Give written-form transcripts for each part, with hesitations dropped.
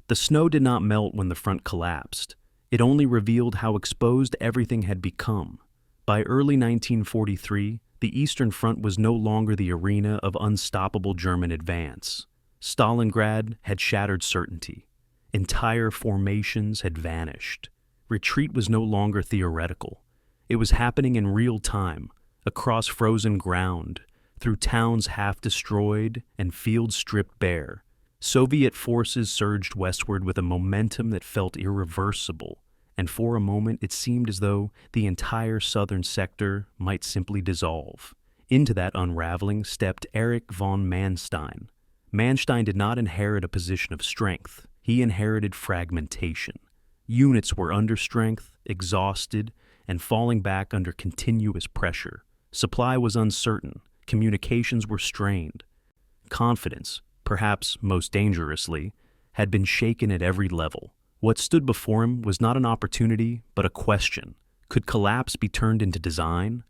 The snow did not melt when the front collapsed. It only revealed how exposed everything had become. By early 1943, the Eastern Front was no longer the arena of unstoppable German advance. Stalingrad had shattered certainty. Entire formations had vanished. Retreat was no longer theoretical. It was happening in real time, across frozen ground, through towns half destroyed and fields stripped bare. Soviet forces surged westward with a momentum that felt irreversible, and for a moment it seemed as though the entire southern sector might simply dissolve. Into that unraveling stepped Erich von Manstein. Manstein did not inherit a position of strength. He inherited fragmentation. Units were under strength, exhausted, and falling back under continuous pressure. Supply was uncertain. Communications were strained. Confidence, perhaps most dangerously, had been shaken at every level. What stood before him was not an opportunity, but a question. Could collapse be turned into design?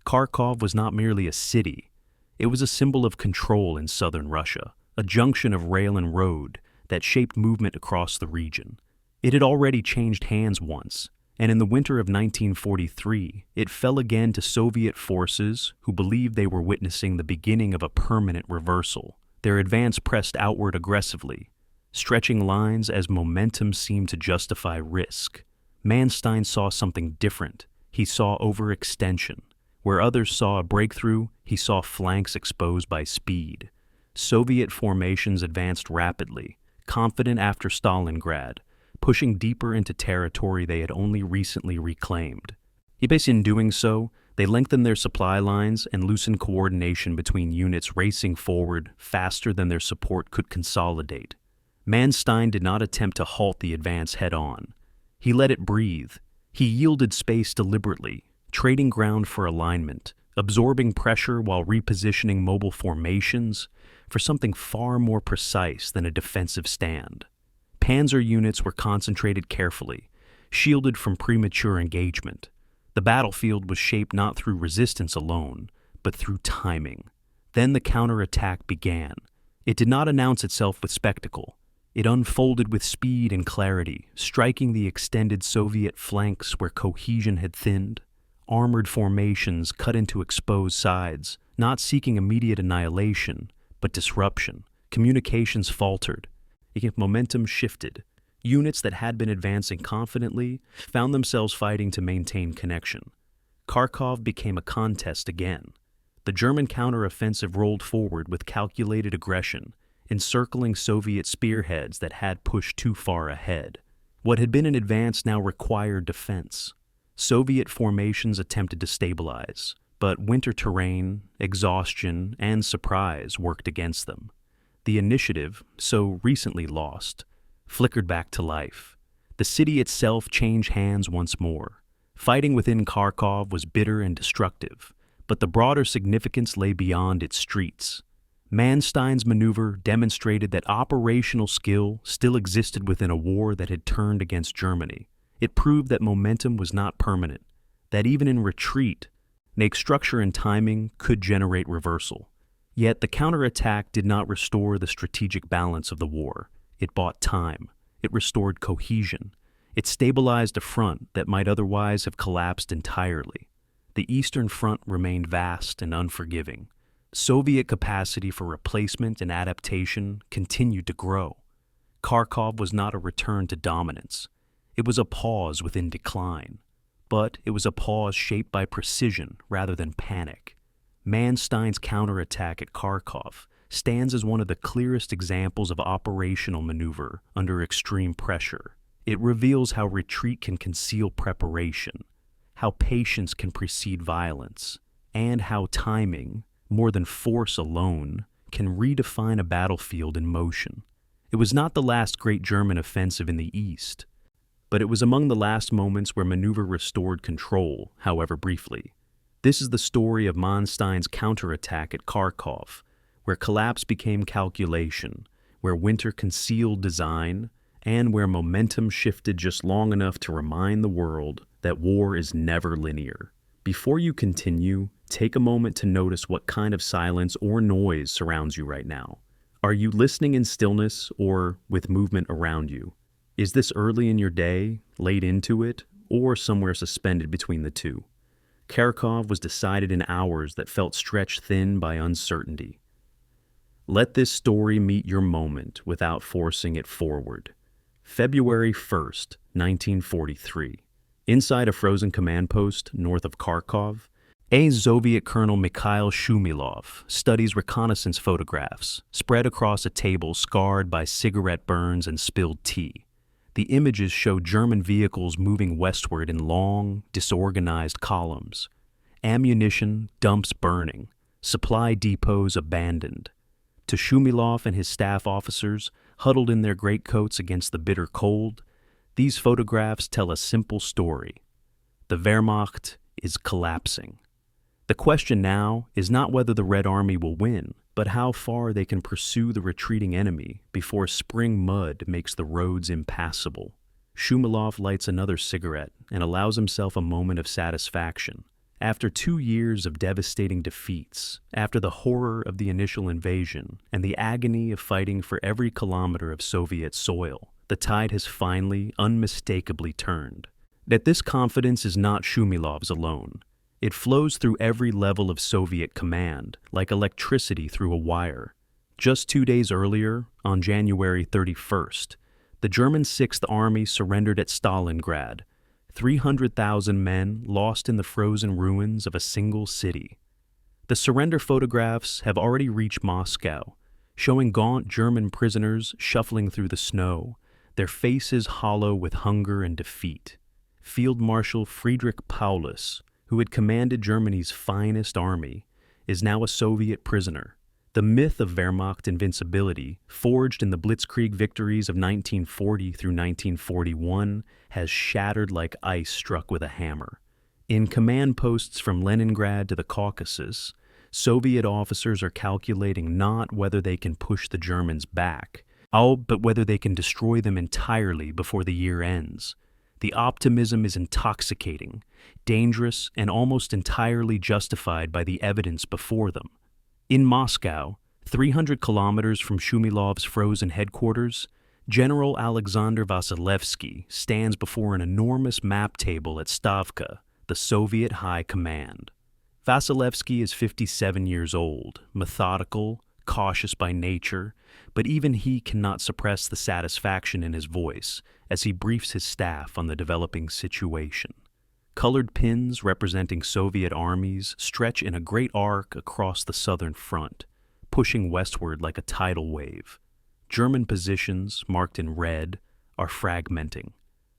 Kharkov was not merely a city. It was a symbol of control in southern Russia, a junction of rail and road that shaped movement across the region. It had already changed hands once, and in the winter of 1943, it fell again to Soviet forces who believed they were witnessing the beginning of a permanent reversal. Their advance pressed outward aggressively, stretching lines as momentum seemed to justify risk. Manstein saw something different. He saw overextension. Where others saw a breakthrough, he saw flanks exposed by speed. Soviet formations advanced rapidly, confident after Stalingrad, pushing deeper into territory they had only recently reclaimed. Yet in doing so, they lengthened their supply lines and loosened coordination between units racing forward faster than their support could consolidate. Manstein did not attempt to halt the advance head-on. He let it breathe. He yielded space deliberately, trading ground for alignment, absorbing pressure while repositioning mobile formations for something far more precise than a defensive stand. Panzer units were concentrated carefully, shielded from premature engagement. The battlefield was shaped not through resistance alone, but through timing. Then the counterattack began. It did not announce itself with spectacle. It unfolded with speed and clarity, striking the extended Soviet flanks where cohesion had thinned. Armored formations cut into exposed sides, not seeking immediate annihilation, but disruption. Communications faltered. Momentum shifted. Units that had been advancing confidently found themselves fighting to maintain connection. Kharkov became a contest again. The German counteroffensive rolled forward with calculated aggression, encircling Soviet spearheads that had pushed too far ahead. What had been an advance now required defense. Soviet formations attempted to stabilize, but winter terrain, exhaustion, and surprise worked against them. The initiative, so recently lost, flickered back to life. The city itself changed hands once more. Fighting within Kharkov was bitter and destructive, but the broader significance lay beyond its streets. Manstein's maneuver demonstrated that operational skill still existed within a war that had turned against Germany. It proved that momentum was not permanent, that even in retreat, structure and timing could generate reversal. Yet the counterattack did not restore the strategic balance of the war. It bought time. It restored cohesion. It stabilized a front that might otherwise have collapsed entirely. The Eastern Front remained vast and unforgiving. Soviet capacity for replacement and adaptation continued to grow. Kharkov was not a return to dominance. It was a pause within decline. But it was a pause shaped by precision rather than panic. Manstein's counterattack at Kharkov stands as one of the clearest examples of operational maneuver under extreme pressure. It reveals how retreat can conceal preparation, how patience can precede violence, and how timing, more than force alone, can redefine a battlefield in motion. It was not the last great German offensive in the East, but it was among the last moments where maneuver restored control, however briefly. This is the story of Manstein's counterattack at Kharkov, where collapse became calculation, where winter concealed design, and where momentum shifted just long enough to remind the world that war is never linear. Before you continue, take a moment to notice what kind of silence or noise surrounds you right now. Are you listening in stillness or with movement around you? Is this early in your day, late into it, or somewhere suspended between the two? Kharkov was decided in hours that felt stretched thin by uncertainty. Let this story meet your moment without forcing it forward. February 1st, 1943. Inside a frozen command post north of Kharkov, a Soviet Colonel Mikhail Shumilov studies reconnaissance photographs spread across a table scarred by cigarette burns and spilled tea. The images show German vehicles moving westward in long, disorganized columns. Ammunition dumps burning, supply depots abandoned. To Shumilov and his staff officers, huddled in their greatcoats against the bitter cold, these photographs tell a simple story. The Wehrmacht is collapsing. The question now is not whether the Red Army will win, but how far they can pursue the retreating enemy before spring mud makes the roads impassable. Shumilov lights another cigarette and allows himself a moment of satisfaction. After 2 years of devastating defeats, after the horror of the initial invasion and the agony of fighting for every kilometer of Soviet soil, the tide has finally, unmistakably turned. That this confidence is not Shumilov's alone. It flows through every level of Soviet command, like electricity through a wire. Just 2 days earlier, on January 31st, the German Sixth Army surrendered at Stalingrad, 300,000 men lost in the frozen ruins of a single city. The surrender photographs have already reached Moscow, showing gaunt German prisoners shuffling through the snow, their faces hollow with hunger and defeat. Field Marshal Friedrich Paulus, who had commanded Germany's finest army, is now a Soviet prisoner. The myth of Wehrmacht invincibility, forged in the Blitzkrieg victories of 1940 through 1941, has shattered like ice struck with a hammer. In command posts from Leningrad to the Caucasus, Soviet officers are calculating not whether they can push the Germans back, but whether they can destroy them entirely before the year ends. The optimism is intoxicating, dangerous, and almost entirely justified by the evidence before them. In Moscow, 300 kilometers from Shumilov's frozen headquarters, General Alexander Vasilevsky stands before an enormous map table at Stavka, the Soviet High Command. Vasilevsky is 57 years old, methodical, cautious by nature, but even he cannot suppress the satisfaction in his voice as he briefs his staff on the developing situation. Colored pins representing Soviet armies stretch in a great arc across the southern front, pushing westward like a tidal wave. German positions, marked in red, are fragmenting.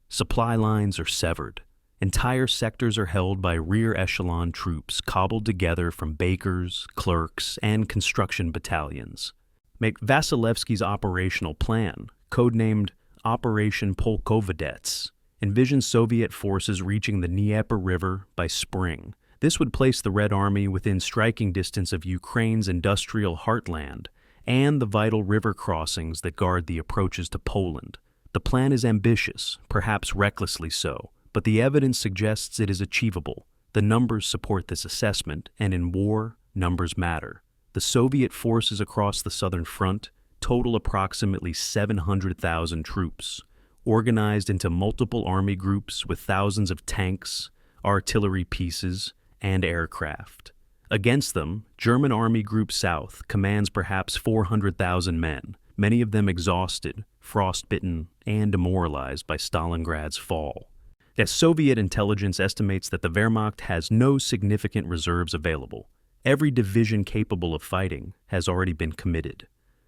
Supply lines are severed. Entire sectors are held by rear echelon troops cobbled together from bakers, clerks, and construction battalions. Vasilevsky's operational plan, codenamed Operation Polkovodets, envisions Soviet forces reaching the Dnieper River by spring. This would place the Red Army within striking distance of Ukraine's industrial heartland and the vital river crossings that guard the approaches to Poland. The plan is ambitious, perhaps recklessly so, but the evidence suggests it is achievable. The numbers support this assessment, and in war, numbers matter. The Soviet forces across the southern front total approximately 700,000 troops, organized into multiple army groups with thousands of tanks, artillery pieces, and aircraft. Against them, German Army Group South commands perhaps 400,000 men, many of them exhausted, frostbitten, and demoralized by Stalingrad's fall. As Soviet intelligence estimates that the Wehrmacht has no significant reserves available, every division capable of fighting has already been committed.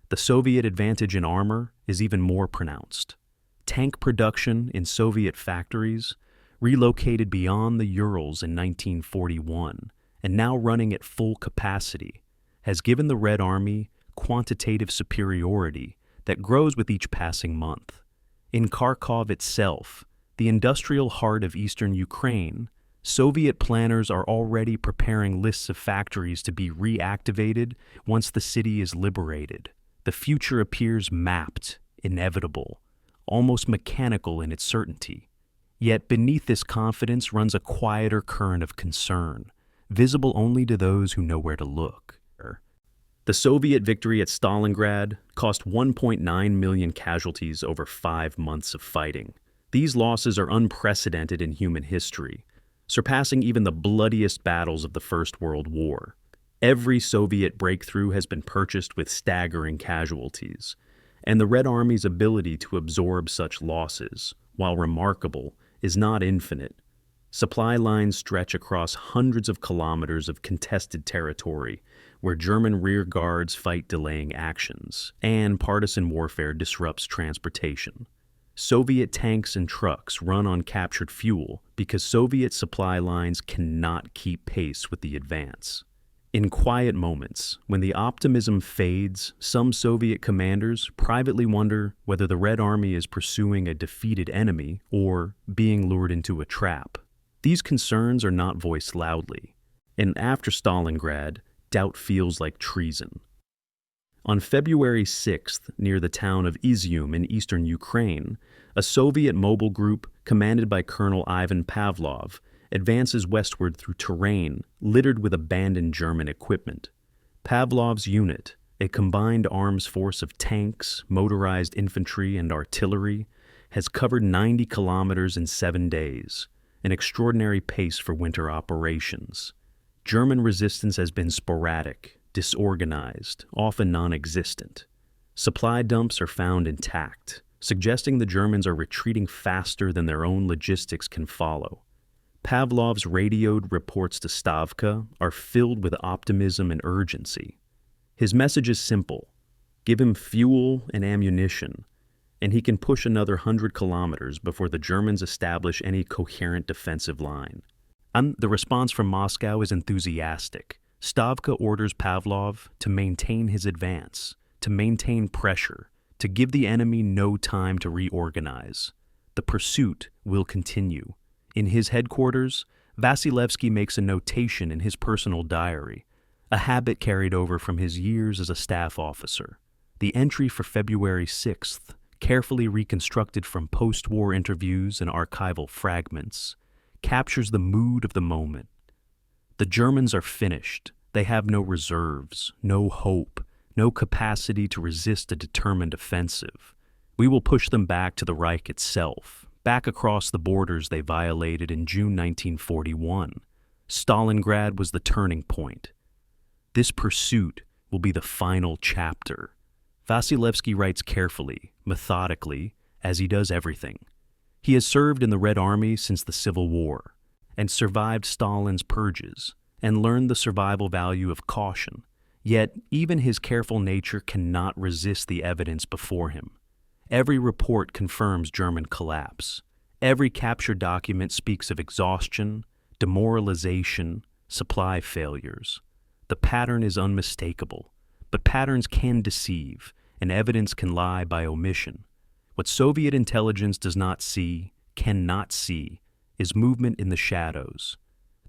The Soviet advantage in armor is even more pronounced. Tank production in Soviet factories, relocated beyond the Urals in 1941 and now running at full capacity, has given the Red Army quantitative superiority that grows with each passing month. In Kharkov itself, the industrial heart of eastern Ukraine, Soviet planners are already preparing lists of factories to be reactivated once the city is liberated. The future appears mapped, inevitable, almost mechanical in its certainty. Yet beneath this confidence runs a quieter current of concern, visible only to those who know where to look. The Soviet victory at Stalingrad cost 1.9 million casualties over 5 months of fighting. These losses are unprecedented in human history, surpassing even the bloodiest battles of the First World War. Every Soviet breakthrough has been purchased with staggering casualties, and the Red Army's ability to absorb such losses, while remarkable, is not infinite. Supply lines stretch across hundreds of kilometers of contested territory, where German rear guards fight delaying actions, and partisan warfare disrupts transportation. Soviet tanks and trucks run on captured fuel because Soviet supply lines cannot keep pace with the advance. In quiet moments, when the optimism fades, some Soviet commanders privately wonder whether the Red Army is pursuing a defeated enemy or being lured into a trap. These concerns are not voiced loudly, and after Stalingrad, doubt feels like treason. On February 6th, near the town of Izium in eastern Ukraine, a Soviet mobile group commanded by Colonel Ivan Pavlov advances westward through terrain littered with abandoned German equipment. Pavlov's unit, a combined arms force of tanks, motorized infantry, and artillery, has covered 90 kilometers in 7 days, an extraordinary pace for winter operations. German resistance has been sporadic, disorganized, often non-existent. Supply dumps are found intact, suggesting the Germans are retreating faster than their own logistics can follow. Pavlov's radioed reports to Stavka are filled with optimism and urgency. His message is simple: give him fuel and ammunition, and he can push another 100 kilometers before the Germans establish any coherent defensive line. The response from Moscow is enthusiastic. Stavka orders Pavlov to maintain his advance, to maintain pressure, to give the enemy no time to reorganize. The pursuit will continue. In his headquarters, Vasilevsky makes a notation in his personal diary, a habit carried over from his years as a staff officer. The entry for February 6th, carefully reconstructed from post-war interviews and archival fragments, captures the mood of the moment. The Germans are finished. They have no reserves, no hope, no capacity to resist a determined offensive. We will push them back to the Reich itself, back across the borders they violated in June 1941. Stalingrad was the turning point. This pursuit will be the final chapter. Vasilevsky writes carefully, methodically, as he does everything. He has served in the Red Army since the Civil War, and survived Stalin's purges, and learned the survival value of caution. Yet, even his careful nature cannot resist the evidence before him. Every report confirms German collapse. Every capture document speaks of exhaustion, demoralization, supply failures. The pattern is unmistakable, but patterns can deceive, and evidence can lie by omission. What Soviet intelligence does not see, cannot see, is movement in the shadows.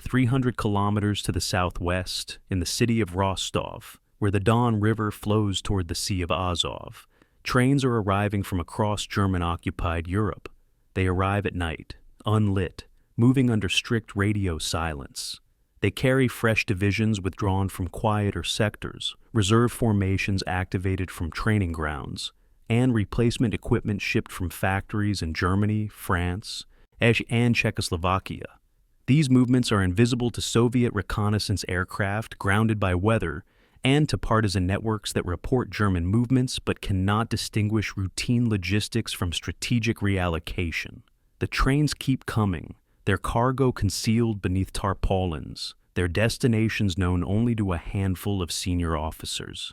300 kilometers to the southwest, in the city of Rostov, where the Don River flows toward the Sea of Azov, trains are arriving from across German-occupied Europe. They arrive at night, unlit, moving under strict radio silence. They carry fresh divisions withdrawn from quieter sectors, reserve formations activated from training grounds, and replacement equipment shipped from factories in Germany, France, and Czechoslovakia. These movements are invisible to Soviet reconnaissance aircraft grounded by weather and to partisan networks that report German movements but cannot distinguish routine logistics from strategic reallocation. The trains keep coming, their cargo concealed beneath tarpaulins, their destinations known only to a handful of senior officers.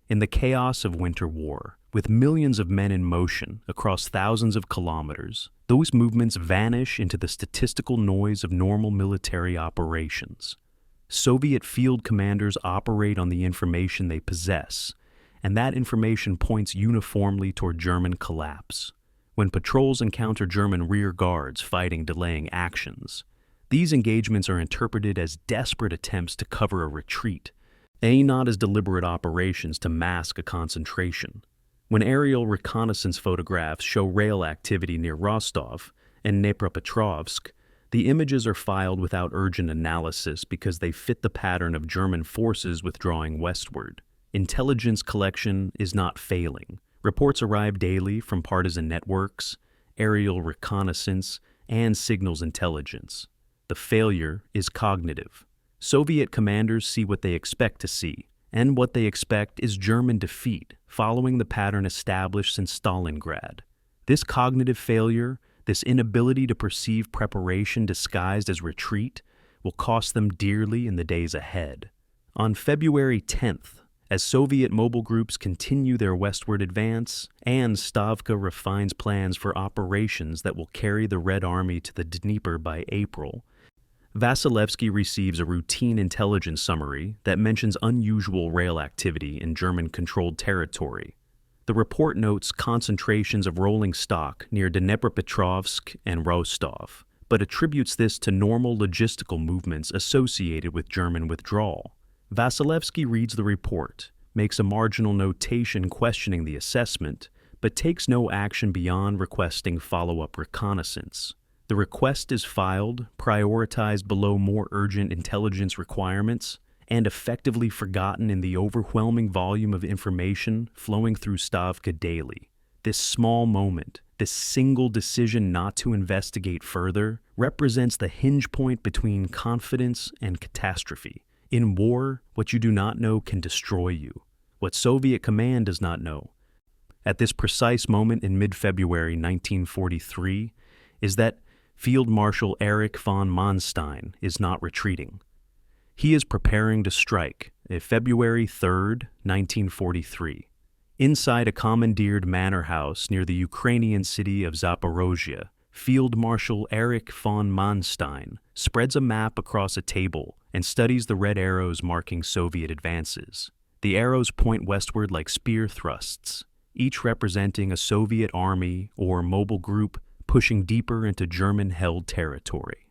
In the chaos of winter war, with millions of men in motion across thousands of kilometers, those movements vanish into the statistical noise of normal military operations. Soviet field commanders operate on the information they possess, and that information points uniformly toward German collapse. When patrols encounter German rear guards fighting delaying actions, these engagements are interpreted as desperate attempts to cover a retreat, and not as deliberate operations to mask a concentration. When aerial reconnaissance photographs show rail activity near Rostov and Dnepropetrovsk, the images are filed without urgent analysis because they fit the pattern of German forces withdrawing westward. Intelligence collection is not failing. Reports arrive daily from partisan networks, aerial reconnaissance, and signals intelligence. The failure is cognitive. Soviet commanders see what they expect to see, and what they expect is German defeat, following the pattern established since Stalingrad. This cognitive failure, this inability to perceive preparation disguised as retreat, will cost them dearly in the days ahead. On February 10th, as Soviet mobile groups continue their westward advance, and Stavka refines plans for operations that will carry the Red Army to the Dnieper by April, Vasilevsky receives a routine intelligence summary that mentions unusual rail activity in German-controlled territory. The report notes concentrations of rolling stock near Dnepropetrovsk and Rostov, but attributes this to normal logistical movements associated with German withdrawal. Vasilevsky reads the report, makes a marginal notation questioning the assessment, but takes no action beyond requesting follow-up reconnaissance. The request is filed, prioritized below more urgent intelligence requirements, and effectively forgotten in the overwhelming volume of information flowing through Stavka daily. This small moment, this single decision not to investigate further, represents the hinge point between confidence and catastrophe. In war, what you do not know can destroy you. What Soviet command does not know, at this precise moment in mid-February 1943, is that Field Marshal Erich von Manstein is not retreating. He is preparing to strike, February 3rd, 1943. Inside a commandeered manor house near the Ukrainian city of Zaporozhye, Field Marshal Erich von Manstein spreads a map across a table and studies the red arrows marking Soviet advances. The arrows point westward like spear thrusts, each representing a Soviet army or mobile group pushing deeper into German-held territory.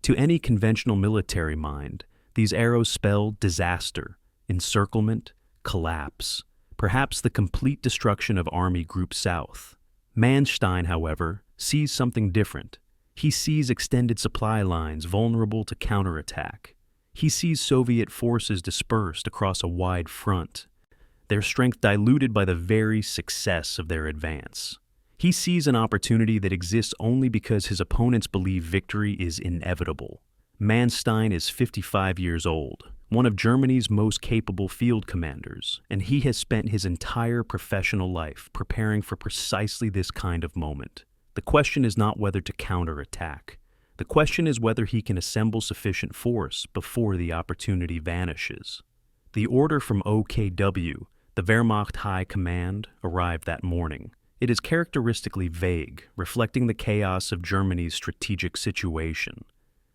To any conventional military mind, these arrows spell disaster, encirclement, collapse, perhaps the complete destruction of Army Group South. Manstein, however, sees something different. He sees extended supply lines vulnerable to counterattack. He sees Soviet forces dispersed across a wide front, their strength diluted by the very success of their advance. He sees an opportunity that exists only because his opponents believe victory is inevitable. Manstein is 55 years old, one of Germany's most capable field commanders, and he has spent his entire professional life preparing for precisely this kind of moment. The question is not whether to counterattack. The question is whether he can assemble sufficient force before the opportunity vanishes. The order from OKW, the Wehrmacht High Command, arrived that morning. It is characteristically vague, reflecting the chaos of Germany's strategic situation.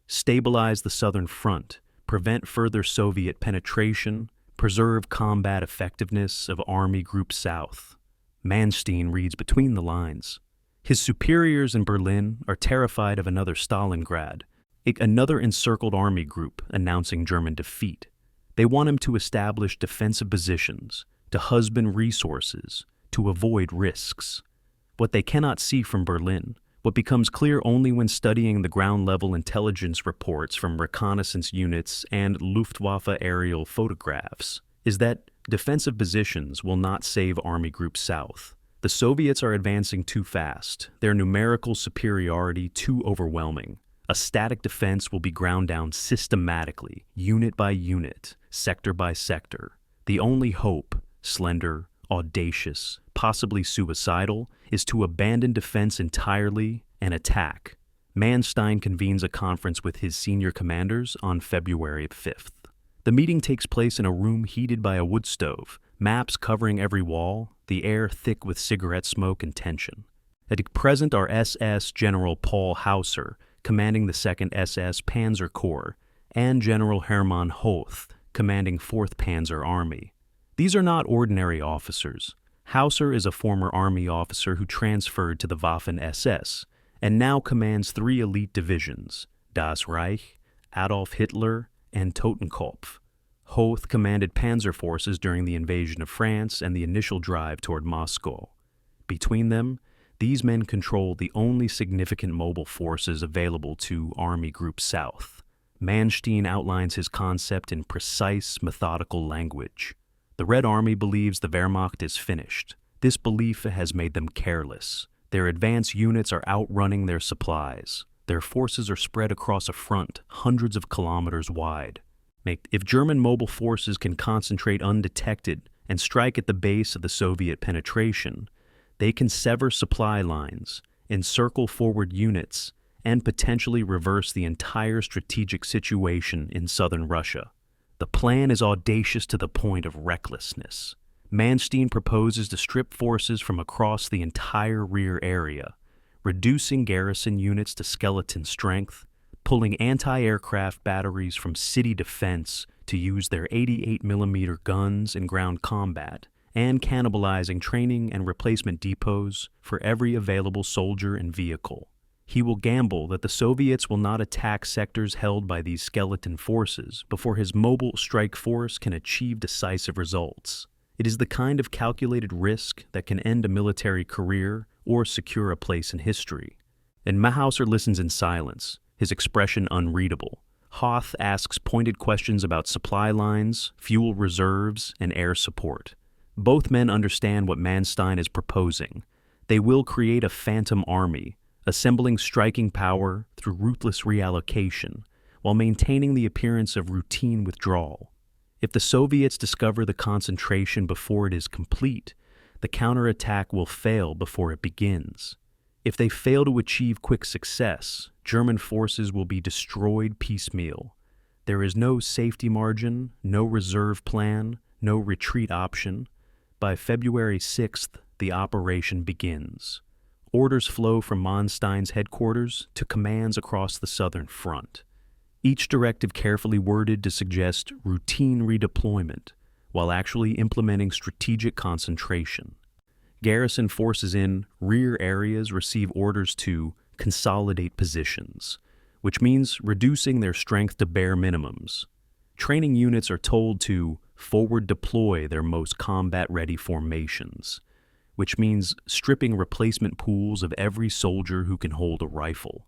Stabilize the southern front, prevent further Soviet penetration, preserve combat effectiveness of Army Group South. Manstein reads between the lines. His superiors in Berlin are terrified of another Stalingrad, another encircled army group announcing German defeat. They want him to establish defensive positions, to husband resources, to avoid risks. What they cannot see from Berlin, what becomes clear only when studying the ground-level intelligence reports from reconnaissance units and Luftwaffe aerial photographs, is that defensive positions will not save Army Group South. The Soviets are advancing too fast, their numerical superiority too overwhelming. A static defense will be ground down systematically, unit by unit, sector by sector. The only hope, slender, audacious, possibly suicidal, is to abandon defense entirely and attack. Manstein convenes a conference with his senior commanders on February 5th. The meeting takes place in a room heated by a wood stove, maps covering every wall, the air thick with cigarette smoke and tension. At present are SS General Paul Hauser, commanding the 2nd SS Panzer Corps, and General Hermann Hoth, commanding 4th Panzer Army. These are not ordinary officers. Hauser is a former Army officer who transferred to the Waffen-SS, and now commands 3 elite divisions, Das Reich, Adolf Hitler, and Totenkopf. Hoth commanded panzer forces during the invasion of France and the initial drive toward Moscow. Between them, these men control the only significant mobile forces available to Army Group South. Manstein outlines his concept in precise, methodical language. The Red Army believes the Wehrmacht is finished. This belief has made them careless. Their advance units are outrunning their supplies. Their forces are spread across a front hundreds of kilometers wide. If German mobile forces can concentrate undetected and strike at the base of the Soviet penetration, they can sever supply lines, encircle forward units, and potentially reverse the entire strategic situation in southern Russia. The plan is audacious to the point of recklessness. Manstein proposes to strip forces from across the entire rear area, reducing garrison units to skeleton strength, pulling anti-aircraft batteries from city defense to use their 88mm guns in ground combat, and cannibalizing training and replacement depots for every available soldier and vehicle. He will gamble that the Soviets will not attack sectors held by these skeleton forces before his mobile strike force can achieve decisive results. It is the kind of calculated risk that can end a military career or secure a place in history. And Mahauser listens in silence, his expression unreadable. Hoth asks pointed questions about supply lines, fuel reserves, and air support. Both men understand what Manstein is proposing. They will create a phantom army, assembling striking power through ruthless reallocation, while maintaining the appearance of routine withdrawal. If the Soviets discover the concentration before it is complete, the counterattack will fail before it begins. If they fail to achieve quick success, German forces will be destroyed piecemeal. There is no safety margin, no reserve plan, no retreat option. By February 6th, the operation begins. Orders flow from Manstein's headquarters to commands across the southern front. Each directive carefully worded to suggest routine redeployment, while actually implementing strategic concentration. Garrison forces in rear areas receive orders to consolidate positions, which means reducing their strength to bare minimums. Training units are told to forward deploy their most combat-ready formations, which means stripping replacement pools of every soldier who can hold a rifle.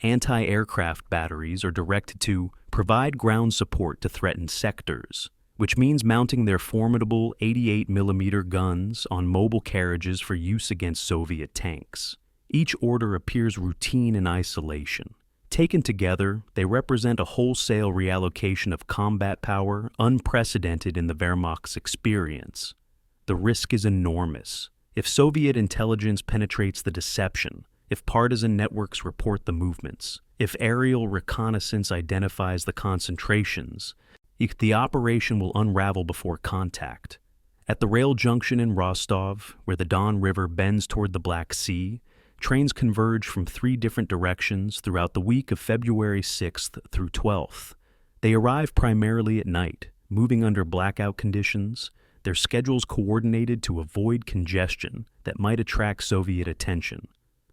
Anti-aircraft batteries are directed to provide ground support to threatened sectors, which means mounting their formidable 88mm guns on mobile carriages for use against Soviet tanks. Each order appears routine in isolation. Taken together, they represent a wholesale reallocation of combat power unprecedented in the Wehrmacht's experience. The risk is enormous. If Soviet intelligence penetrates the deception, if partisan networks report the movements, if aerial reconnaissance identifies the concentrations, the operation will unravel before contact. At the rail junction in Rostov, where the Don River bends toward the Black Sea, trains converge from 3 different directions throughout the week of February 6th through 12th. They arrive primarily at night, moving under blackout conditions, their schedules coordinated to avoid congestion that might attract Soviet attention.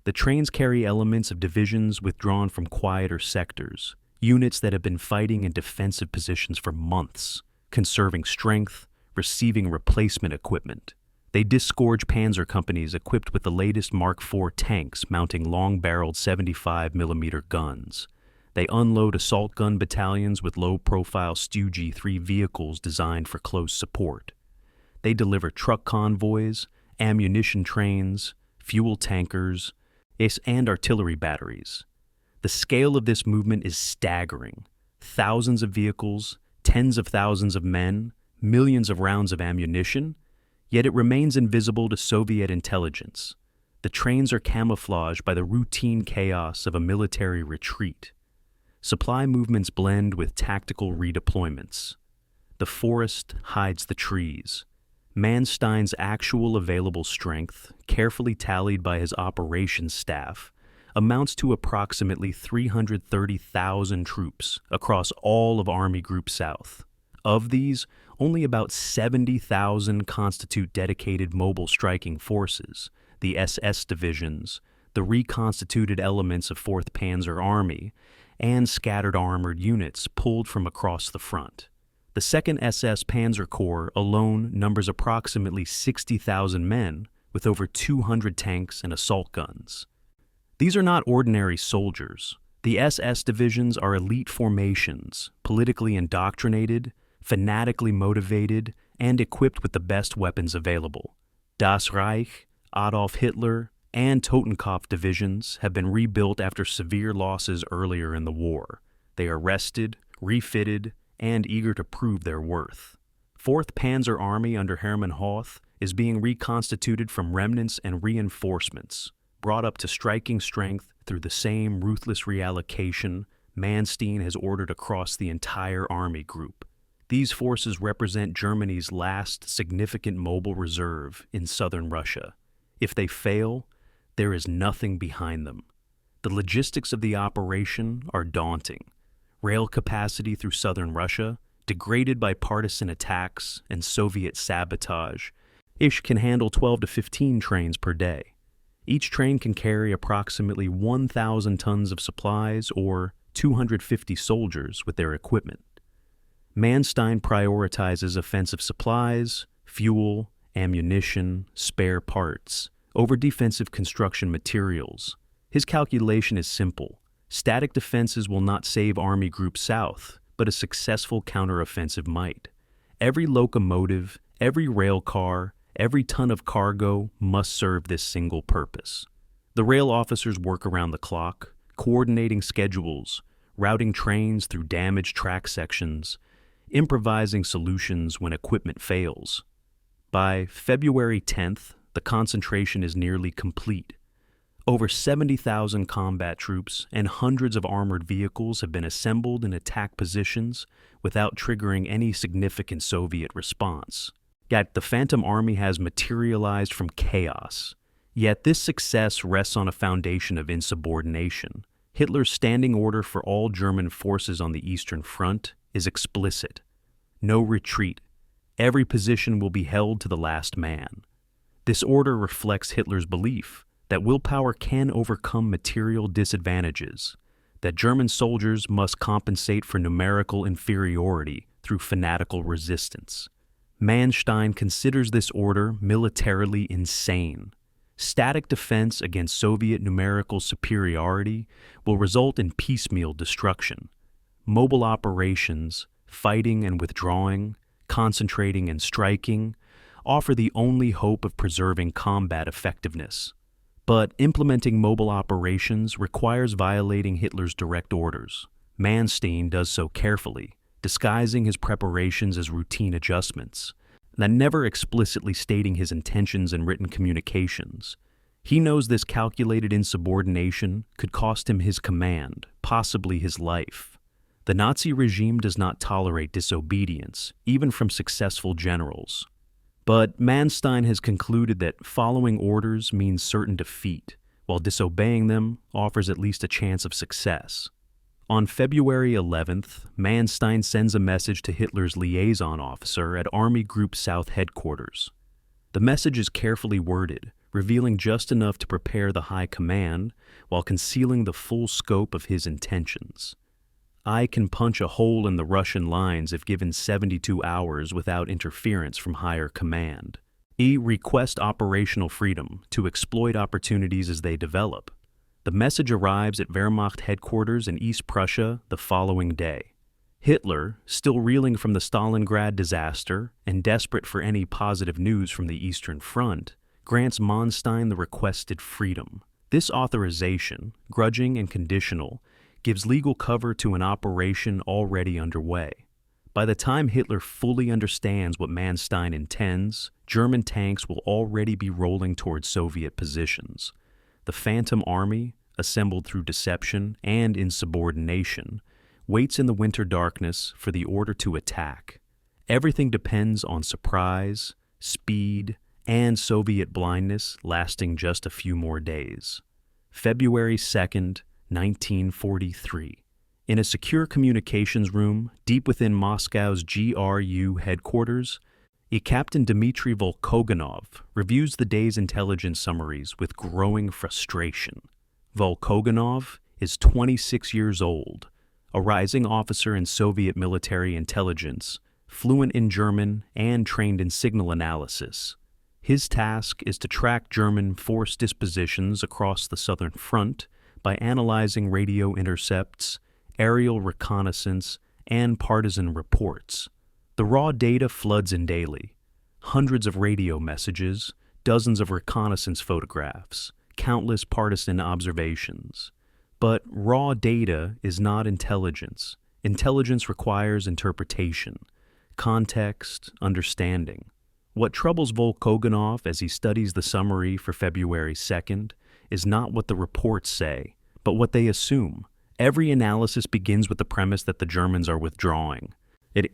The trains carry elements of divisions withdrawn from quieter sectors, units that have been fighting in defensive positions for months, conserving strength, receiving replacement equipment. They disgorge panzer companies equipped with the latest Mark IV tanks mounting long-barreled 75mm guns. They unload assault gun battalions with low-profile Stu-G3 vehicles designed for close support. They deliver truck convoys, ammunition trains, fuel tankers, and artillery batteries. The scale of this movement is staggering. Thousands of vehicles, tens of thousands of men, millions of rounds of ammunition, yet it remains invisible to Soviet intelligence. The trains are camouflaged by the routine chaos of a military retreat. Supply movements blend with tactical redeployments. The forest hides the trees. Manstein's actual available strength, carefully tallied by his operations staff, amounts to approximately 330,000 troops across all of Army Group South. Of these, only about 70,000 constitute dedicated mobile striking forces, the SS divisions, the reconstituted elements of 4th Panzer Army, and scattered armored units pulled from across the front. The 2nd SS Panzer Corps alone numbers approximately 60,000 men with over 200 tanks and assault guns. These are not ordinary soldiers. The SS divisions are elite formations, politically indoctrinated, fanatically motivated, and equipped with the best weapons available. Das Reich, Adolf Hitler, and Totenkopf divisions have been rebuilt after severe losses earlier in the war. They are rested, refitted, and eager to prove their worth. 4th Panzer Army under Hermann Hoth is being reconstituted from remnants and reinforcements, brought up to striking strength through the same ruthless reallocation Manstein has ordered across the entire army group. These forces represent Germany's last significant mobile reserve in southern Russia. If they fail, there is nothing behind them. The logistics of the operation are daunting. Rail capacity through southern Russia, degraded by partisan attacks and Soviet sabotage, can handle 12 to 15 trains per day. Each train can carry approximately 1,000 tons of supplies or 250 soldiers with their equipment. Manstein prioritizes offensive supplies, fuel, ammunition, spare parts, over defensive construction materials. His calculation is simple. Static defenses will not save Army Group South, but a successful counteroffensive might. Every locomotive, every rail car, every ton of cargo must serve this single purpose. The rail officers work around the clock, coordinating schedules, routing trains through damaged track sections, improvising solutions when equipment fails. By February 10th, the concentration is nearly complete. Over 70,000 combat troops and hundreds of armored vehicles have been assembled in attack positions without triggering any significant Soviet response. Yet the Phantom Army has materialized from chaos. Yet this success rests on a foundation of insubordination. Hitler's standing order for all German forces on the Eastern Front is explicit. No retreat. Every position will be held to the last man. This order reflects Hitler's belief that willpower can overcome material disadvantages, that German soldiers must compensate for numerical inferiority through fanatical resistance. Manstein considers this order militarily insane. Static defense against Soviet numerical superiority will result in piecemeal destruction. Mobile operations, fighting and withdrawing, concentrating and striking, offer the only hope of preserving combat effectiveness. But implementing mobile operations requires violating Hitler's direct orders. Manstein does so carefully, disguising his preparations as routine adjustments, and never explicitly stating his intentions in written communications. He knows this calculated insubordination could cost him his command, possibly his life. The Nazi regime does not tolerate disobedience, even from successful generals. But Manstein has concluded that following orders means certain defeat, while disobeying them offers at least a chance of success. On February 11th, Manstein sends a message to Hitler's liaison officer at Army Group South headquarters. The message is carefully worded, revealing just enough to prepare the high command while concealing the full scope of his intentions. I can punch a hole in the Russian lines if given 72 hours without interference from higher command. Request operational freedom to exploit opportunities as they develop. The message arrives at Wehrmacht headquarters in East Prussia the following day. Hitler, still reeling from the Stalingrad disaster and desperate for any positive news from the Eastern Front, grants Manstein the requested freedom. This authorization, grudging and conditional, gives legal cover to an operation already underway. By the time Hitler fully understands what Manstein intends, German tanks will already be rolling towards Soviet positions. The Phantom Army, assembled through deception and insubordination, waits in the winter darkness for the order to attack. Everything depends on surprise, speed, and Soviet blindness lasting just a few more days. February 2nd, 1943. In a secure communications room deep within Moscow's GRU headquarters, Captain Dmitry Volkogonov reviews the day's intelligence summaries with growing frustration. Volkogonov is 26 years old, a rising officer in Soviet military intelligence, fluent in German and trained in signal analysis. His task is to track German force dispositions across the Southern Front by analyzing radio intercepts, aerial reconnaissance, and partisan reports. The The raw data floods in daily. Hundreds of radio messages, dozens of reconnaissance photographs, countless partisan observations. But raw data is not intelligence. Intelligence requires interpretation, context, understanding. What troubles Volkogonov as he studies the summary for February 2nd is not what the reports say, but what they assume. Every analysis begins with the premise that the Germans are withdrawing.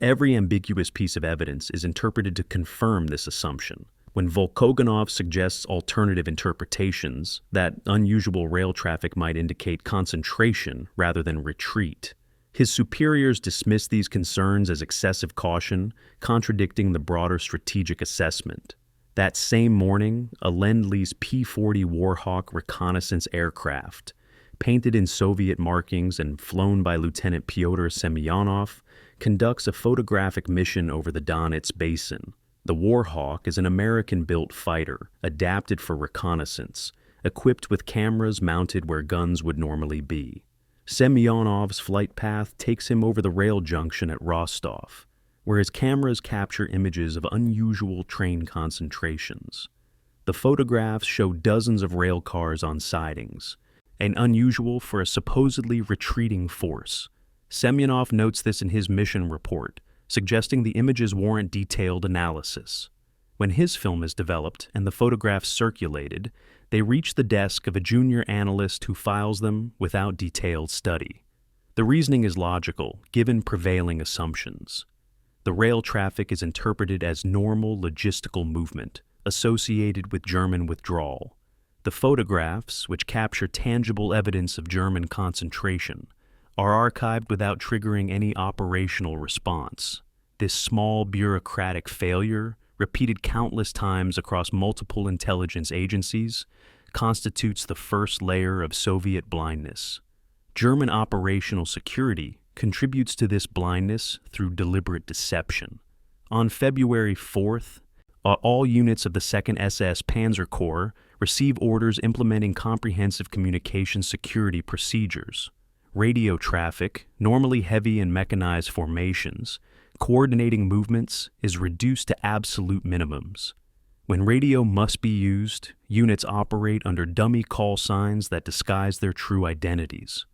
Every ambiguous piece of evidence is interpreted to confirm this assumption. When Volkogonov suggests alternative interpretations, that unusual rail traffic might indicate concentration rather than retreat, his superiors dismiss these concerns as excessive caution, contradicting the broader strategic assessment. That same morning, a Lend-Lease P-40 Warhawk reconnaissance aircraft, painted in Soviet markings and flown by Lieutenant Pyotr Semyonov, conducts a photographic mission over the Donets basin. The Warhawk is an American-built fighter, adapted for reconnaissance, equipped with cameras mounted where guns would normally be. Semyonov's flight path takes him over the rail junction at Rostov, where his cameras capture images of unusual train concentrations. The photographs show dozens of rail cars on sidings, and unusual for a supposedly retreating force. Semyonov notes this in his mission report, suggesting the images warrant detailed analysis. When his film is developed and the photographs circulated, they reach the desk of a junior analyst who files them without detailed study. The reasoning is logical, given prevailing assumptions. The rail traffic is interpreted as normal logistical movement, associated with German withdrawal. The photographs, which capture tangible evidence of German concentration, are archived without triggering any operational response. This small bureaucratic failure, repeated countless times across multiple intelligence agencies, constitutes the first layer of Soviet blindness. German operational security contributes to this blindness through deliberate deception. On February 4th, all units of the 2nd SS Panzer Corps receive orders implementing comprehensive communication security procedures. Radio traffic, normally heavy in mechanized formations, coordinating movements is reduced to absolute minimums. When radio must be used, units operate under dummy call signs that disguise their true identities.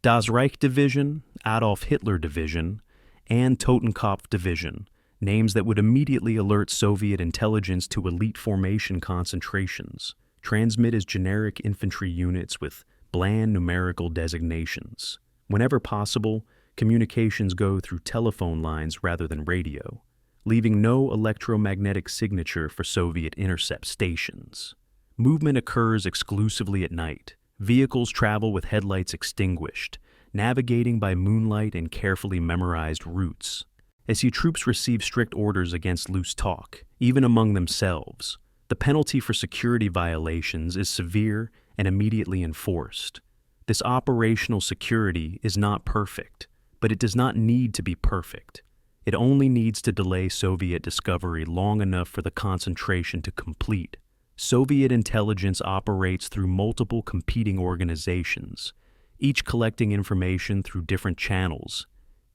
Das Reich Division, Adolf Hitler Division, and Totenkopf Division, names that would immediately alert Soviet intelligence to elite formation concentrations, transmit as generic infantry units with bland numerical designations. Whenever possible, communications go through telephone lines rather than radio, leaving no electromagnetic signature for Soviet intercept stations. Movement occurs exclusively at night. Vehicles travel with headlights extinguished, navigating by moonlight and carefully memorized routes. SU troops receive strict orders against loose talk, even among themselves. The penalty for security violations is severe and immediately enforced. This operational security is not perfect, but it does not need to be perfect. It only needs to delay Soviet discovery long enough for the concentration to complete. Soviet intelligence operates through multiple competing organizations, each collecting information through different channels,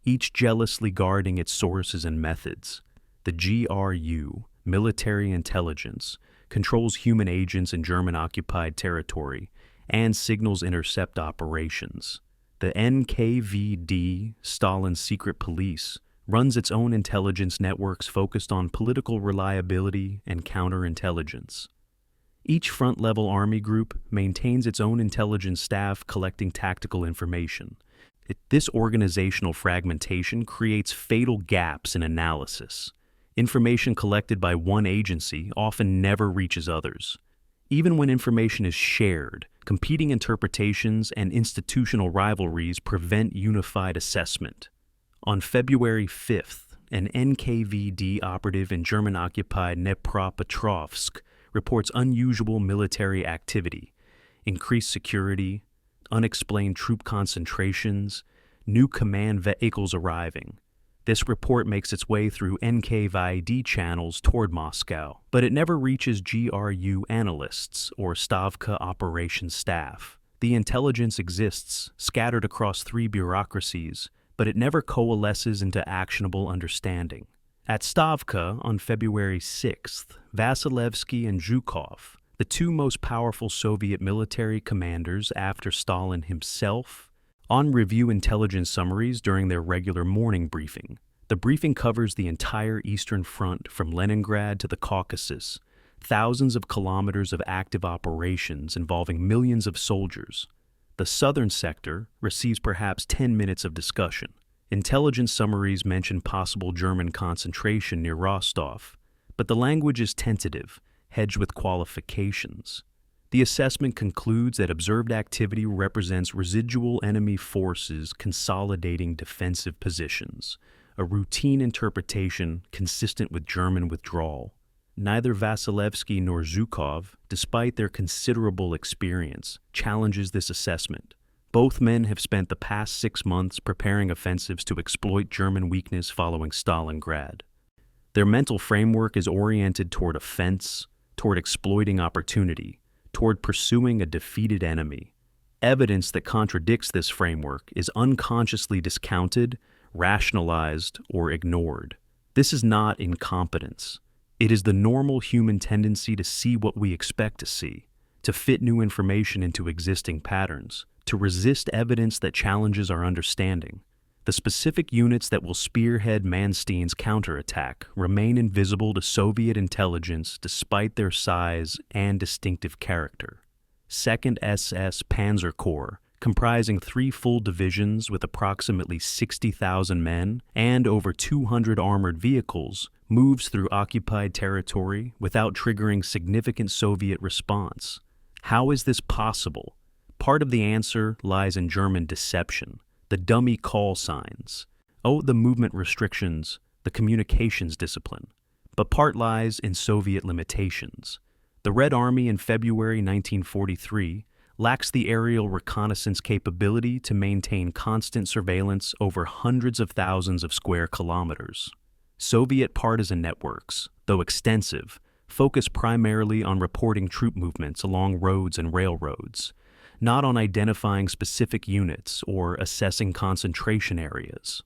each jealously guarding its sources and methods. The GRU, military intelligence, controls human agents in German-occupied territory and signals intercept operations. The NKVD, Stalin's secret police, runs its own intelligence networks focused on political reliability and counterintelligence. Each front-level army group maintains its own intelligence staff collecting tactical information. This organizational fragmentation creates fatal gaps in analysis. Information collected by one agency often never reaches others. Even when information is shared, competing interpretations and institutional rivalries prevent unified assessment. On February 5th, an NKVD operative in German-occupied Dnepropetrovsk reports unusual military activity, increased security, unexplained troop concentrations, new command vehicles arriving. This report makes its way through NKVD channels toward Moscow, but it never reaches GRU analysts or Stavka operations staff. The intelligence exists, scattered across three bureaucracies, but it never coalesces into actionable understanding. At Stavka on February 6th, Vasilevsky and Zhukov, the two most powerful Soviet military commanders after Stalin himself, on review intelligence summaries during their regular morning briefing. The briefing covers the entire Eastern Front from Leningrad to the Caucasus, thousands of kilometers of active operations involving millions of soldiers. The southern sector receives perhaps 10 minutes of discussion. Intelligence summaries mention possible German concentration near Rostov, but the language is tentative, hedged with qualifications. The assessment concludes that observed activity represents residual enemy forces consolidating defensive positions, a routine interpretation consistent with German withdrawal. Neither Vasilevsky nor Zhukov, despite their considerable experience, challenges this assessment. Both men have spent the past 6 months preparing offensives to exploit German weakness following Stalingrad. Their mental framework is oriented toward offense, toward exploiting opportunity, toward pursuing a defeated enemy. Evidence that contradicts this framework is unconsciously discounted, rationalized, or ignored. This is not incompetence. It is the normal human tendency to see what we expect to see, to fit new information into existing patterns, to resist evidence that challenges our understanding. The specific units that will spearhead Manstein's counterattack remain invisible to Soviet intelligence despite their size and distinctive character. 2nd SS Panzer Corps, comprising 3 full divisions with approximately 60,000 men and over 200 armored vehicles, moves through occupied territory without triggering significant Soviet response. How is this possible? Part of the answer lies in German deception, the dummy call signs, the movement restrictions, the communications discipline. But part lies in Soviet limitations. The Red Army in February 1943 lacks the aerial reconnaissance capability to maintain constant surveillance over hundreds of thousands of square kilometers. Soviet partisan networks, though extensive, focus primarily on reporting troop movements along roads and railroads, not on identifying specific units or assessing concentration areas.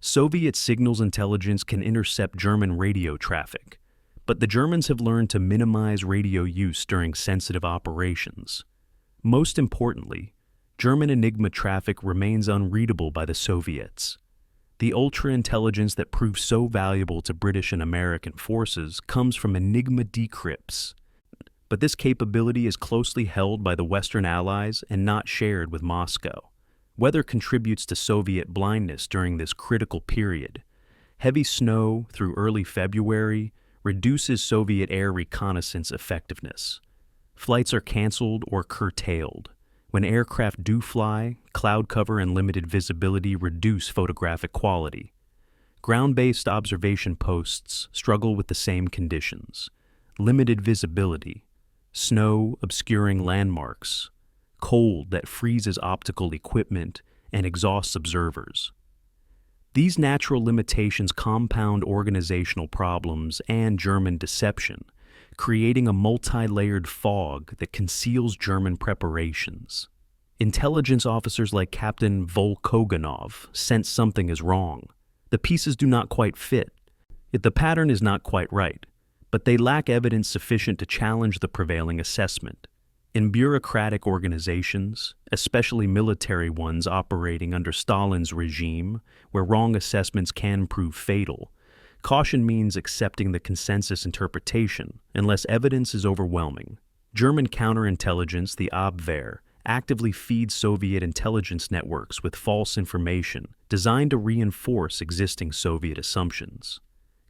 Soviet signals intelligence can intercept German radio traffic, but the Germans have learned to minimize radio use during sensitive operations. Most importantly, German Enigma traffic remains unreadable by the Soviets. The ultra-intelligence that proved so valuable to British and American forces comes from Enigma decrypts. But this capability is closely held by the Western Allies and not shared with Moscow. Weather contributes to Soviet blindness during this critical period. Heavy snow through early February reduces Soviet air reconnaissance effectiveness. Flights are canceled or curtailed. When aircraft do fly, cloud cover and limited visibility reduce photographic quality. Ground-based observation posts struggle with the same conditions. Limited visibility, snow obscuring landmarks, cold that freezes optical equipment and exhausts observers. These natural limitations compound organizational problems and German deception, creating a multi-layered fog that conceals German preparations. Intelligence officers like Captain Volkoganov sense something is wrong. The pieces do not quite fit. The pattern is not quite right, but they lack evidence sufficient to challenge the prevailing assessment. In bureaucratic organizations, especially military ones operating under Stalin's regime, where wrong assessments can prove fatal, caution means accepting the consensus interpretation unless evidence is overwhelming. German counterintelligence, the Abwehr, actively feeds Soviet intelligence networks with false information designed to reinforce existing Soviet assumptions.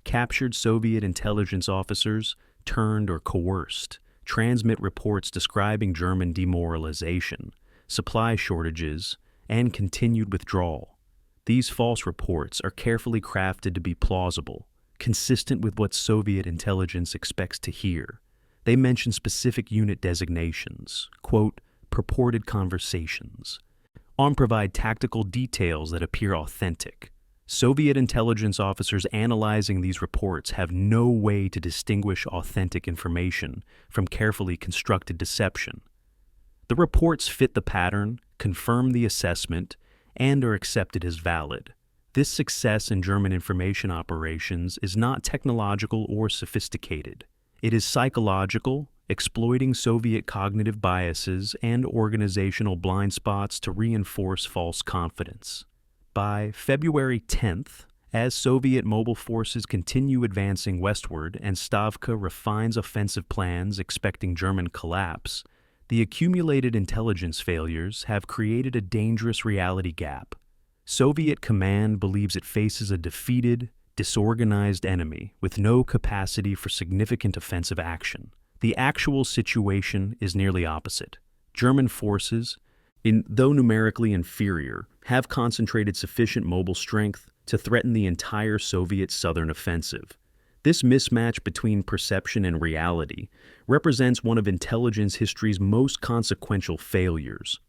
Captured Soviet intelligence officers, turned or coerced, transmit reports describing German demoralization, supply shortages, and continued withdrawal. These false reports are carefully crafted to be plausible, consistent with what Soviet intelligence expects to hear. They mention specific unit designations, quote, purported conversations, and provide tactical details that appear authentic. Soviet intelligence officers analyzing these reports have no way to distinguish authentic information from carefully constructed deception. The reports fit the pattern, confirm the assessment, and are accepted as valid. This success in German information operations is not technological or sophisticated. It is psychological, exploiting Soviet cognitive biases and organizational blind spots to reinforce false confidence. By February 10th, as Soviet mobile forces continue advancing westward and Stavka refines offensive plans expecting German collapse, the accumulated intelligence failures have created a dangerous reality gap. Soviet command believes it faces a defeated, disorganized enemy with no capacity for significant offensive action. The actual situation is nearly opposite. German forces, though numerically inferior, have concentrated sufficient mobile strength to threaten the entire Soviet southern offensive. This mismatch between perception and reality represents one of intelligence history's most consequential failures.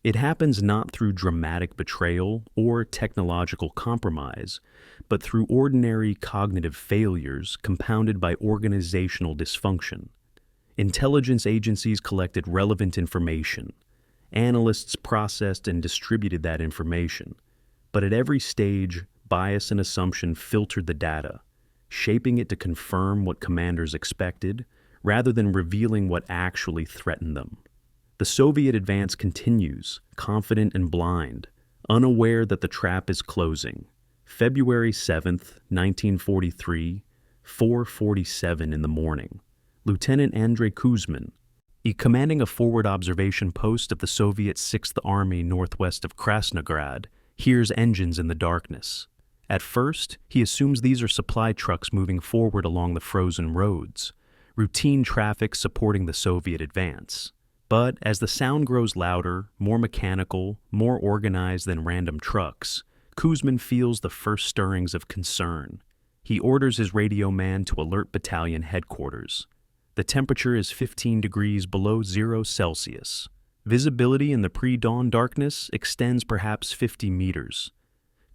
It happens not through dramatic betrayal or technological compromise, but through ordinary cognitive failures compounded by organizational dysfunction. Intelligence agencies collected relevant information. Analysts processed and distributed that information. But at every stage, bias and assumption filtered the data, shaping it to confirm what commanders expected, rather than revealing what actually threatened them. The Soviet advance continues, confident and blind, unaware that the trap is closing. February 7th, 1943, 4:47 in the morning. Lieutenant Andrei Kuzmin, commanding a forward observation post of the Soviet 6th Army northwest of Krasnograd, hears engines in the darkness. At first, he assumes these are supply trucks moving forward along the frozen roads, routine traffic supporting the Soviet advance. But as the sound grows louder, more mechanical, more organized than random trucks, Kuzmin feels the first stirrings of concern. He orders his radio man to alert battalion headquarters. The temperature is 15 degrees below 0 Celsius. Visibility in the pre-dawn darkness extends perhaps 50 meters.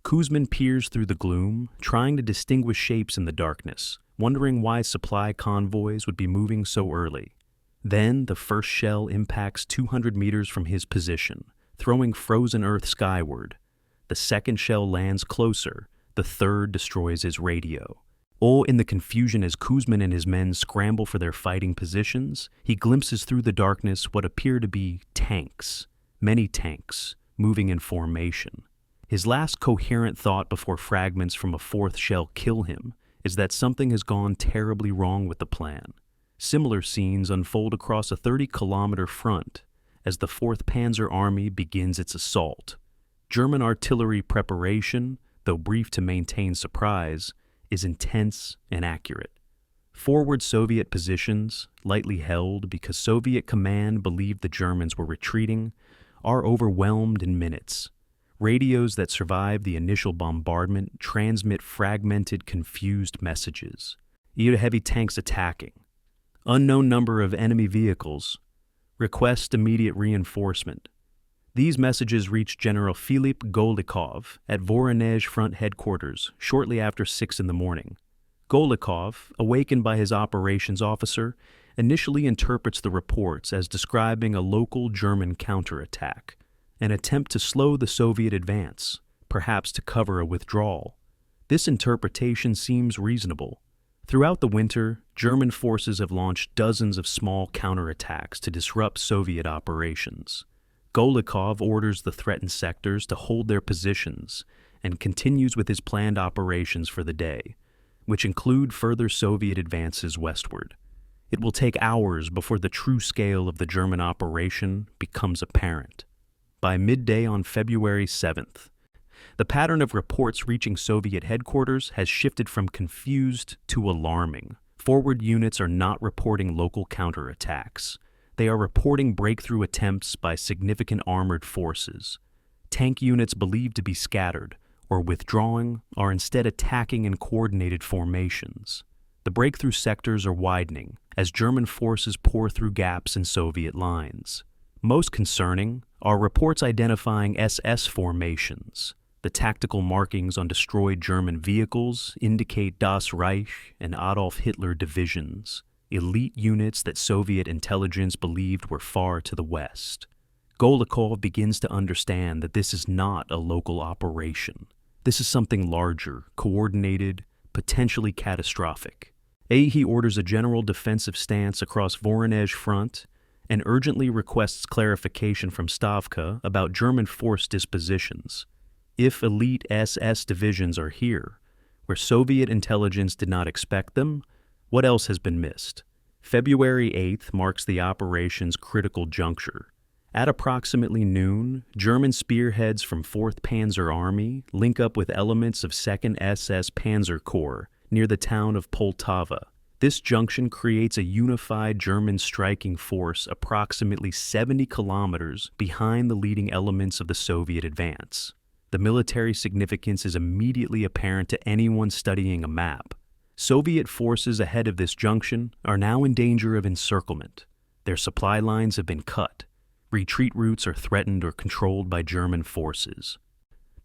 Kuzmin peers through the gloom, trying to distinguish shapes in the darkness, wondering why supply convoys would be moving so early. Then the first shell impacts 200 meters from his position, throwing frozen earth skyward. The second shell lands closer. The third destroys his radio. All in the confusion as Kuzmin and his men scramble for their fighting positions, he glimpses through the darkness what appear to be tanks, many tanks, moving in formation. His last coherent thought before fragments from a fourth shell kill him is that something has gone terribly wrong with the plan. Similar scenes unfold across a 30-kilometer front as the 4th Panzer Army begins its assault. German artillery preparation, though brief to maintain surprise, is intense and accurate. Forward Soviet positions, lightly held because Soviet command believed the Germans were retreating, are overwhelmed in minutes. Radios that survive the initial bombardment transmit fragmented, confused messages. Heavy tanks attacking. Unknown number of enemy vehicles. Request immediate reinforcement. These messages reached General Philip Golikov at Voronezh Front Headquarters shortly after 6 in the morning. Golikov, awakened by his operations officer, initially interprets the reports as describing a local German counterattack, an attempt to slow the Soviet advance, perhaps to cover a withdrawal. This interpretation seems reasonable. Throughout the winter, German forces have launched dozens of small counterattacks to disrupt Soviet operations. Golikov orders the threatened sectors to hold their positions and continues with his planned operations for the day, which include further Soviet advances westward. It will take hours before the true scale of the German operation becomes apparent. By midday on February 7th, the pattern of reports reaching Soviet headquarters has shifted from confused to alarming. Forward units are not reporting local counterattacks. They are reporting breakthrough attempts by significant armored forces. Tank units believed to be scattered or withdrawing are instead attacking in coordinated formations. The breakthrough sectors are widening as German forces pour through gaps in Soviet lines. Most concerning are reports identifying SS formations. The tactical markings on destroyed German vehicles indicate Das Reich and Adolf Hitler divisions, elite units that Soviet intelligence believed were far to the west. Golikov begins to understand that this is not a local operation. This is something larger, coordinated, potentially catastrophic. He orders a general defensive stance across Voronezh front and urgently requests clarification from Stavka about German force dispositions. If elite SS divisions are here, where Soviet intelligence did not expect them, what else has been missed? February 8th marks the operation's critical juncture. At approximately noon, German spearheads from 4th Panzer Army link up with elements of 2nd SS Panzer Corps near the town of Poltava. This junction creates a unified German striking force approximately 70 kilometers behind the leading elements of the Soviet advance. The military significance is immediately apparent to anyone studying a map. Soviet forces ahead of this junction are now in danger of encirclement. Their supply lines have been cut. Retreat routes are threatened or controlled by German forces.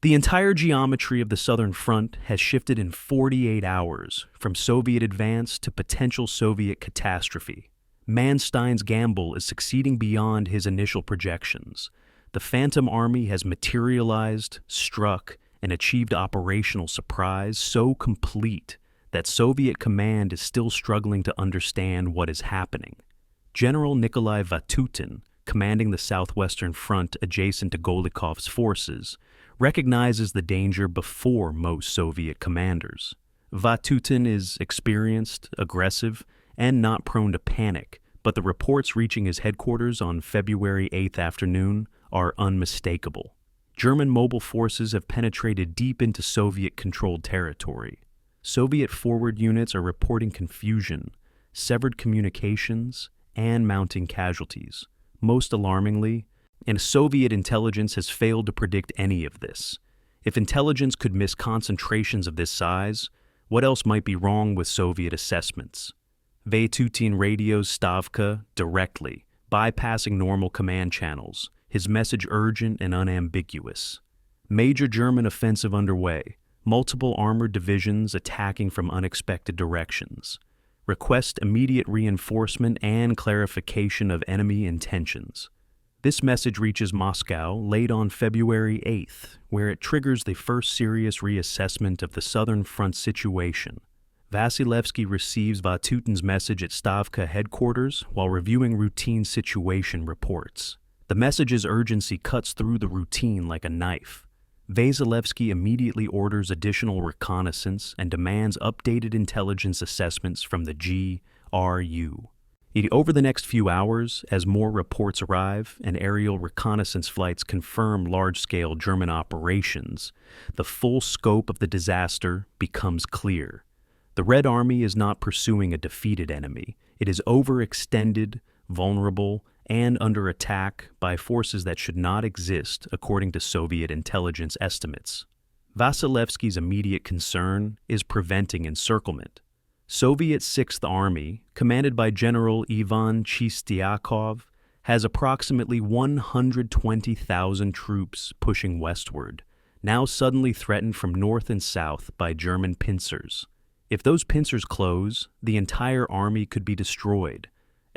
The entire geometry of the Southern Front has shifted in 48 hours, from Soviet advance to potential Soviet catastrophe. Manstein's gamble is succeeding beyond his initial projections. The Phantom Army has materialized, struck, and achieved operational surprise so complete that Soviet command is still struggling to understand what is happening. General Nikolai Vatutin, commanding the Southwestern Front adjacent to Golikov's forces, recognizes the danger before most Soviet commanders. Vatutin is experienced, aggressive, and not prone to panic, but the reports reaching his headquarters on February 8th afternoon are unmistakable. German mobile forces have penetrated deep into Soviet-controlled territory. Soviet forward units are reporting confusion, severed communications, and mounting casualties. Most alarmingly, and Soviet intelligence has failed to predict any of this. If intelligence could miss concentrations of this size, what else might be wrong with Soviet assessments? Vatutin radios Stavka directly, bypassing normal command channels, his message urgent and unambiguous. Major German offensive underway, multiple armored divisions attacking from unexpected directions. Request immediate reinforcement and clarification of enemy intentions. This message reaches Moscow late on February 8th, where it triggers the first serious reassessment of the Southern Front situation. Vasilevsky receives Vatutin's message at Stavka headquarters while reviewing routine situation reports. The message's urgency cuts through the routine like a knife. Vasilevsky immediately orders additional reconnaissance and demands updated intelligence assessments from the GRU. Over the next few hours, as more reports arrive and aerial reconnaissance flights confirm large-scale German operations, the full scope of the disaster becomes clear. The Red Army is not pursuing a defeated enemy. It is overextended, vulnerable, and under attack by forces that should not exist according to Soviet intelligence estimates. Vasilevsky's immediate concern is preventing encirclement. Soviet 6th Army, commanded by General Ivan Chistyakov, has approximately 120,000 troops pushing westward, now suddenly threatened from north and south by German pincers. If those pincers close, the entire army could be destroyed,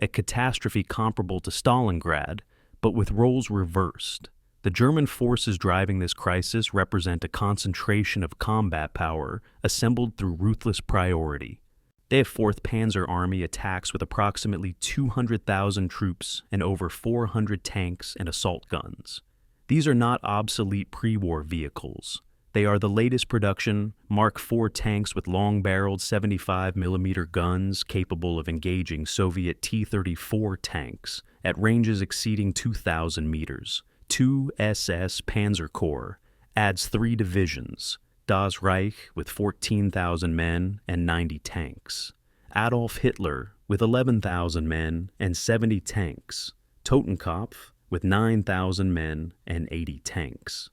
a catastrophe comparable to Stalingrad, but with roles reversed. The German forces driving this crisis represent a concentration of combat power assembled through ruthless priority. The 4th Panzer Army attacks with approximately 200,000 troops and over 400 tanks and assault guns. These are not obsolete pre-war vehicles. They are the latest production Mark IV tanks with long-barreled 75mm guns capable of engaging Soviet T-34 tanks at ranges exceeding 2,000 meters. 2 SS Panzer Corps adds 3 divisions. Das Reich with 14,000 men and 90 tanks. Adolf Hitler with 11,000 men and 70 tanks. Totenkopf with 9,000 men and 80 tanks.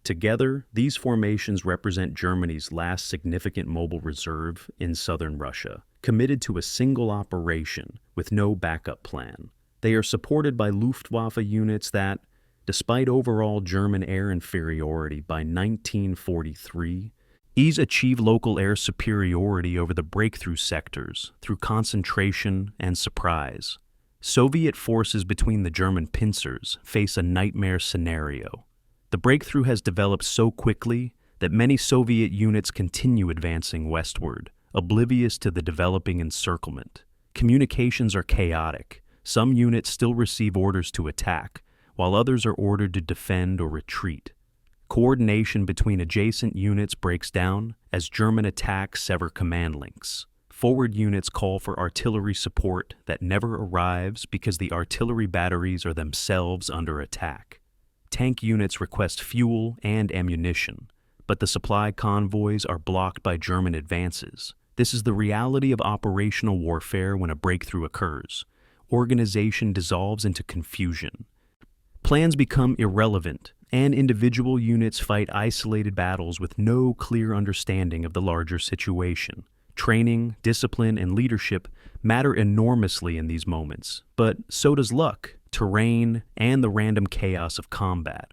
Together, these formations represent Germany's last significant mobile reserve in southern Russia, committed to a single operation with no backup plan. They are supported by Luftwaffe units that, despite overall German air inferiority by 1943, achieve local air superiority over the breakthrough sectors through concentration and surprise. Soviet forces between the German pincers face a nightmare scenario. The breakthrough has developed so quickly that many Soviet units continue advancing westward, oblivious to the developing encirclement. Communications are chaotic. Some units still receive orders to attack, while others are ordered to defend or retreat. Coordination between adjacent units breaks down as German attacks sever command links. Forward units call for artillery support that never arrives because the artillery batteries are themselves under attack. Tank units request fuel and ammunition, but the supply convoys are blocked by German advances. This is the reality of operational warfare when a breakthrough occurs. Organization dissolves into confusion. Plans become irrelevant, and individual units fight isolated battles with no clear understanding of the larger situation. Training, discipline, and leadership matter enormously in these moments, but so does luck, terrain, and the random chaos of combat.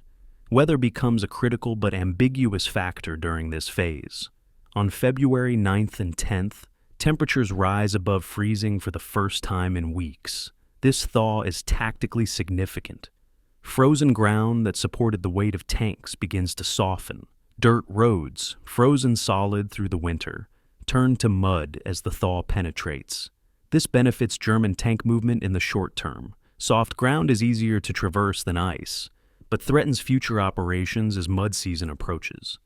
Weather becomes a critical but ambiguous factor during this phase. On February 9th and 10th, temperatures rise above freezing for the first time in weeks. This thaw is tactically significant. Frozen ground that supported the weight of tanks begins to soften. Dirt roads, frozen solid through the winter, turn to mud as the thaw penetrates. This benefits German tank movement in the short term. Soft ground is easier to traverse than ice, but threatens future operations as mud season approaches.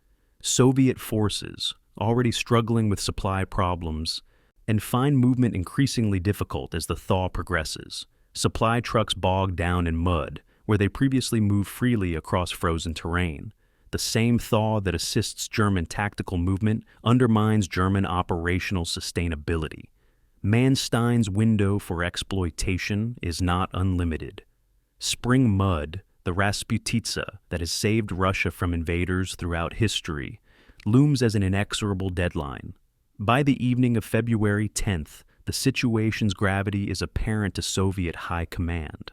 Soviet forces, already struggling with supply problems, and find movement increasingly difficult as the thaw progresses. Supply trucks bog down in mud, where they previously moved freely across frozen terrain. The same thaw that assists German tactical movement undermines German operational sustainability. Manstein's window for exploitation is not unlimited. Spring mud, the Rasputitsa that has saved Russia from invaders throughout history, looms as an inexorable deadline. By the evening of February 10th, the situation's gravity is apparent to Soviet high command.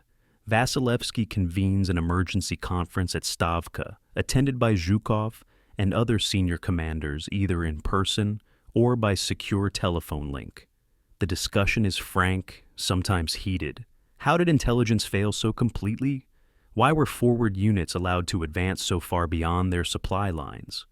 Vasilevsky convenes an emergency conference at Stavka, attended by Zhukov and other senior commanders either in person or by secure telephone link. The discussion is frank, sometimes heated. How did intelligence fail so completely? Why were forward units allowed to advance so far beyond their supply lines?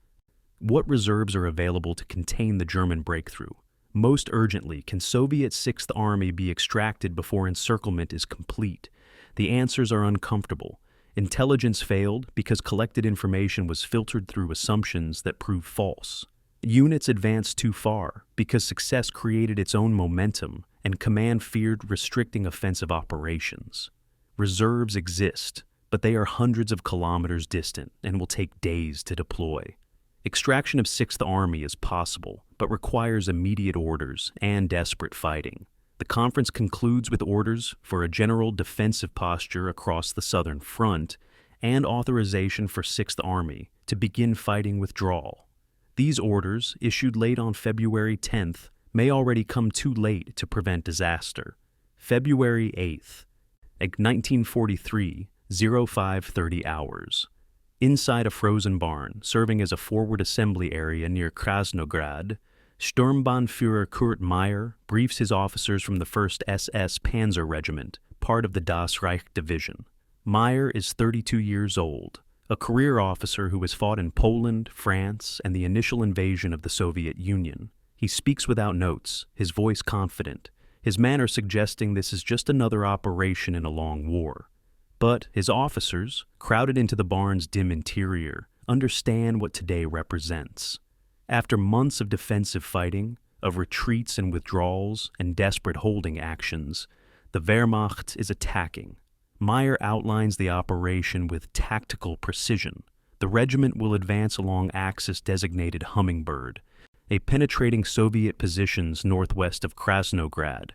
What reserves are available to contain the German breakthrough? Most urgently, can Soviet Sixth Army be extracted before encirclement is complete? The answers are uncomfortable. Intelligence failed because collected information was filtered through assumptions that proved false. Units advanced too far because success created its own momentum and command feared restricting offensive operations. Reserves exist, but they are hundreds of kilometers distant and will take days to deploy. Extraction of Sixth Army is possible, but requires immediate orders and desperate fighting. The conference concludes with orders for a general defensive posture across the southern front and authorization for Sixth Army to begin fighting withdrawal. These orders, issued late on February 10th, may already come too late to prevent disaster. February 8th, 1943, 0530 hours. Inside a frozen barn, serving as a forward assembly area near Krasnograd, Sturmbannführer Kurt Meyer briefs his officers from the 1st SS Panzer Regiment, part of the Das Reich Division. Meyer is 32 years old, a career officer who has fought in Poland, France, and the initial invasion of the Soviet Union. He speaks without notes, his voice confident, his manner suggesting this is just another operation in a long war. But his officers, crowded into the barn's dim interior, understand what today represents. After months of defensive fighting, of retreats and withdrawals, and desperate holding actions, the Wehrmacht is attacking. Meyer outlines the operation with tactical precision. The regiment will advance along axis designated Hummingbird, a penetrating Soviet positions northwest of Krasnograd.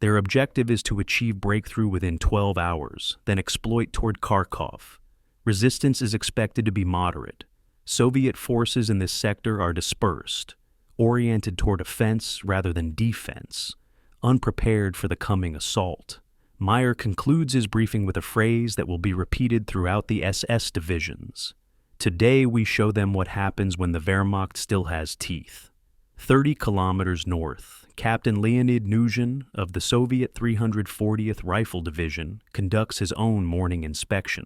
Their objective is to achieve breakthrough within 12 hours, then exploit toward Kharkov. Resistance is expected to be moderate. Soviet forces in this sector are dispersed, oriented toward offense rather than defense, unprepared for the coming assault. Meyer concludes his briefing with a phrase that will be repeated throughout the SS divisions. Today we show them what happens when the Wehrmacht still has teeth. 30 kilometers north, Captain Leonid Nuzhin of the Soviet 340th Rifle Division conducts his own morning inspection.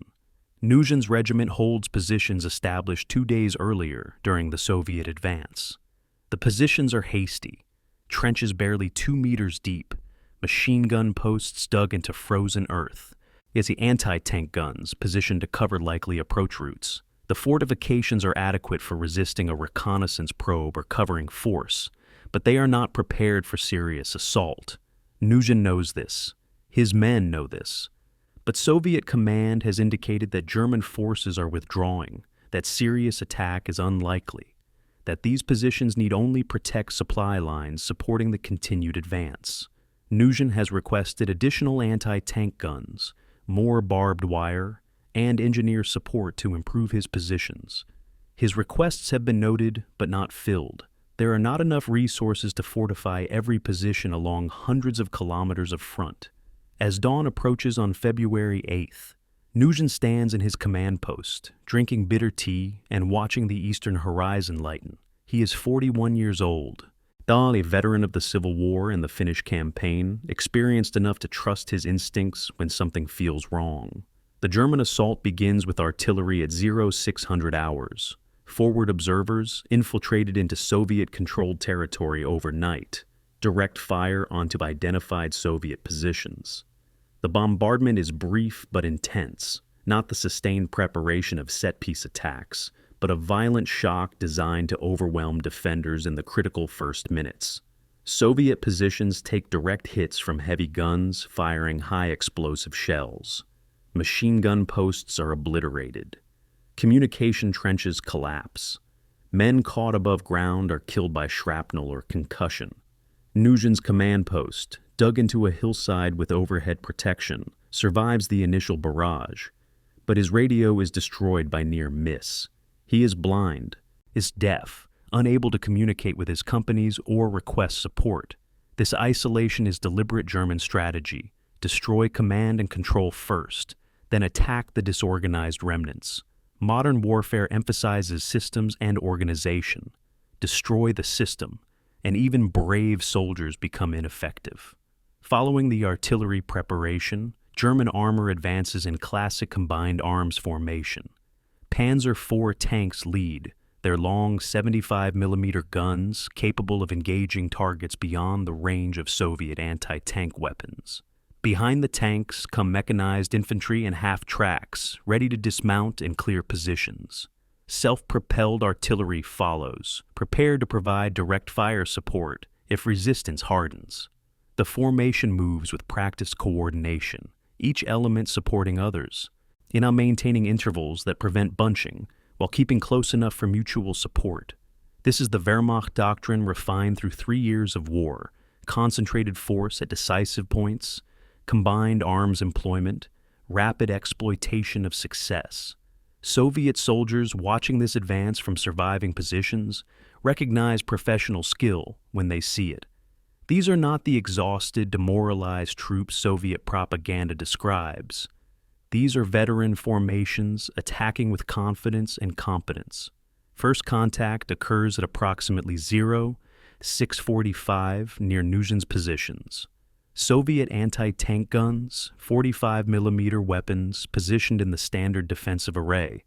Nugent's regiment holds positions established 2 days earlier during the Soviet advance. The positions are hasty, trenches barely 2 meters deep, machine gun posts dug into frozen earth. He has the anti-tank guns positioned to cover likely approach routes. The fortifications are adequate for resisting a reconnaissance probe or covering force, but they are not prepared for serious assault. Nugent knows this. His men know this. But Soviet command has indicated that German forces are withdrawing, that serious attack is unlikely, that these positions need only protect supply lines supporting the continued advance. Nugent has requested additional anti-tank guns, more barbed wire, and engineer support to improve his positions. His requests have been noted but not filled. There are not enough resources to fortify every position along hundreds of kilometers of front. As dawn approaches on February 8th, Nugent stands in his command post, drinking bitter tea and watching the eastern horizon lighten. He is 41 years old. Dahl, a veteran of the Civil War and the Finnish campaign, experienced enough to trust his instincts when something feels wrong. The German assault begins with artillery at 0600 hours. Forward observers infiltrated into Soviet-controlled territory overnight. Direct fire onto identified Soviet positions. The bombardment is brief but intense, not the sustained preparation of set-piece attacks, but a violent shock designed to overwhelm defenders in the critical first minutes. Soviet positions take direct hits from heavy guns firing high-explosive shells. Machine gun posts are obliterated. Communication trenches collapse. Men caught above ground are killed by shrapnel or concussion. Nugent's command post, dug into a hillside with overhead protection, survives the initial barrage, but his radio is destroyed by near miss. He is blind, is deaf, unable to communicate with his companies or request support. This isolation is deliberate German strategy. Destroy command and control first, then attack the disorganized remnants. Modern warfare emphasizes systems and organization. Destroy the system, and even brave soldiers become ineffective. Following the artillery preparation, German armor advances in classic combined arms formation. Panzer IV tanks lead, their long 75mm guns capable of engaging targets beyond the range of Soviet anti-tank weapons. Behind the tanks come mechanized infantry and half-tracks, ready to dismount and clear positions. Self-propelled artillery follows, prepared to provide direct fire support if resistance hardens. The formation moves with practiced coordination, each element supporting others, maintaining intervals that prevent bunching while keeping close enough for mutual support. This is the Wehrmacht doctrine refined through 3 years of war, concentrated force at decisive points, combined arms employment, rapid exploitation of success. Soviet soldiers watching this advance from surviving positions recognize professional skill when they see it. These are not the exhausted, demoralized troops Soviet propaganda describes. These are veteran formations attacking with confidence and competence. First contact occurs at approximately 6:45 near Nugent's positions. Soviet anti-tank guns, 45mm weapons positioned in the standard defensive array,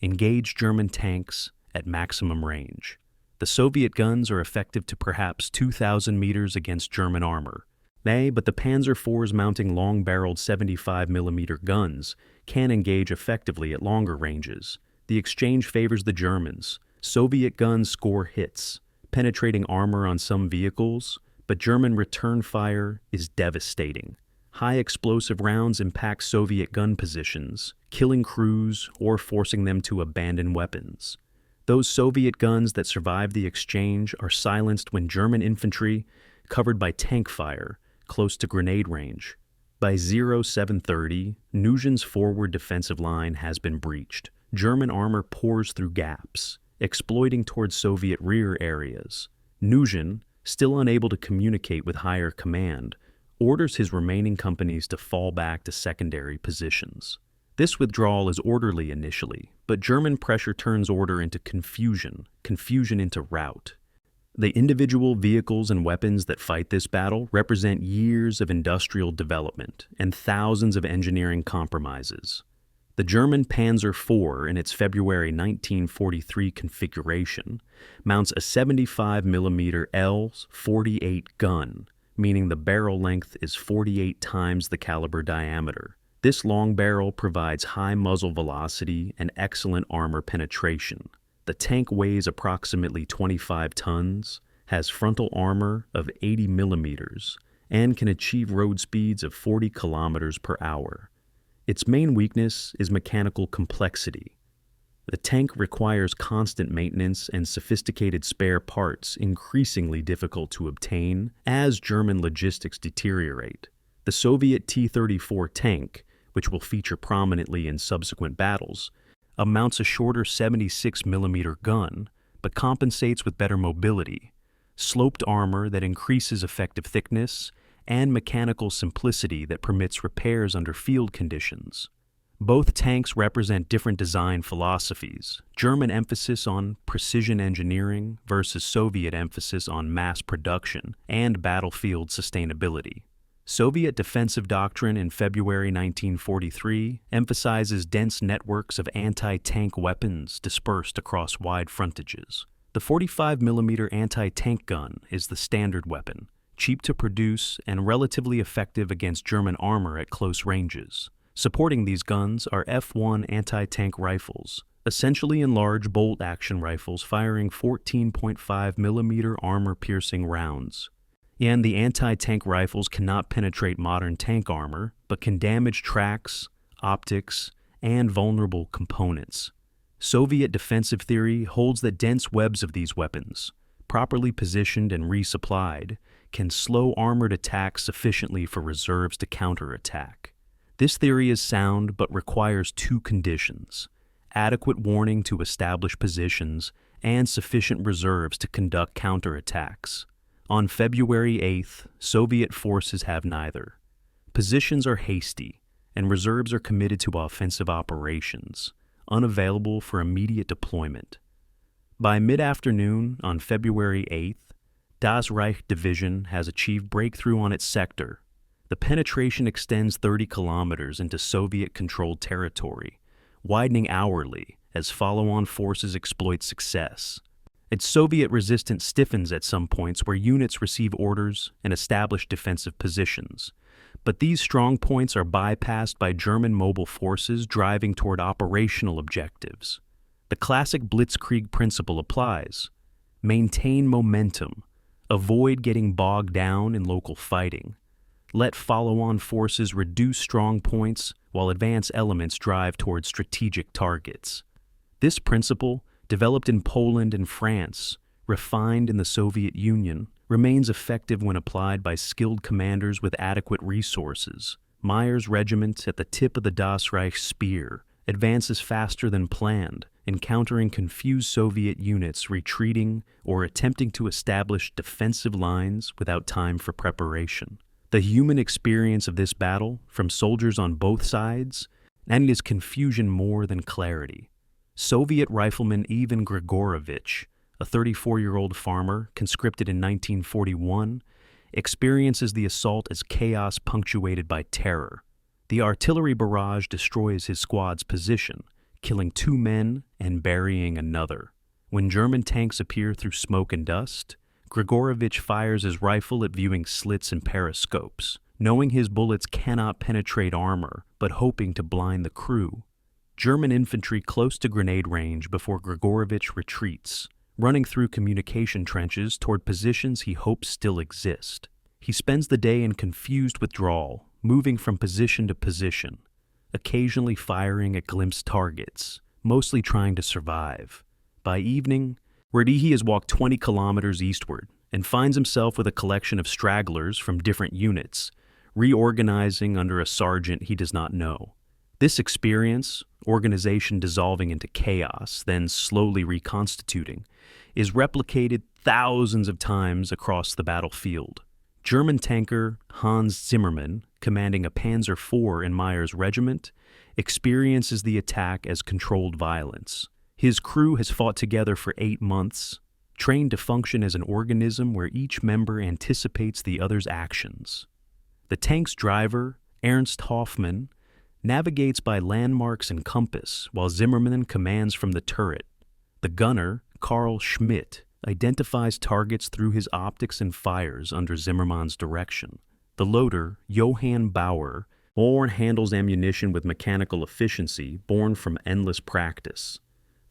engage German tanks at maximum range. The Soviet guns are effective to perhaps 2,000 meters against German armor. But the Panzer IV's mounting long-barreled 75mm guns can engage effectively at longer ranges. The exchange favors the Germans. Soviet guns score hits, penetrating armor on some vehicles, but German return fire is devastating. High explosive rounds impact Soviet gun positions, killing crews or forcing them to abandon weapons. Those Soviet guns that survive the exchange are silenced when German infantry, covered by tank fire, close to grenade range. By 0730, Nugent's forward defensive line has been breached. German armor pours through gaps, exploiting towards Soviet rear areas. Nugent, still unable to communicate with higher command, orders his remaining companies to fall back to secondary positions. This withdrawal is orderly initially, but German pressure turns order into confusion into rout. The individual vehicles and weapons that fight this battle represent years of industrial development and thousands of engineering compromises. The German Panzer IV, in its February 1943 configuration, mounts a 75mm L-48 gun, meaning the barrel length is 48 times the caliber diameter. This long barrel provides high muzzle velocity and excellent armor penetration. The tank weighs approximately 25 tons, has frontal armor of 80 millimeters, and can achieve road speeds of 40 kilometers per hour. Its main weakness is mechanical complexity. The tank requires constant maintenance and sophisticated spare parts increasingly difficult to obtain as German logistics deteriorate. The Soviet T-34 tank, which will feature prominently in subsequent battles, mounts a shorter 76mm gun, but compensates with better mobility, sloped armor that increases effective thickness, and mechanical simplicity that permits repairs under field conditions. Both tanks represent different design philosophies, German emphasis on precision engineering versus Soviet emphasis on mass production and battlefield sustainability. Soviet defensive doctrine in February 1943 emphasizes dense networks of anti-tank weapons dispersed across wide frontages. The 45mm anti-tank gun is the standard weapon, cheap to produce and relatively effective against German armor at close ranges. Supporting these guns are F1 anti-tank rifles, essentially enlarged bolt-action rifles firing 14.5mm armor-piercing rounds. And the anti-tank rifles cannot penetrate modern tank armor, but can damage tracks, optics, and vulnerable components. Soviet defensive theory holds that dense webs of these weapons, properly positioned and resupplied, can slow armored attacks sufficiently for reserves to counterattack. This theory is sound but requires two conditions: adequate warning to establish positions and sufficient reserves to conduct counterattacks. On February 8th, Soviet forces have neither. Positions are hasty, and reserves are committed to offensive operations, unavailable for immediate deployment. By mid-afternoon on February 8th, Das Reich Division has achieved breakthrough on its sector. The penetration extends 30 kilometers into Soviet-controlled territory, widening hourly as follow-on forces exploit success. Its Soviet resistance stiffens at some points where units receive orders and establish defensive positions, but these strong points are bypassed by German mobile forces driving toward operational objectives. The classic blitzkrieg principle applies: maintain momentum, avoid getting bogged down in local fighting. Let follow-on forces reduce strong points while advance elements drive toward strategic targets. This principle, developed in Poland and France, refined in the Soviet Union, remains effective when applied by skilled commanders with adequate resources. Meyer's regiment, at the tip of the Das Reich spear, advances faster than planned, encountering confused Soviet units retreating or attempting to establish defensive lines without time for preparation. The human experience of this battle, from soldiers on both sides, and it is confusion more than clarity. Soviet rifleman Ivan Grigorovich, a 34-year-old farmer conscripted in 1941, experiences the assault as chaos punctuated by terror. The artillery barrage destroys his squad's position, killing 2 men and burying another. When German tanks appear through smoke and dust, Grigorovich fires his rifle at viewing slits and periscopes, knowing his bullets cannot penetrate armor, but hoping to blind the crew. German infantry close to grenade range before Grigorovich retreats, running through communication trenches toward positions he hopes still exist. He spends the day in confused withdrawal, moving from position to position, occasionally firing at glimpsed targets, mostly trying to survive. By evening, Radihi has walked 20 kilometers eastward and finds himself with a collection of stragglers from different units, reorganizing under a sergeant he does not know. This experience, organization dissolving into chaos, then slowly reconstituting, is replicated thousands of times across the battlefield. German tanker Hans Zimmermann, commanding a Panzer IV in Meyer's regiment, experiences the attack as controlled violence. His crew has fought together for 8 months, trained to function as an organism where each member anticipates the other's actions. The tank's driver, Ernst Hoffmann, navigates by landmarks and compass, while Zimmermann commands from the turret. The gunner, Karl Schmidt, identifies targets through his optics and fires under Zimmermann's direction. The loader, Johann Bauer, handles ammunition with mechanical efficiency born from endless practice.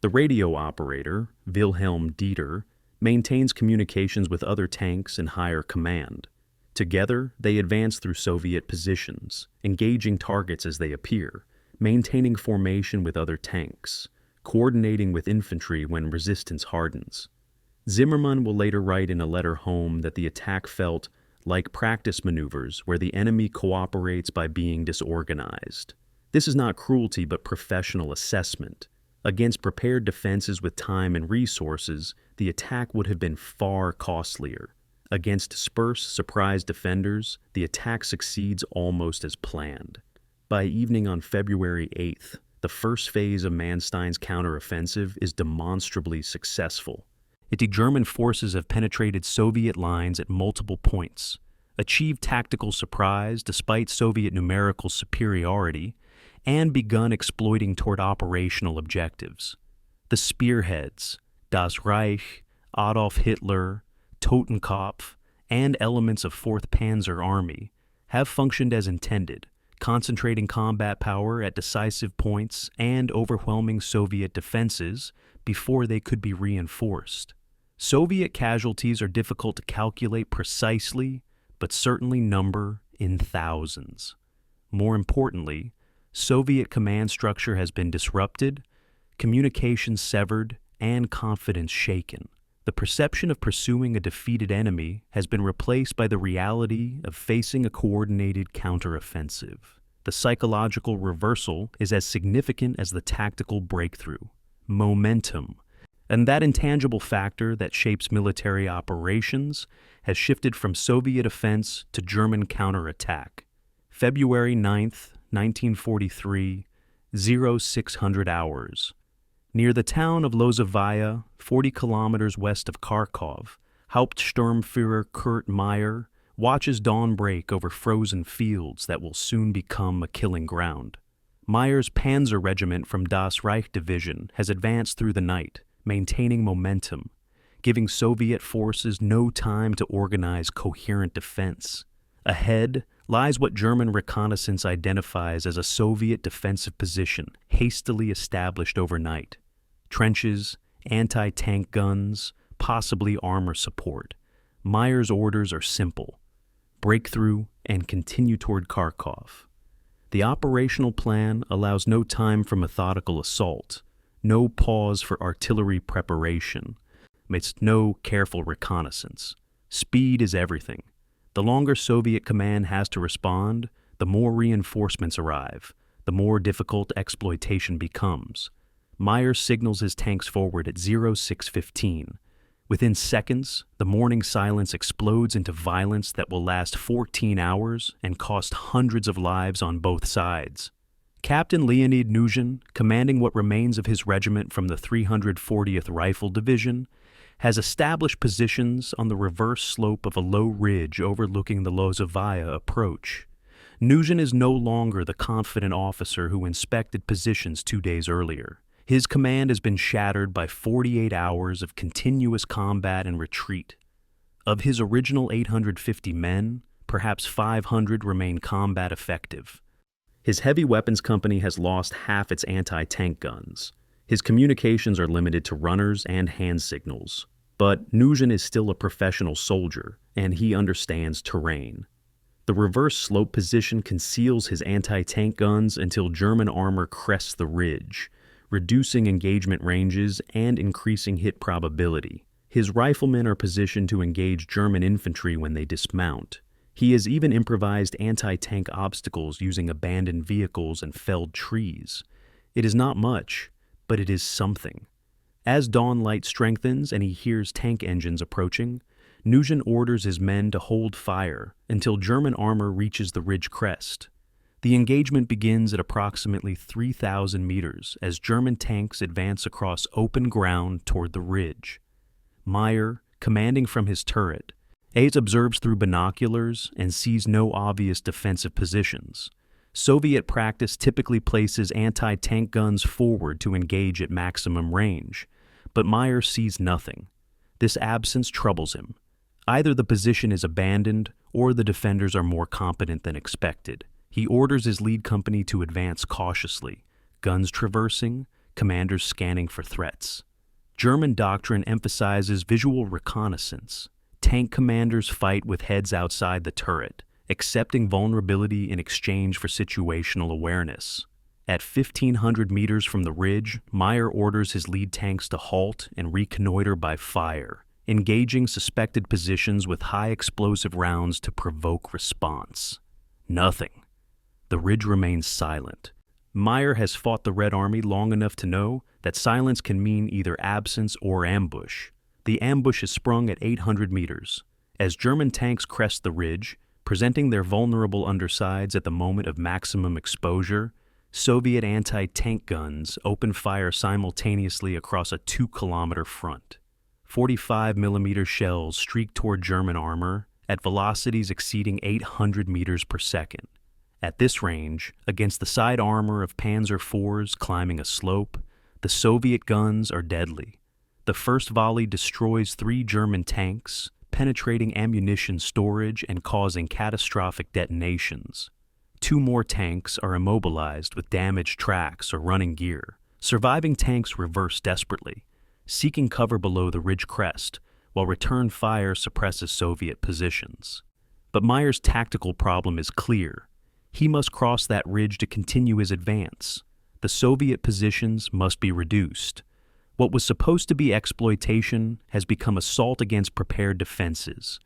The radio operator, Wilhelm Dieter, maintains communications with other tanks in higher command. Together, they advance through Soviet positions, engaging targets as they appear, maintaining formation with other tanks, coordinating with infantry when resistance hardens. Zimmermann will later write in a letter home that the attack felt like practice maneuvers where the enemy cooperates by being disorganized. This is not cruelty but professional assessment. Against prepared defenses with time and resources, the attack would have been far costlier. Against dispersed, surprise defenders, the attack succeeds almost as planned. By evening on February 8th, the first phase of Manstein's counteroffensive is demonstrably successful. The German forces have penetrated Soviet lines at multiple points, achieved tactical surprise despite Soviet numerical superiority, and begun exploiting toward operational objectives. The spearheads, Das Reich, Adolf Hitler, Totenkopf, and elements of 4th Panzer Army have functioned as intended, concentrating combat power at decisive points and overwhelming Soviet defenses before they could be reinforced. Soviet casualties are difficult to calculate precisely, but certainly number in thousands. More importantly, Soviet command structure has been disrupted, communications severed, and confidence shaken. The perception of pursuing a defeated enemy has been replaced by the reality of facing a coordinated counteroffensive. The psychological reversal is as significant as the tactical breakthrough: momentum. And that intangible factor that shapes military operations has shifted from Soviet offense to German counterattack. February 9th, 1943, 0600 hours. Near the town of Lozovaya, 40 kilometers west of Kharkov, Hauptsturmführer Kurt Meyer watches dawn break over frozen fields that will soon become a killing ground. Meyer's Panzer regiment from Das Reich Division has advanced through the night, maintaining momentum, giving Soviet forces no time to organize coherent defense. Ahead lies what German reconnaissance identifies as a Soviet defensive position hastily established overnight. Trenches, anti-tank guns, possibly armor support. Meyer's orders are simple: break through and continue toward Kharkov. The operational plan allows no time for methodical assault, no pause for artillery preparation, amidst no careful reconnaissance. Speed is everything. The longer Soviet command has to respond, the more reinforcements arrive, the more difficult exploitation becomes. Meyer signals his tanks forward at 0615. Within seconds, the morning silence explodes into violence that will last 14 hours and cost hundreds of lives on both sides. Captain Leonid Nuzhin, commanding what remains of his regiment from the 340th Rifle Division, has established positions on the reverse slope of a low ridge overlooking the Lozovaya approach. Nuzhin is no longer the confident officer who inspected positions 2 days earlier. His command has been shattered by 48 hours of continuous combat and retreat. Of his original 850 men, perhaps 500 remain combat effective. His heavy weapons company has lost half its anti-tank guns. His communications are limited to runners and hand signals. But Nuzhin is still a professional soldier, and he understands terrain. The reverse slope position conceals his anti-tank guns until German armor crests the ridge, reducing engagement ranges and increasing hit probability. His riflemen are positioned to engage German infantry when they dismount. He has even improvised anti-tank obstacles using abandoned vehicles and felled trees. It is not much, but it is something. As dawn light strengthens and he hears tank engines approaching, Nuzhin orders his men to hold fire until German armor reaches the ridge crest. The engagement begins at approximately 3,000 meters as German tanks advance across open ground toward the ridge. Meyer, commanding from his turret, observes through binoculars and sees no obvious defensive positions. Soviet practice typically places anti-tank guns forward to engage at maximum range, but Meyer sees nothing. This absence troubles him. Either the position is abandoned or the defenders are more competent than expected. He orders his lead company to advance cautiously, guns traversing, commanders scanning for threats. German doctrine emphasizes visual reconnaissance. Tank commanders fight with heads outside the turret, accepting vulnerability in exchange for situational awareness. At 1,500 meters from the ridge, Meyer orders his lead tanks to halt and reconnoiter by fire, engaging suspected positions with high explosive rounds to provoke response. Nothing. The ridge remains silent. Meyer has fought the Red Army long enough to know that silence can mean either absence or ambush. The ambush is sprung at 800 meters. As German tanks crest the ridge, presenting their vulnerable undersides at the moment of maximum exposure, Soviet anti-tank guns open fire simultaneously across a 2-kilometer front. 45mm shells streak toward German armor at velocities exceeding 800 meters per second. At this range, against the side armor of Panzer IVs climbing a slope, the Soviet guns are deadly. The first volley destroys 3 German tanks, penetrating ammunition storage and causing catastrophic detonations. 2 more tanks are immobilized with damaged tracks or running gear. Surviving tanks reverse desperately, seeking cover below the ridge crest, while return fire suppresses Soviet positions. But Meyer's tactical problem is clear. He must cross that ridge to continue his advance. The Soviet positions must be reduced. What was supposed to be exploitation has become assault against prepared defenses.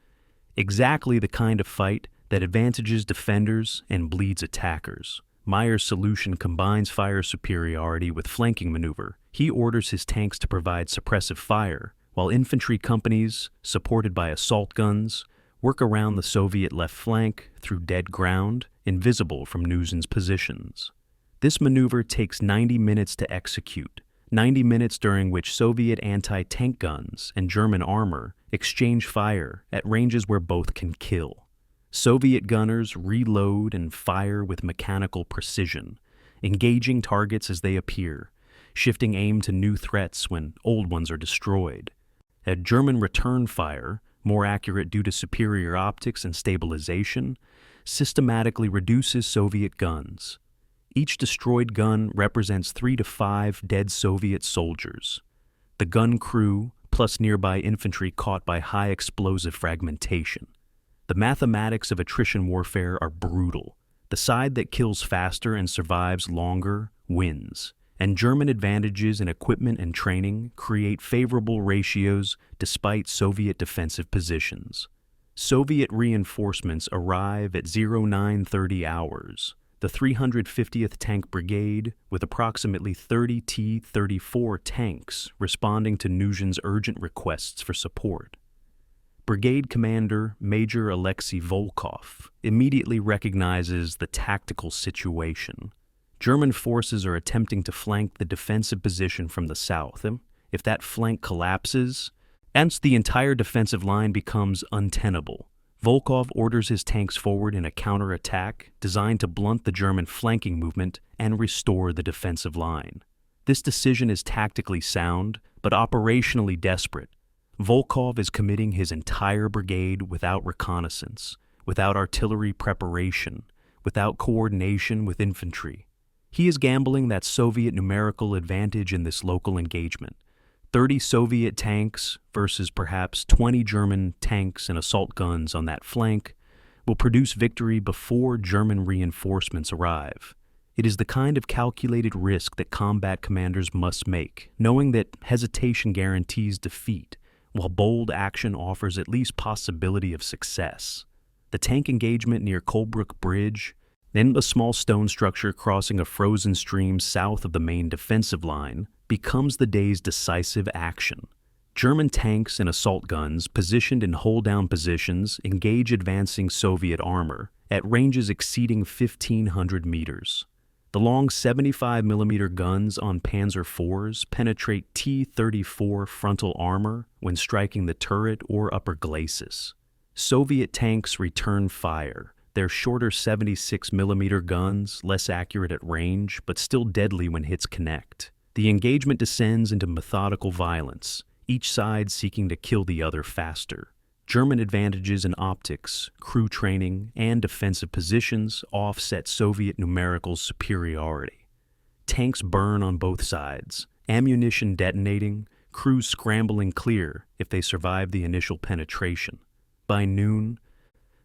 Exactly the kind of fight that advantages defenders and bleeds attackers. Meyer's solution combines fire superiority with flanking maneuver. He orders his tanks to provide suppressive fire, while infantry companies, supported by assault guns, work around the Soviet left flank through dead ground, invisible from Nuzan's positions. This maneuver takes 90 minutes to execute, 90 minutes during which Soviet anti-tank guns and German armor exchange fire at ranges where both can kill. Soviet gunners reload and fire with mechanical precision, engaging targets as they appear, shifting aim to new threats when old ones are destroyed. At German return fire, more accurate due to superior optics and stabilization, systematically reduces Soviet guns. Each destroyed gun represents 3 to 5 dead Soviet soldiers. The gun crew, plus nearby infantry caught by high explosive fragmentation. The mathematics of attrition warfare are brutal. The side that kills faster and survives longer wins, and German advantages in equipment and training create favorable ratios despite Soviet defensive positions. Soviet reinforcements arrive at 0930 hours. The 350th Tank Brigade, with approximately 30 T-34 tanks responding to Nuzan's urgent requests for support. Brigade Commander Major Alexei Volkov immediately recognizes the tactical situation. German forces are attempting to flank the defensive position from the south. If that flank collapses, hence the entire defensive line becomes untenable. Volkov orders his tanks forward in a counterattack designed to blunt the German flanking movement and restore the defensive line. This decision is tactically sound, but operationally desperate. Volkov is committing his entire brigade without reconnaissance, without artillery preparation, without coordination with infantry. He is gambling that Soviet numerical advantage in this local engagement. 30 Soviet tanks versus perhaps 20 German tanks and assault guns on that flank will produce victory before German reinforcements arrive. It is the kind of calculated risk that combat commanders must make, knowing that hesitation guarantees defeat, while bold action offers at least possibility of success. The tank engagement near Kolbruck Bridge, then a small stone structure crossing a frozen stream south of the main defensive line, becomes the day's decisive action. German tanks and assault guns positioned in hold-down positions engage advancing Soviet armor at ranges exceeding 1,500 meters. The long 75mm guns on Panzer IVs penetrate T-34 frontal armor when striking the turret or upper glacis. Soviet tanks return fire, Their shorter 76mm guns, less accurate at range, but still deadly when hits connect. The engagement descends into methodical violence, each side seeking to kill the other faster. German advantages in optics, crew training, and defensive positions offset Soviet numerical superiority. Tanks burn on both sides, ammunition detonating, crews scrambling clear if they survive the initial penetration. By noon,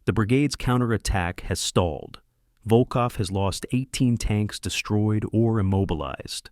the brigade's counterattack has stalled. Volkov has lost 18 tanks destroyed or immobilized.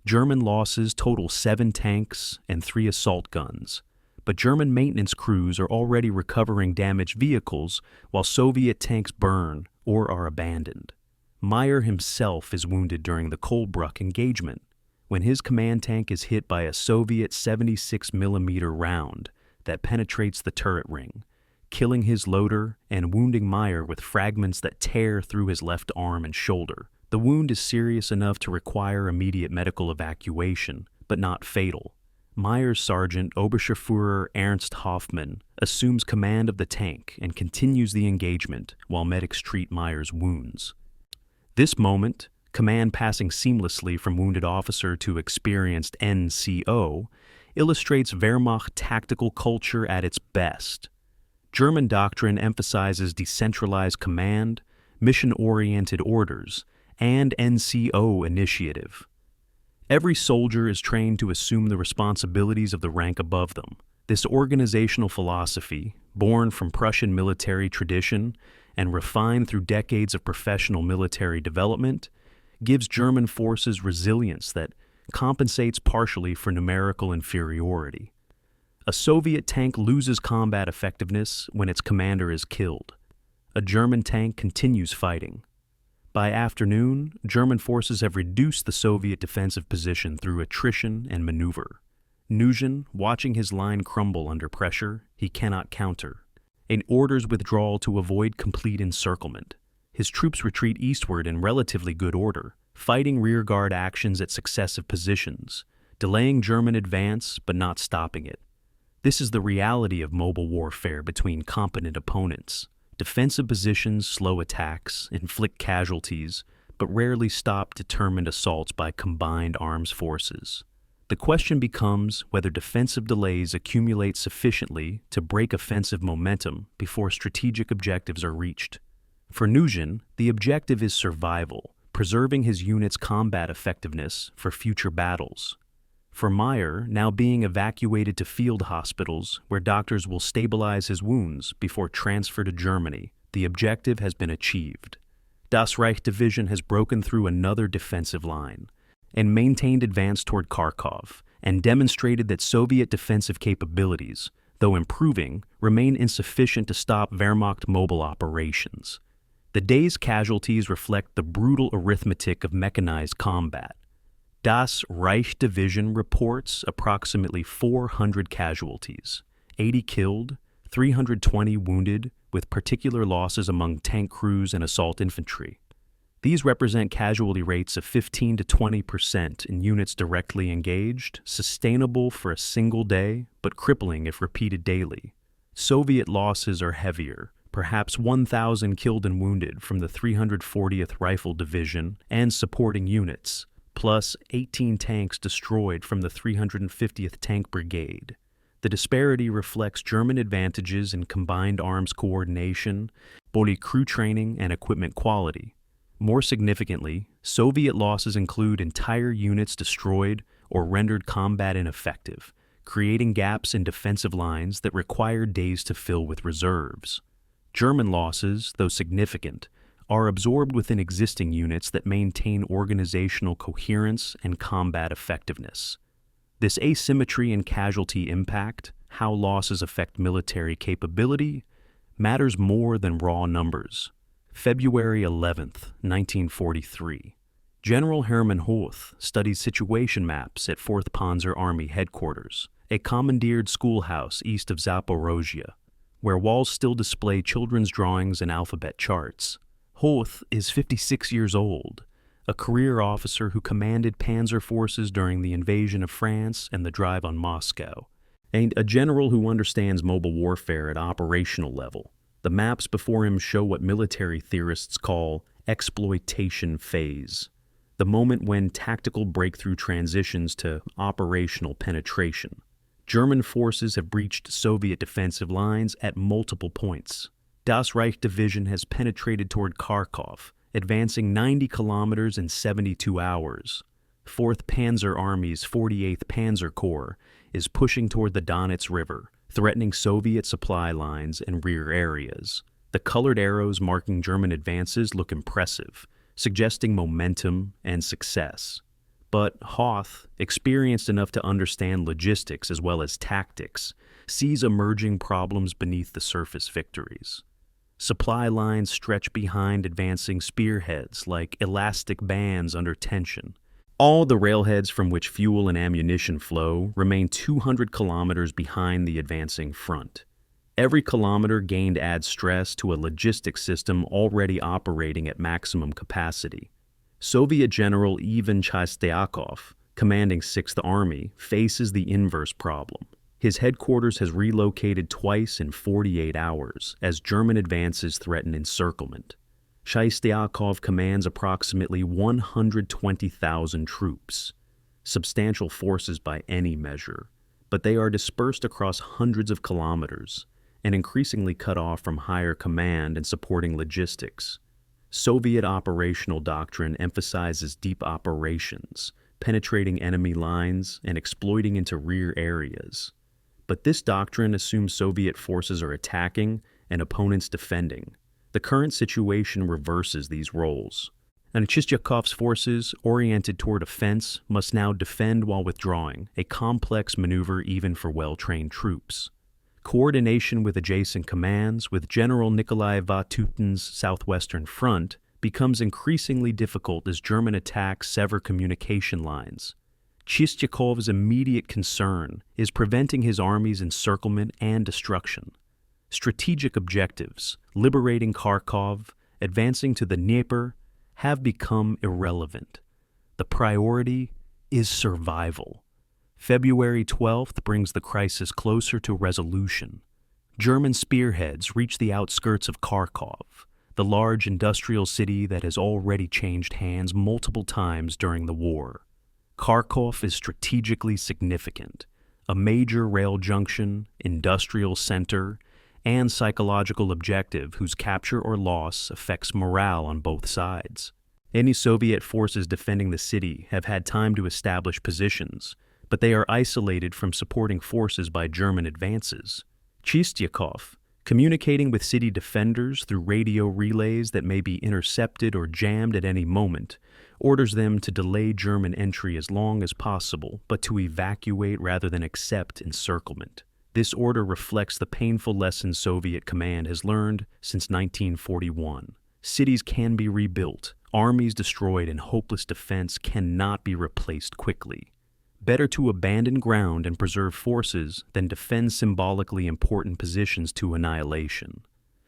German losses total 7 tanks and 3 assault guns. But German maintenance crews are already recovering damaged vehicles while Soviet tanks burn or are abandoned. Meyer himself is wounded during the Kolbruck engagement, when his command tank is hit by a Soviet 76mm round that penetrates the turret ring, killing his loader and wounding Meyer with fragments that tear through his left arm and shoulder. The wound is serious enough to require immediate medical evacuation, but not fatal. Meyer's sergeant, Oberscharführer Ernst Hoffmann, assumes command of the tank and continues the engagement while medics treat Meyer's wounds. This moment, command passing seamlessly from wounded officer to experienced NCO, illustrates Wehrmacht tactical culture at its best. German doctrine emphasizes decentralized command, mission-oriented orders, and NCO initiative. Every soldier is trained to assume the responsibilities of the rank above them. This organizational philosophy, born from Prussian military tradition and refined through decades of professional military development, gives German forces resilience that compensates partially for numerical inferiority. A Soviet tank loses combat effectiveness when its commander is killed. A German tank continues fighting. By afternoon, German forces have reduced the Soviet defensive position through attrition and maneuver. Nugent, watching his line crumble under pressure, he cannot counter, and orders withdrawal to avoid complete encirclement. His troops retreat eastward in relatively good order, fighting rearguard actions at successive positions, delaying German advance but not stopping it. This is the reality of mobile warfare between competent opponents. Defensive positions slow attacks, inflict casualties, but rarely stop determined assaults by combined arms forces. The question becomes whether defensive delays accumulate sufficiently to break offensive momentum before strategic objectives are reached. For Nugent, the objective is survival, preserving his unit's combat effectiveness for future battles. For Meyer, now being evacuated to field hospitals where doctors will stabilize his wounds before transfer to Germany, the objective has been achieved. Das Reich Division has broken through another defensive line and maintained advance toward Kharkov, and demonstrated that Soviet defensive capabilities, though improving, remain insufficient to stop Wehrmacht mobile operations. The day's casualties reflect the brutal arithmetic of mechanized combat. Das Reich Division reports approximately 400 casualties, 80 killed, 320 wounded, with particular losses among tank crews and assault infantry. These represent casualty rates of 15 to 20% in units directly engaged, sustainable for a single day, but crippling if repeated daily. Soviet losses are heavier, perhaps 1,000 killed and wounded from the 340th Rifle Division and supporting units, plus 18 tanks destroyed from the 350th Tank Brigade. The disparity reflects German advantages in combined arms coordination, crew training, and equipment quality. More significantly, Soviet losses include entire units destroyed or rendered combat ineffective, creating gaps in defensive lines that require days to fill with reserves. German losses, though significant, are absorbed within existing units that maintain organizational coherence and combat effectiveness. This asymmetry in casualty impact, how losses affect military capability, matters more than raw numbers. February 11th, 1943. General Hermann Hoth studies situation maps at 4th Panzer Army headquarters, a commandeered schoolhouse east of Zaporozhye, where walls still display children's drawings and alphabet charts. Hoth is 56 years old, a career officer who commanded panzer forces during the invasion of France and the drive on Moscow, and a general who understands mobile warfare at operational level. The maps before him show what military theorists call exploitation phase, the moment when tactical breakthrough transitions to operational penetration. German forces have breached Soviet defensive lines at multiple points. Das Reich Division has penetrated toward Kharkov, advancing 90 kilometers in 72 hours. 4th Panzer Army's 48th Panzer Corps is pushing toward the Donets River, threatening Soviet supply lines and rear areas. The colored arrows marking German advances look impressive, suggesting momentum and success. But Hoth, experienced enough to understand logistics as well as tactics, sees emerging problems beneath the surface victories. Supply lines stretch behind advancing spearheads like elastic bands under tension. All the railheads from which fuel and ammunition flow remain 200 kilometers behind the advancing front. Every kilometer gained adds stress to a logistics system already operating at maximum capacity. Soviet General Ivan Chistyakov, commanding 6th Army, faces the inverse problem. His headquarters has relocated twice in 48 hours as German advances threaten encirclement. Chistyakov commands approximately 120,000 troops, substantial forces by any measure, but they are dispersed across hundreds of kilometers and increasingly cut off from higher command and supporting logistics. Soviet operational doctrine emphasizes deep operations, penetrating enemy lines and exploiting into rear areas. But this doctrine assumes Soviet forces are attacking and opponents defending. The current situation reverses these roles. And Chistyakhov's forces, oriented toward offense, must now defend while withdrawing, a complex maneuver even for well-trained troops. Coordination with adjacent commands, with General Nikolai Vatutin's southwestern front, becomes increasingly difficult as German attacks sever communication lines. Chistyakov's immediate concern is preventing his army's encirclement and destruction. Strategic objectives, liberating Kharkov, advancing to the Dnieper, have become irrelevant. The priority is survival. February 12th brings the crisis closer to resolution. German spearheads reach the outskirts of Kharkov, the large industrial city that has already changed hands multiple times during the war. Kharkov is strategically significant, a major rail junction, industrial center, and psychological objective whose capture or loss affects morale on both sides. Any Soviet forces defending the city have had time to establish positions, but they are isolated from supporting forces by German advances. Chistyakov, communicating with city defenders through radio relays that may be intercepted or jammed at any moment, orders them to delay German entry as long as possible, but to evacuate rather than accept encirclement. This order reflects the painful lessons Soviet command has learned since 1941. Cities can be rebuilt, armies destroyed, and hopeless defense cannot be replaced quickly. Better to abandon ground and preserve forces than defend symbolically important positions to annihilation.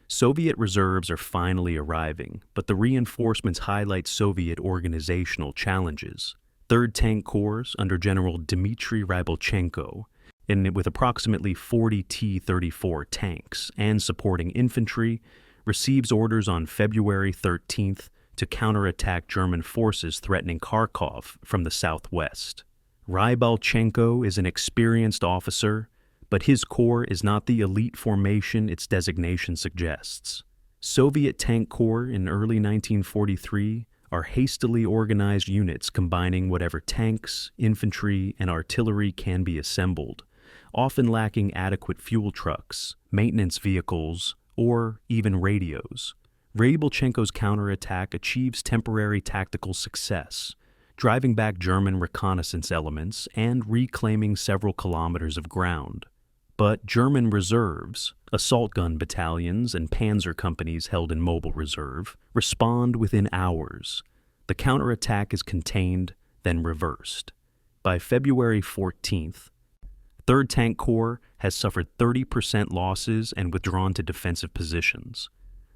Soviet reserves are finally arriving, but the reinforcements highlight Soviet organizational challenges. 3rd Tank Corps under General Dmitry Rybolchenko, and with approximately 40 T-34 tanks and supporting infantry, receives orders on February 13th to counterattack German forces threatening Kharkov from the southwest. Rybolchenko is an experienced officer, but his corps is not the elite formation its designation suggests. Soviet Tank Corps in early 1943 are hastily organized units combining whatever tanks, infantry, and artillery can be assembled, often lacking adequate fuel trucks, maintenance vehicles, or even radios. Rybolchenko's counterattack achieves temporary tactical success, driving back German reconnaissance elements and reclaiming several kilometers of ground. But German reserves, assault gun battalions and panzer companies held in mobile reserve, respond within hours. The counterattack is contained, then reversed. By February 14th, 3rd Tank Corps has suffered 30% losses and withdrawn to defensive positions.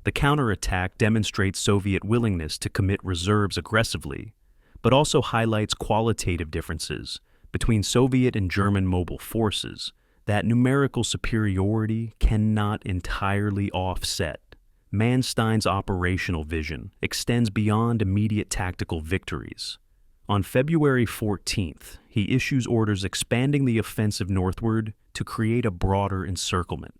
The counterattack demonstrates Soviet willingness to commit reserves aggressively, but also highlights qualitative differences between Soviet and German mobile forces that numerical superiority cannot entirely offset. Manstein's operational vision extends beyond immediate tactical victories. On February 14th, he issues orders expanding the offensive northward to create a broader encirclement.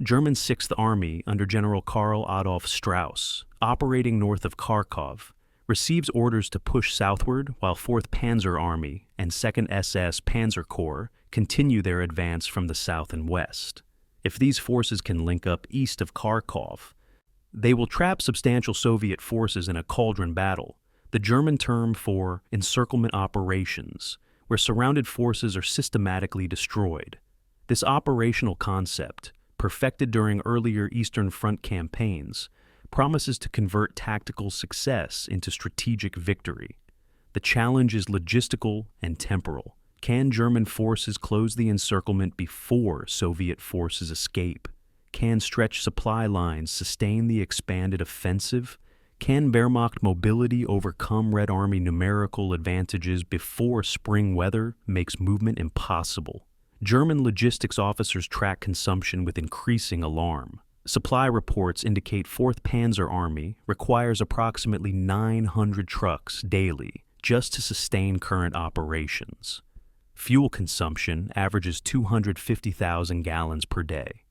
German 6th Army under General Karl Adolf Strauss, operating north of Kharkov, receives orders to push southward while 4th Panzer Army and 2nd SS Panzer Corps continue their advance from the south and west. If these forces can link up east of Kharkov, they will trap substantial Soviet forces in a cauldron battle, the German term for encirclement operations, where surrounded forces are systematically destroyed. This operational concept, perfected during earlier Eastern Front campaigns, promises to convert tactical success into strategic victory. The challenge is logistical and temporal. Can German forces close the encirclement before Soviet forces escape? Can stretched supply lines sustain the expanded offensive? Can Wehrmacht mobility overcome Red Army numerical advantages before spring weather makes movement impossible? German logistics officers track consumption with increasing alarm. Supply reports indicate 4th Panzer Army requires approximately 900 trucks daily just to sustain current operations. Fuel consumption averages 250,000 gallons per day.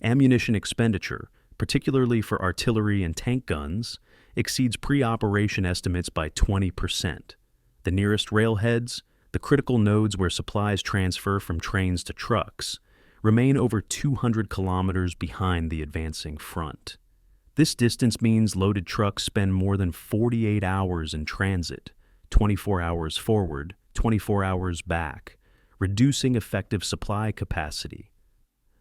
Ammunition expenditure, particularly for artillery and tank guns, exceeds pre-operation estimates by 20%. The nearest railheads, the critical nodes where supplies transfer from trains to trucks, remain over 200 kilometers behind the advancing front. This distance means loaded trucks spend more than 48 hours in transit, 24 hours forward, 24 hours back, reducing effective supply capacity.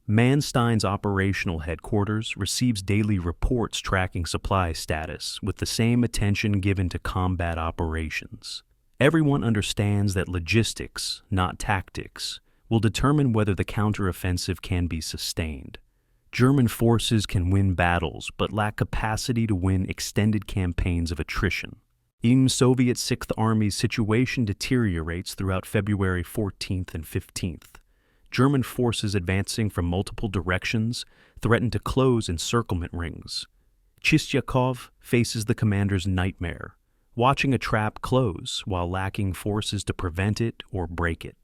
Manstein's operational headquarters receives daily reports tracking supply status with the same attention given to combat operations. Everyone understands that logistics, not tactics, will determine whether the counteroffensive can be sustained. German forces can win battles but lack capacity to win extended campaigns of attrition. In Soviet 6th Army's situation deteriorates throughout February 14th and 15th. German forces advancing from multiple directions threaten to close encirclement rings. Chistyakov faces the commander's nightmare, watching a trap close while lacking forces to prevent it or break it.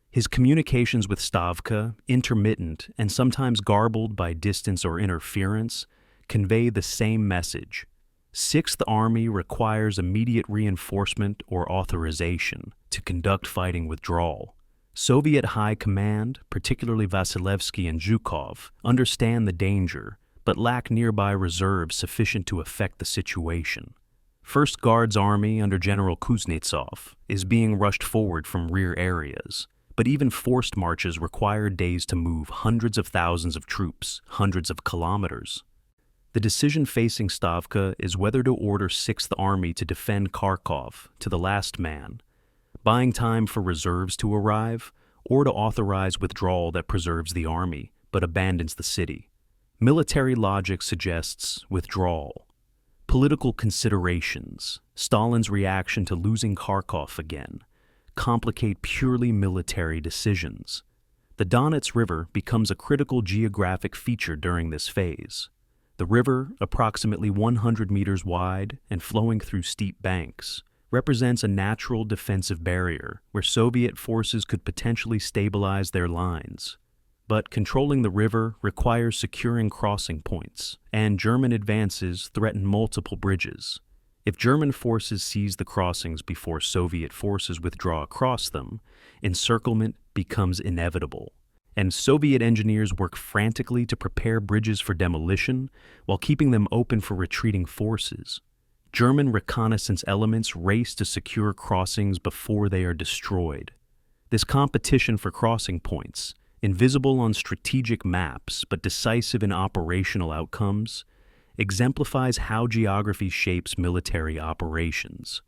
His communications with Stavka, intermittent and sometimes garbled by distance or interference, convey the same message. 6th Army requires immediate reinforcement or authorization to conduct fighting withdrawal. Soviet High Command, particularly Vasilevsky and Zhukov, understand the danger, but lack nearby reserves sufficient to affect the situation. 1st Guards Army under General Kuznetsov is being rushed forward from rear areas, but even forced marches require days to move hundreds of thousands of troops, hundreds of kilometers. The decision facing Stavka is whether to order 6th Army to defend Kharkov to the last man, buying time for reserves to arrive, or to authorize withdrawal that preserves the army but abandons the city. Military logic suggests withdrawal. Political considerations, Stalin's reaction to losing Kharkov again, complicate purely military decisions. The Donets River becomes a critical geographic feature during this phase. The river, approximately 100 meters wide and flowing through steep banks, represents a natural defensive barrier where Soviet forces could potentially stabilize their lines. But controlling the river requires securing crossing points, and German advances threaten multiple bridges. If German forces seize the crossings before Soviet forces withdraw across them, encirclement becomes inevitable, and Soviet engineers work frantically to prepare bridges for demolition while keeping them open for retreating forces. German reconnaissance elements race to secure crossings before they are destroyed. This competition for crossing points, invisible on strategic maps but decisive in operational outcomes, exemplifies how geography shapes military operations.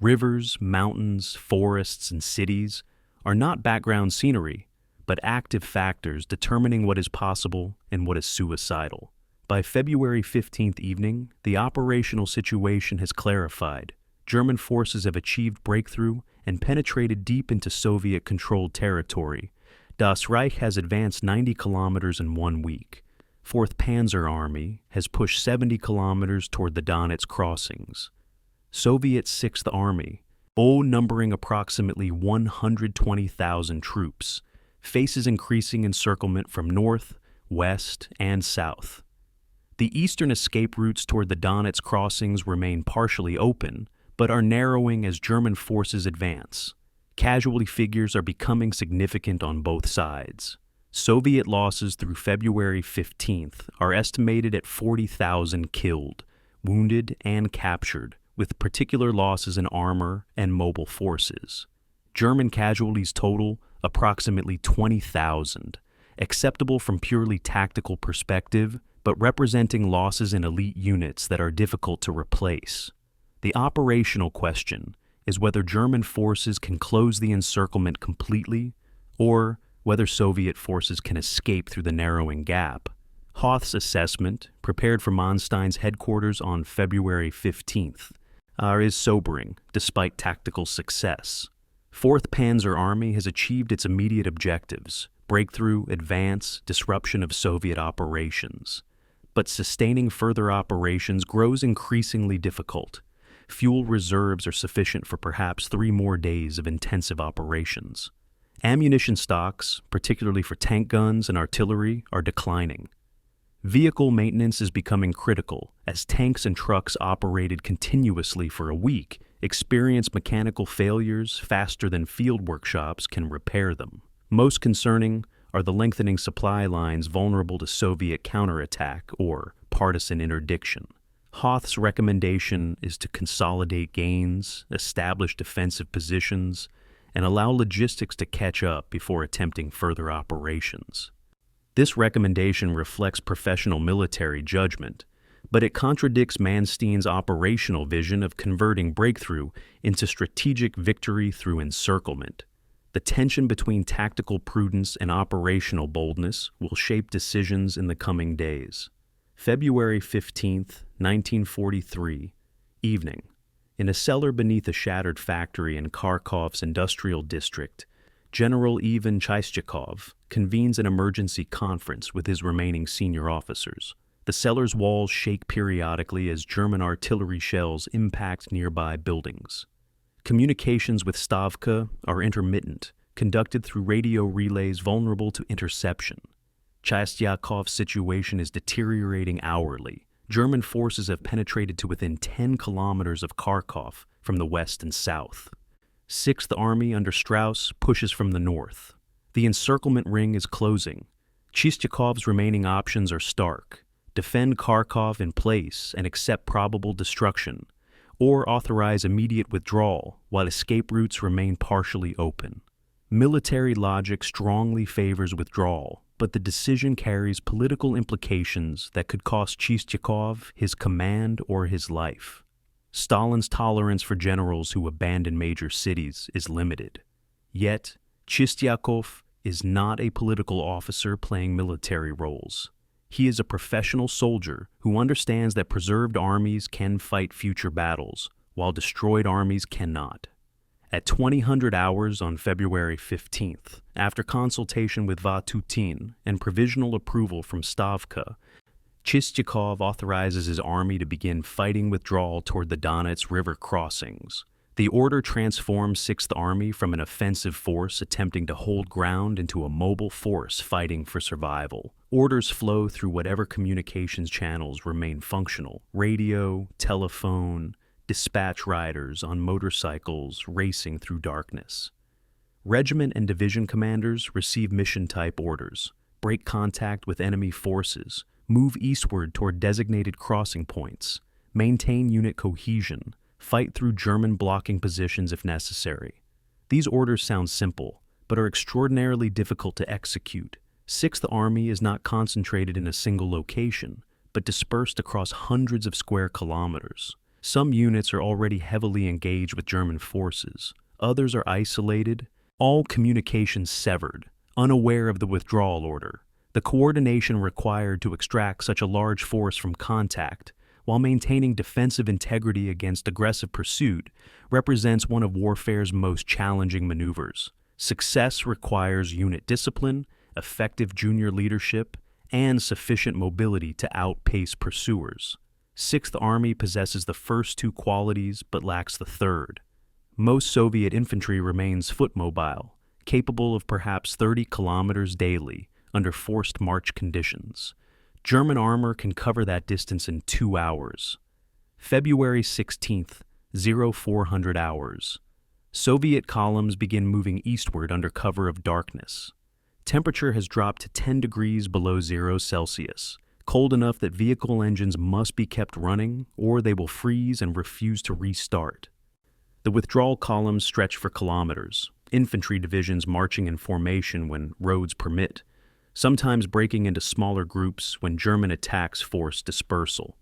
Rivers, mountains, forests, and cities are not background scenery, but active factors determining what is possible and what is suicidal. By February 15th evening, the operational situation has clarified. German forces have achieved breakthrough and penetrated deep into Soviet-controlled territory, Das Reich has advanced 90 kilometers in 1 week. 4th Panzer Army has pushed 70 kilometers toward the Donets crossings. Soviet 6th Army, numbering approximately 120,000 troops, faces increasing encirclement from north, west, and south. The eastern escape routes toward the Donets crossings remain partially open, but are narrowing as German forces advance. Casualty figures are becoming significant on both sides. Soviet losses through February 15th are estimated at 40,000 killed, wounded, and captured, with particular losses in armor and mobile forces. German casualties total approximately 20,000, acceptable from purely tactical perspective, but representing losses in elite units that are difficult to replace. The operational question is whether German forces can close the encirclement completely, or whether Soviet forces can escape through the narrowing gap. Hoth's assessment, prepared for Manstein's headquarters on February 15th, is sobering, despite tactical success. 4th Panzer Army has achieved its immediate objectives: breakthrough, advance, disruption of Soviet operations. But sustaining further operations grows increasingly difficult. Fuel reserves are sufficient for perhaps 3 more days of intensive operations. Ammunition stocks, particularly for tank guns and artillery, are declining. Vehicle maintenance is becoming critical, as tanks and trucks operated continuously for a week experience mechanical failures faster than field workshops can repair them. Most concerning are the lengthening supply lines vulnerable to Soviet counterattack or partisan interdiction. Hoth's recommendation is to consolidate gains, establish defensive positions, and allow logistics to catch up before attempting further operations. This recommendation reflects professional military judgment, but it contradicts Manstein's operational vision of converting breakthrough into strategic victory through encirclement. The tension between tactical prudence and operational boldness will shape decisions in the coming days. February 15th, 1943, evening. In a cellar beneath a shattered factory in Kharkov's industrial district, General Ivan Chistchikov convenes an emergency conference with his remaining senior officers. The cellar's walls shake periodically as German artillery shells impact nearby buildings. Communications with Stavka are intermittent, conducted through radio relays vulnerable to interception. Chistchikov's situation is deteriorating hourly. German forces have penetrated to within 10 kilometers of Kharkov from the west and south. 6th Army under Strauss pushes from the north. The encirclement ring is closing. Chistchikov's remaining options are stark: defend Kharkov in place and accept probable destruction, or authorize immediate withdrawal while escape routes remain partially open. Military logic strongly favors withdrawal, but the decision carries political implications that could cost Chistchikov his command or his life. Stalin's tolerance for generals who abandon major cities is limited. Yet, Chistchikov is not a political officer playing military roles. He is a professional soldier who understands that preserved armies can fight future battles, while destroyed armies cannot. At 2000 hours on February 15th, after consultation with Vatutin and provisional approval from Stavka, Chistchikov authorizes his army to begin fighting withdrawal toward the Donets River crossings. The order transforms 6th Army from an offensive force attempting to hold ground into a mobile force fighting for survival. Orders flow through whatever communications channels remain functional: radio, telephone, dispatch riders on motorcycles racing through darkness. Regiment and division commanders receive mission-type orders: break contact with enemy forces, move eastward toward designated crossing points, maintain unit cohesion, fight through German blocking positions if necessary. These orders sound simple, but are extraordinarily difficult to execute. 6th Army is not concentrated in a single location, but dispersed across hundreds of square kilometers. Some units are already heavily engaged with German forces. Others are isolated, all communications severed, unaware of the withdrawal order. The coordination required to extract such a large force from contact, while maintaining defensive integrity against aggressive pursuit, represents one of warfare's most challenging maneuvers. Success requires unit discipline, effective junior leadership, and sufficient mobility to outpace pursuers. Sixth Army possesses the first two qualities but lacks the third. Most Soviet infantry remains foot mobile, capable of perhaps 30 kilometers daily under forced march conditions. German armor can cover that distance in 2 hours. February 16th, 0400 hours. Soviet columns begin moving eastward under cover of darkness. Temperature has dropped to 10 degrees below 0 Celsius, cold enough that vehicle engines must be kept running or they will freeze and refuse to restart. The withdrawal columns stretch for kilometers, infantry divisions marching in formation when roads permit, sometimes breaking into smaller groups when German attacks force dispersal.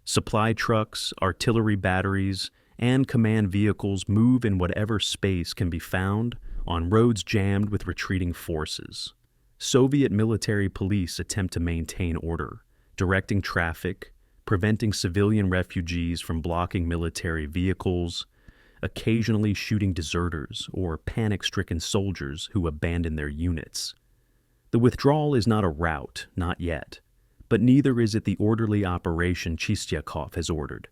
Supply trucks, artillery batteries, and command vehicles move in whatever space can be found on roads jammed with retreating forces. Soviet military police attempt to maintain order, directing traffic, preventing civilian refugees from blocking military vehicles, occasionally shooting deserters or panic-stricken soldiers who abandon their units. The withdrawal is not a rout, not yet, but neither is it the orderly operation Chistyakov has ordered.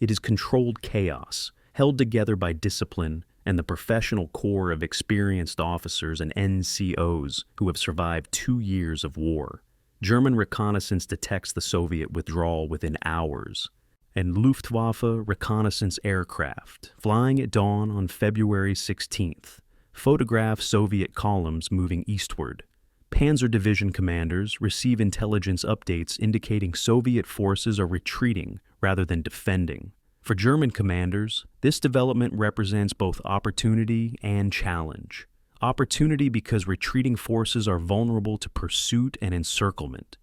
It is controlled chaos, held together by discipline and the professional corps of experienced officers and NCOs who have survived 2 years of war. German reconnaissance detects the Soviet withdrawal within hours, and Luftwaffe reconnaissance aircraft, flying at dawn on February 16th, photograph Soviet columns moving eastward. Panzer division commanders receive intelligence updates indicating Soviet forces are retreating rather than defending. For German commanders, this development represents both opportunity and challenge. Opportunity because retreating forces are vulnerable to pursuit and encirclement.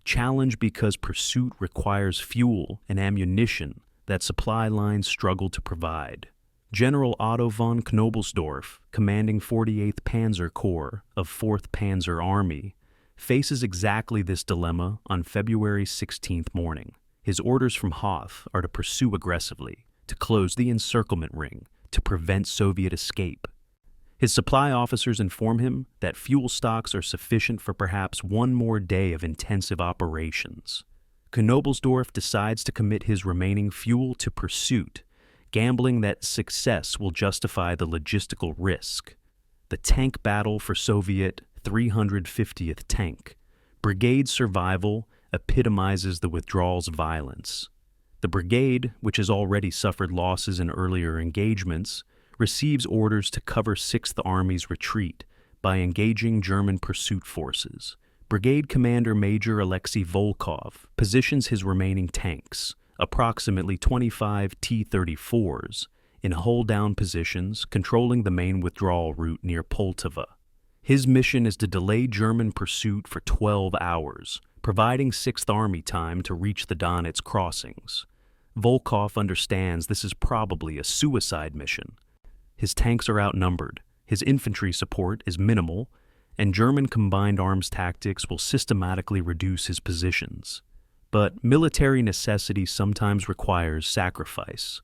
Challenge because pursuit requires fuel and ammunition that supply lines struggle to provide. General Otto von Knobelsdorff, commanding 48th Panzer Corps of 4th Panzer Army, faces exactly this dilemma on February 16th morning. His orders from Hoth are to pursue aggressively, to close the encirclement ring, to prevent Soviet escape. His supply officers inform him that fuel stocks are sufficient for perhaps one more day of intensive operations. Knobelsdorff decides to commit his remaining fuel to pursuit, gambling that success will justify the logistical risk. The tank battle for Soviet 350th Tank. Brigade survival epitomizes the withdrawal's violence. The brigade, which has already suffered losses in earlier engagements, receives orders to cover 6th Army's retreat by engaging German pursuit forces. Brigade Commander Major Alexei Volkov positions his remaining tanks, approximately 25 T-34s, in hold-down positions controlling the main withdrawal route near Poltava. His mission is to delay German pursuit for 12 hours, providing 6th Army time to reach the Donets crossings. Volkov understands this is probably a suicide mission. His tanks are outnumbered, his infantry support is minimal, and German combined arms tactics will systematically reduce his positions. But military necessity sometimes requires sacrifice.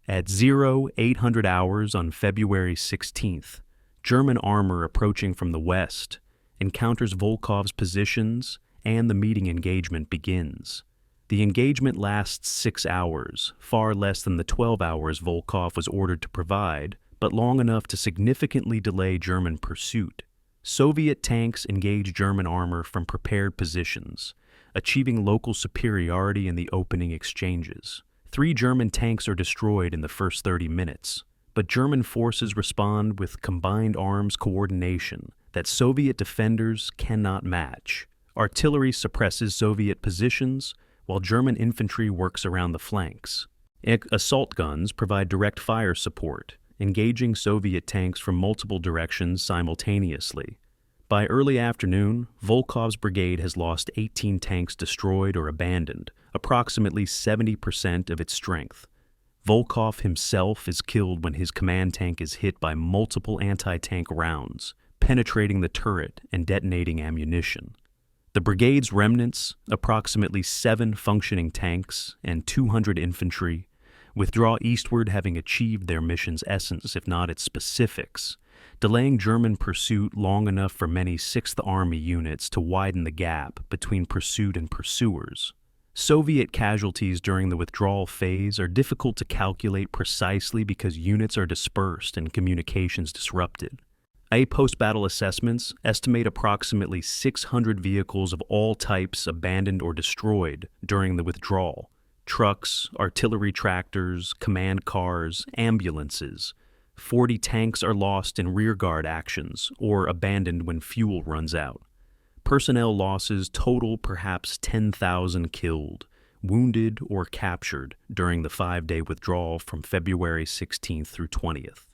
At 0800 hours on February 16th, German armor approaching from the west encounters Volkov's positions and the meeting engagement begins. The engagement lasts 6 hours, far less than the 12 hours Volkov was ordered to provide, but long enough to significantly delay German pursuit. Soviet tanks engage German armor from prepared positions, achieving local superiority in the opening exchanges. 3 German tanks are destroyed in the first 30 minutes, but German forces respond with combined arms coordination that Soviet defenders cannot match. Artillery suppresses Soviet positions, while German infantry works around the flanks. Assault guns provide direct fire support, engaging Soviet tanks from multiple directions simultaneously. By early afternoon, Volkov's brigade has lost 18 tanks destroyed or abandoned, approximately 70% of its strength. Volkov himself is killed when his command tank is hit by multiple anti-tank rounds, penetrating the turret and detonating ammunition. The brigade's remnants, approximately 7 functioning tanks and 200 infantry, withdraw eastward, having achieved their mission's essence if not its specifics, delaying German pursuit long enough for many Sixth Army units to widen the gap between pursuit and pursuers. Soviet casualties during the withdrawal phase are difficult to calculate precisely because units are dispersed and communications disrupted. Post-battle assessments estimate approximately 600 vehicles of all types abandoned or destroyed during the withdrawal: trucks, artillery tractors, command cars, ambulances. 40 tanks are lost in rearguard actions or abandoned when fuel runs out. Personnel losses total perhaps 10,000 killed, wounded, or captured during the 5-day withdrawal from February 16th through 20th.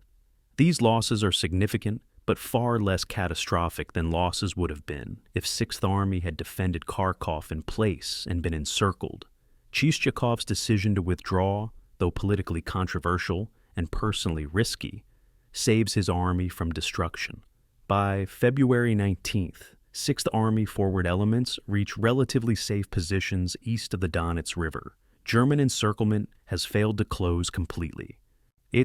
These losses are significant, but far less catastrophic than losses would have been if Sixth Army had defended Kharkov in place and been encircled. Chistyakhov's decision to withdraw, though politically controversial and personally risky, saves his army from destruction. By February 19th, Sixth Army forward elements reach relatively safe positions east of the Donets River. German encirclement has failed to close completely.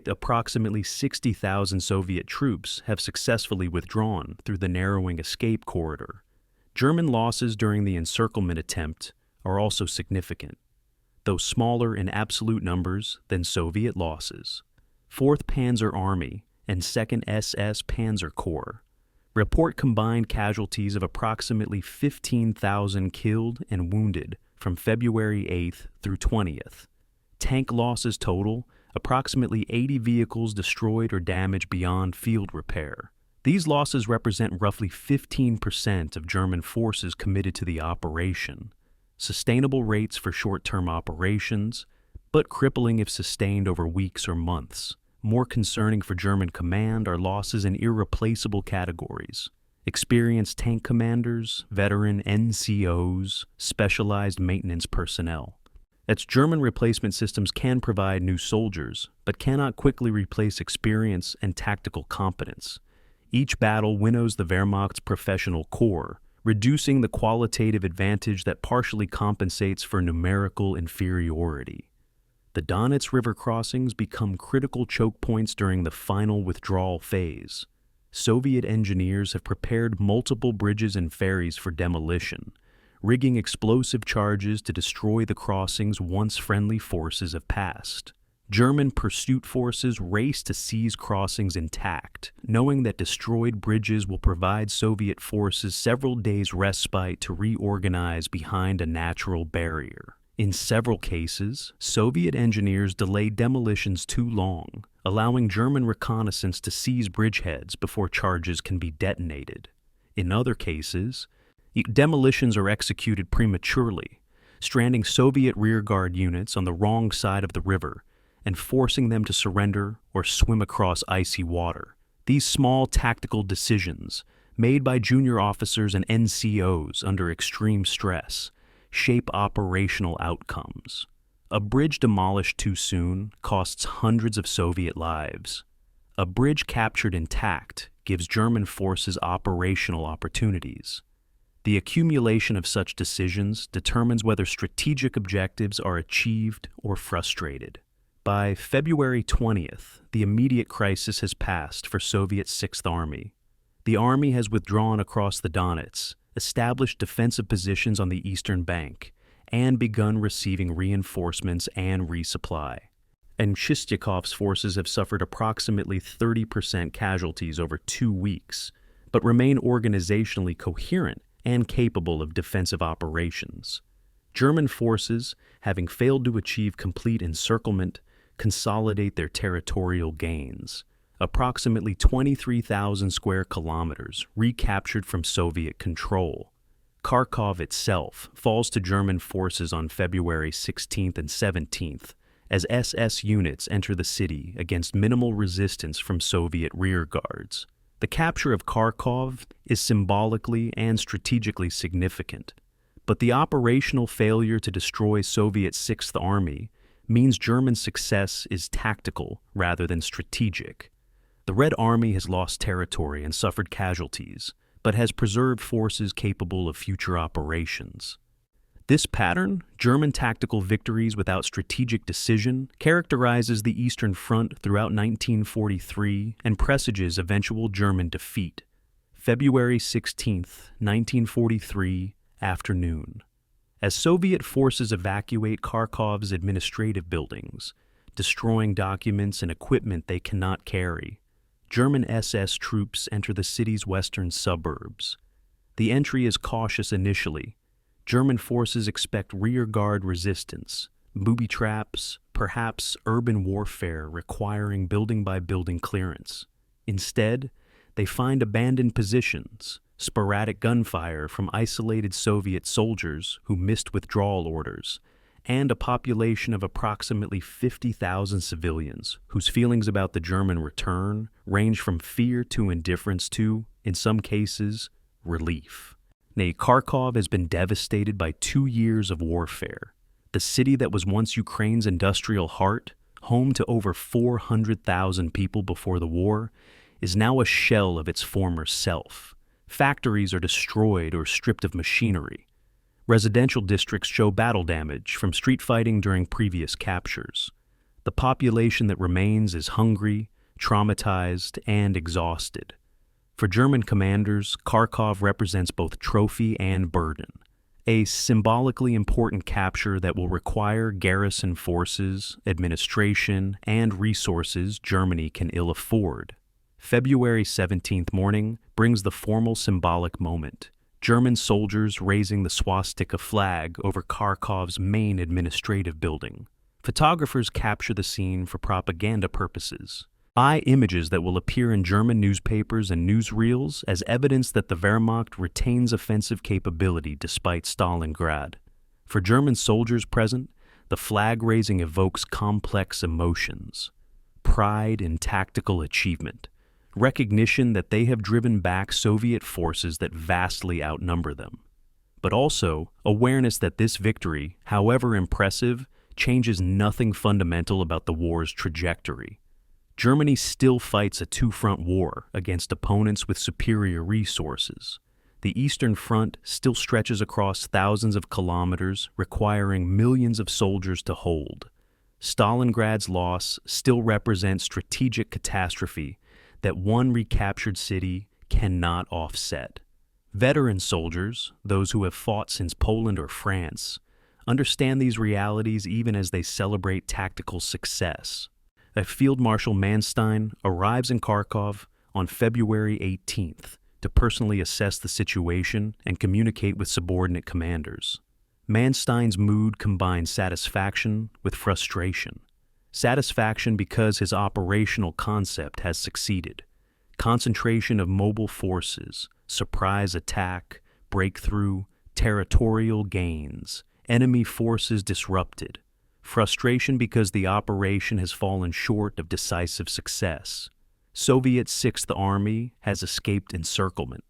Approximately 60,000 Soviet troops have successfully withdrawn through the narrowing escape corridor. German losses during the encirclement attempt are also significant, though smaller in absolute numbers than Soviet losses. 4th Panzer Army and 2nd SS Panzer Corps report combined casualties of approximately 15,000 killed and wounded from February 8th through 20th. Tank losses total approximately 80 vehicles destroyed or damaged beyond field repair. These losses represent roughly 15% of German forces committed to the operation. Sustainable rates for short-term operations, but crippling if sustained over weeks or months. More concerning for German command are losses in irreplaceable categories: experienced tank commanders, veteran NCOs, specialized maintenance personnel. German replacement systems can provide new soldiers, but cannot quickly replace experience and tactical competence. Each battle winnows the Wehrmacht's professional corps, reducing the qualitative advantage that partially compensates for numerical inferiority. The Donets River crossings become critical choke points during the final withdrawal phase. Soviet engineers have prepared multiple bridges and ferries for demolition, rigging explosive charges to destroy the crossings once friendly forces have passed. German pursuit forces race to seize crossings intact, knowing that destroyed bridges will provide Soviet forces several days' respite to reorganize behind a natural barrier. In several cases, Soviet engineers delayed demolitions too long, allowing German reconnaissance to seize bridgeheads before charges can be detonated. In other cases, demolitions are executed prematurely, stranding Soviet rearguard units on the wrong side of the river and forcing them to surrender or swim across icy water. These small tactical decisions, made by junior officers and NCOs under extreme stress, shape operational outcomes. A bridge demolished too soon costs hundreds of Soviet lives. A bridge captured intact gives German forces operational opportunities. The accumulation of such decisions determines whether strategic objectives are achieved or frustrated. By February 20th, the immediate crisis has passed for Soviet Sixth Army. The army has withdrawn across the Donets, established defensive positions on the eastern bank, and begun receiving reinforcements and resupply. And Chistyakov's forces have suffered approximately 30% casualties over 2 weeks, but remain organizationally coherent and capable of defensive operations. German forces, having failed to achieve complete encirclement, consolidate their territorial gains. Approximately 23,000 square kilometers recaptured from Soviet control. Kharkov itself falls to German forces on February 16th and 17th as SS units enter the city against minimal resistance from Soviet rearguards. The capture of Kharkov is symbolically and strategically significant, but the operational failure to destroy Soviet Sixth Army means German success is tactical rather than strategic. The Red Army has lost territory and suffered casualties, but has preserved forces capable of future operations. This pattern, German tactical victories without strategic decision, characterizes the Eastern Front throughout 1943 and presages eventual German defeat. February 16, 1943, afternoon. As Soviet forces evacuate Kharkov's administrative buildings, destroying documents and equipment they cannot carry, German SS troops enter the city's western suburbs. The entry is cautious initially. German forces expect rearguard resistance, booby traps, perhaps urban warfare requiring building-by-building clearance. Instead, they find abandoned positions, sporadic gunfire from isolated Soviet soldiers who missed withdrawal orders, and a population of approximately 50,000 civilians whose feelings about the German return range from fear to indifference to, in some cases, relief. Nay, Kharkov has been devastated by 2 years of warfare. The city that was once Ukraine's industrial heart, home to over 400,000 people before the war, is now a shell of its former self. Factories are destroyed or stripped of machinery. Residential districts show battle damage from street fighting during previous captures. The population that remains is hungry, traumatized, and exhausted. For German commanders, Kharkov represents both trophy and burden, a symbolically important capture that will require garrison forces, administration, and resources Germany can ill afford. February 17th morning brings the formal symbolic moment, German soldiers raising the swastika flag over Kharkov's main administrative building. Photographers capture the scene for propaganda purposes. Images that will appear in German newspapers and newsreels as evidence that the Wehrmacht retains offensive capability despite Stalingrad. For German soldiers present, the flag raising evokes complex emotions: pride in tactical achievement, recognition that they have driven back Soviet forces that vastly outnumber them, but also awareness that this victory, however impressive, changes nothing fundamental about the war's trajectory. Germany still fights a two-front war against opponents with superior resources. The Eastern Front still stretches across thousands of kilometers, requiring millions of soldiers to hold. Stalingrad's loss still represents strategic catastrophe that one recaptured city cannot offset. Veteran soldiers, those who have fought since Poland or France, understand these realities even as they celebrate tactical success. Field Marshal Manstein arrives in Kharkov on February 18th to personally assess the situation and communicate with subordinate commanders. Manstein's mood combines satisfaction with frustration. Satisfaction because his operational concept has succeeded. Concentration of mobile forces, surprise attack, breakthrough, territorial gains, enemy forces disrupted. Frustration because the operation has fallen short of decisive success. Soviet Sixth Army has escaped encirclement.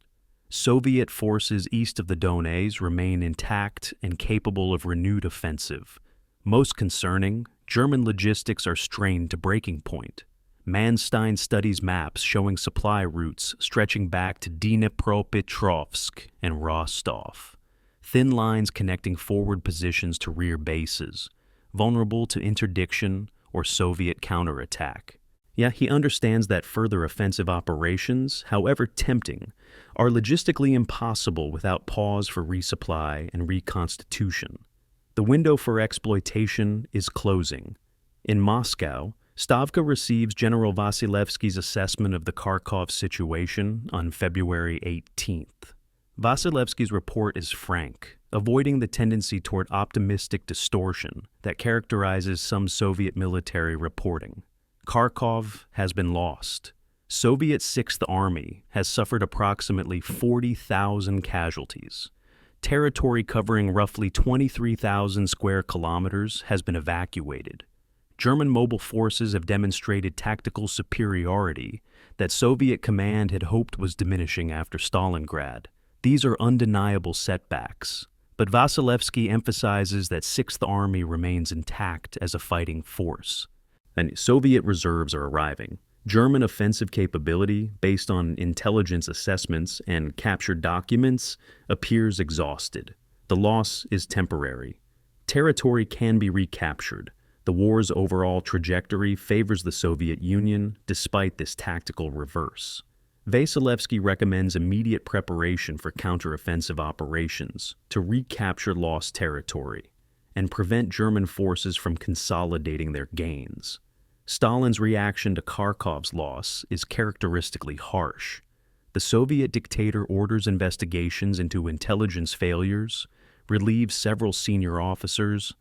Soviet forces east of the Donets remain intact and capable of renewed offensive. Most concerning, German logistics are strained to breaking point. Manstein studies maps showing supply routes stretching back to Dnipropetrovsk and Rostov. Thin lines connecting forward positions to rear bases, vulnerable to interdiction or Soviet counterattack. He understands that further offensive operations, however tempting, are logistically impossible without pause for resupply and reconstitution. The window for exploitation is closing. In Moscow, Stavka receives General Vasilevsky's assessment of the Kharkov situation on February 18th. Vasilevsky's report is frank, avoiding the tendency toward optimistic distortion that characterizes some Soviet military reporting. Kharkov has been lost. Soviet Sixth Army has suffered approximately 40,000 casualties. Territory covering roughly 23,000 square kilometers has been evacuated. German mobile forces have demonstrated tactical superiority that Soviet command had hoped was diminishing after Stalingrad. These are undeniable setbacks, but Vasilevsky emphasizes that Sixth Army remains intact as a fighting force. And Soviet reserves are arriving. German offensive capability, based on intelligence assessments and captured documents, appears exhausted. The loss is temporary. Territory can be recaptured. The war's overall trajectory favors the Soviet Union despite this tactical reverse. Vasilevsky recommends immediate preparation for counteroffensive operations to recapture lost territory and prevent German forces from consolidating their gains. Stalin's reaction to Kharkov's loss is characteristically harsh. The Soviet dictator orders investigations into intelligence failures, relieves several senior officers,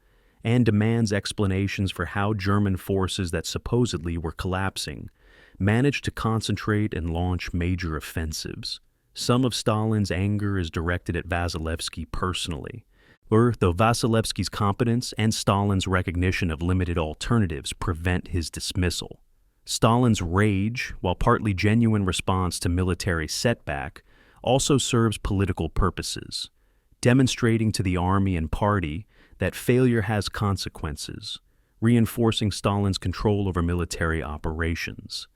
and demands explanations for how German forces that supposedly were collapsing managed to concentrate and launch major offensives. Some of Stalin's anger is directed at Vasilevsky personally, though Vasilevsky's competence and Stalin's recognition of limited alternatives prevent his dismissal. Stalin's rage, while partly genuine response to military setback, also serves political purposes, demonstrating to the army and party that failure has consequences, reinforcing Stalin's control over military operations,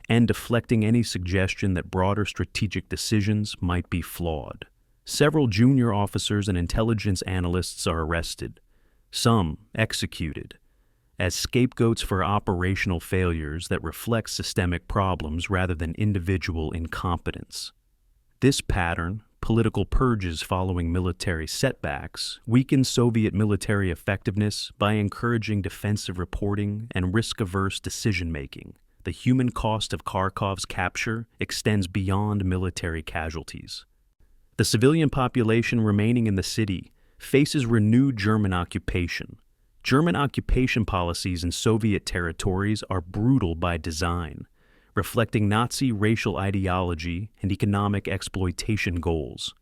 and deflecting any suggestion that broader strategic decisions might be flawed. Several junior officers and intelligence analysts are arrested, some executed, as scapegoats for operational failures that reflect systemic problems rather than individual incompetence. This pattern, political purges following military setbacks, weakened Soviet military effectiveness by encouraging defensive reporting and risk-averse decision-making. The human cost of Kharkov's capture extends beyond military casualties. The civilian population remaining in the city faces renewed German occupation. German occupation policies in Soviet territories are brutal by design, reflecting Nazi racial ideology and economic exploitation goals.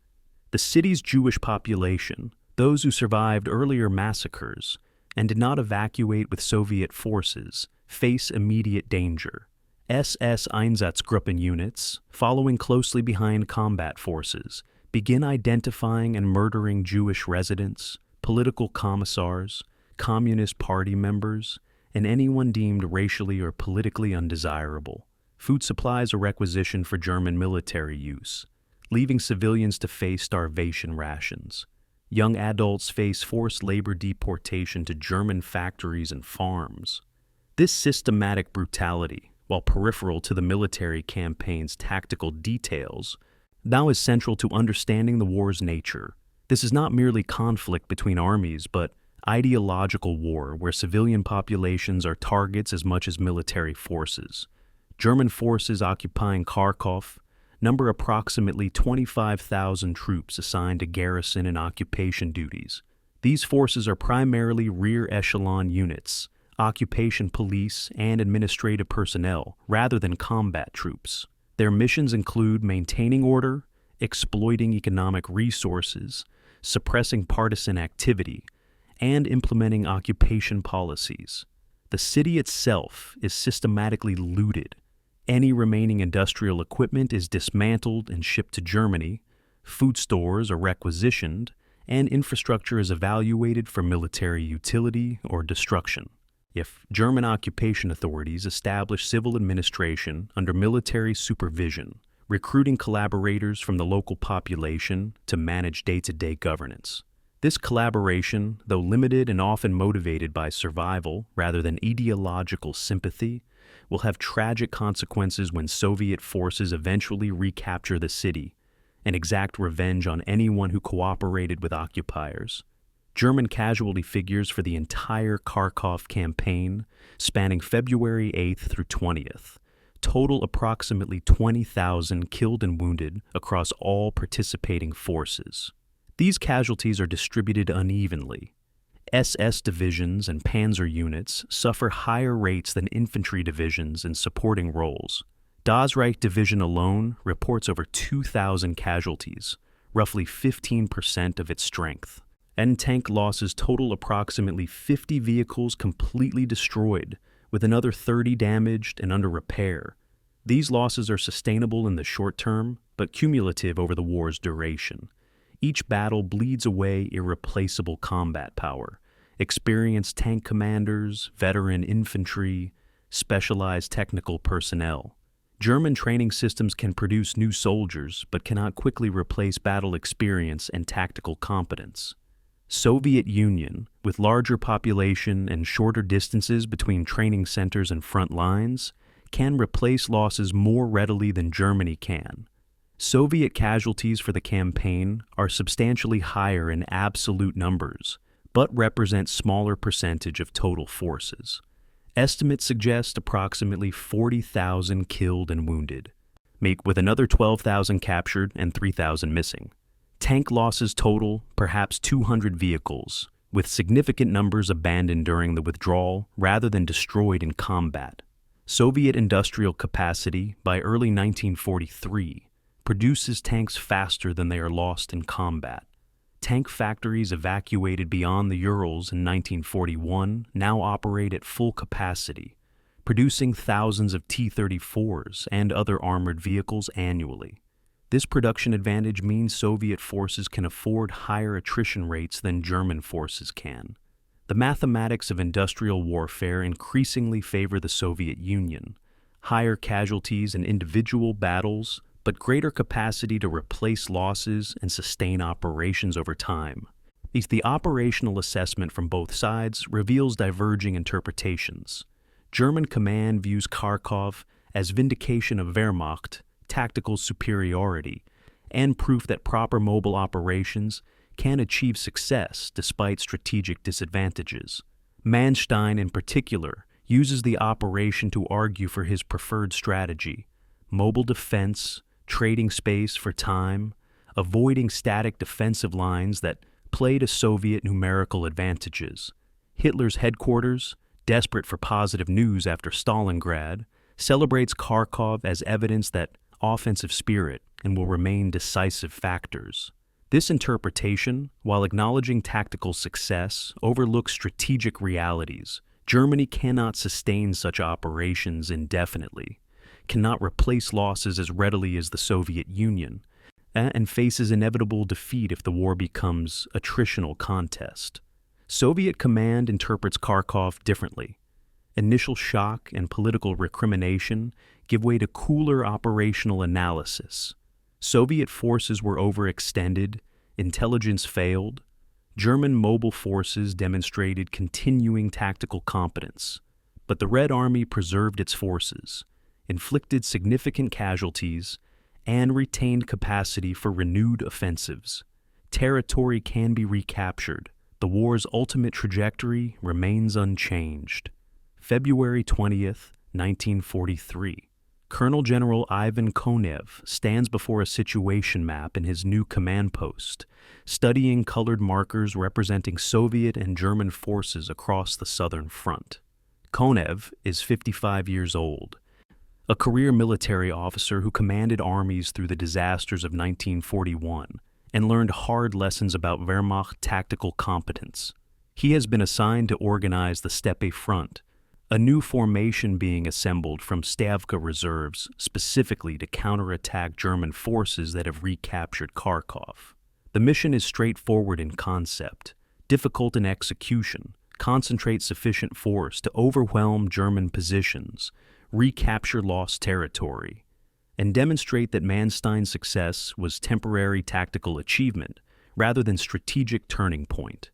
The city's Jewish population, those who survived earlier massacres and did not evacuate with Soviet forces, face immediate danger. SS Einsatzgruppen units, following closely behind combat forces, begin identifying and murdering Jewish residents, political commissars, Communist Party members, and anyone deemed racially or politically undesirable. Food supplies are requisitioned for German military use, leaving civilians to face starvation rations. Young adults face forced labor deportation to German factories and farms. This systematic brutality, while peripheral to the military campaign's tactical details, now is central to understanding the war's nature. This is not merely conflict between armies, but ideological war where civilian populations are targets as much as military forces. German forces occupying Kharkov number approximately 25,000 troops assigned to garrison and occupation duties. These forces are primarily rear echelon units, occupation police, and administrative personnel, rather than combat troops. Their missions include maintaining order, exploiting economic resources, suppressing partisan activity, and implementing occupation policies. The city itself is systematically looted. Any remaining industrial equipment is dismantled and shipped to Germany, food stores are requisitioned, and infrastructure is evaluated for military utility or destruction. If German occupation authorities establish civil administration under military supervision, recruiting collaborators from the local population to manage day-to-day governance. This collaboration, though limited and often motivated by survival rather than ideological sympathy, will have tragic consequences when Soviet forces eventually recapture the city and exact revenge on anyone who cooperated with occupiers. German casualty figures for the entire Kharkov campaign, spanning February 8th through 20th, total approximately 20,000 killed and wounded across all participating forces. These casualties are distributed unevenly. SS divisions and Panzer units suffer higher rates than infantry divisions in supporting roles. Das Reich Division alone reports over 2,000 casualties, roughly 15% of its strength. Tank losses total approximately 50 vehicles completely destroyed, with another 30 damaged and under repair. These losses are sustainable in the short term, but cumulative over the war's duration. Each battle bleeds away irreplaceable combat power, experienced tank commanders, veteran infantry, specialized technical personnel. German training systems can produce new soldiers, but cannot quickly replace battle experience and tactical competence. Soviet Union, with larger population and shorter distances between training centers and front lines, can replace losses more readily than Germany can. Soviet casualties for the campaign are substantially higher in absolute numbers, but represent smaller percentage of total forces. Estimates suggest approximately 40,000 killed and wounded, with another 12,000 captured and 3,000 missing. Tank losses total perhaps 200 vehicles, with significant numbers abandoned during the withdrawal rather than destroyed in combat. Soviet industrial capacity by early 1943 produces tanks faster than they are lost in combat. Tank factories evacuated beyond the Urals in 1941 now operate at full capacity, producing thousands of T-34s and other armored vehicles annually. This production advantage means Soviet forces can afford higher attrition rates than German forces can. The mathematics of industrial warfare increasingly favor the Soviet Union: higher casualties in individual battles, but greater capacity to replace losses and sustain operations over time. The operational assessment from both sides reveals diverging interpretations. German command views Kharkov as vindication of Wehrmacht, tactical superiority, and proof that proper mobile operations can achieve success despite strategic disadvantages. Manstein, in particular, uses the operation to argue for his preferred strategy: mobile defense, trading space for time, avoiding static defensive lines that play to Soviet numerical advantages. Hitler's headquarters, desperate for positive news after Stalingrad, celebrates Kharkov as evidence that offensive spirit and will remain decisive factors. This interpretation, while acknowledging tactical success, overlooks strategic realities. Germany cannot sustain such operations indefinitely, cannot replace losses as readily as the Soviet Union, and faces inevitable defeat if the war becomes attritional contest. Soviet command interprets Kharkov differently. Initial shock and political recrimination give way to cooler operational analysis. Soviet forces were overextended, intelligence failed. German mobile forces demonstrated continuing tactical competence, but the Red Army preserved its forces, inflicted significant casualties, and retained capacity for renewed offensives. Territory can be recaptured. The war's ultimate trajectory remains unchanged. February 20th, 1943. Colonel General Ivan Konev stands before a situation map in his new command post, studying colored markers representing Soviet and German forces across the Southern Front. Konev is 55 years old, a career military officer who commanded armies through the disasters of 1941 and learned hard lessons about Wehrmacht tactical competence. He has been assigned to organize the Steppe Front, a new formation being assembled from Stavka reserves specifically to counterattack German forces that have recaptured Kharkov. The mission is straightforward in concept, difficult in execution: concentrate sufficient force to overwhelm German positions, recapture lost territory, and demonstrate that Manstein's success was temporary tactical achievement rather than strategic turning point.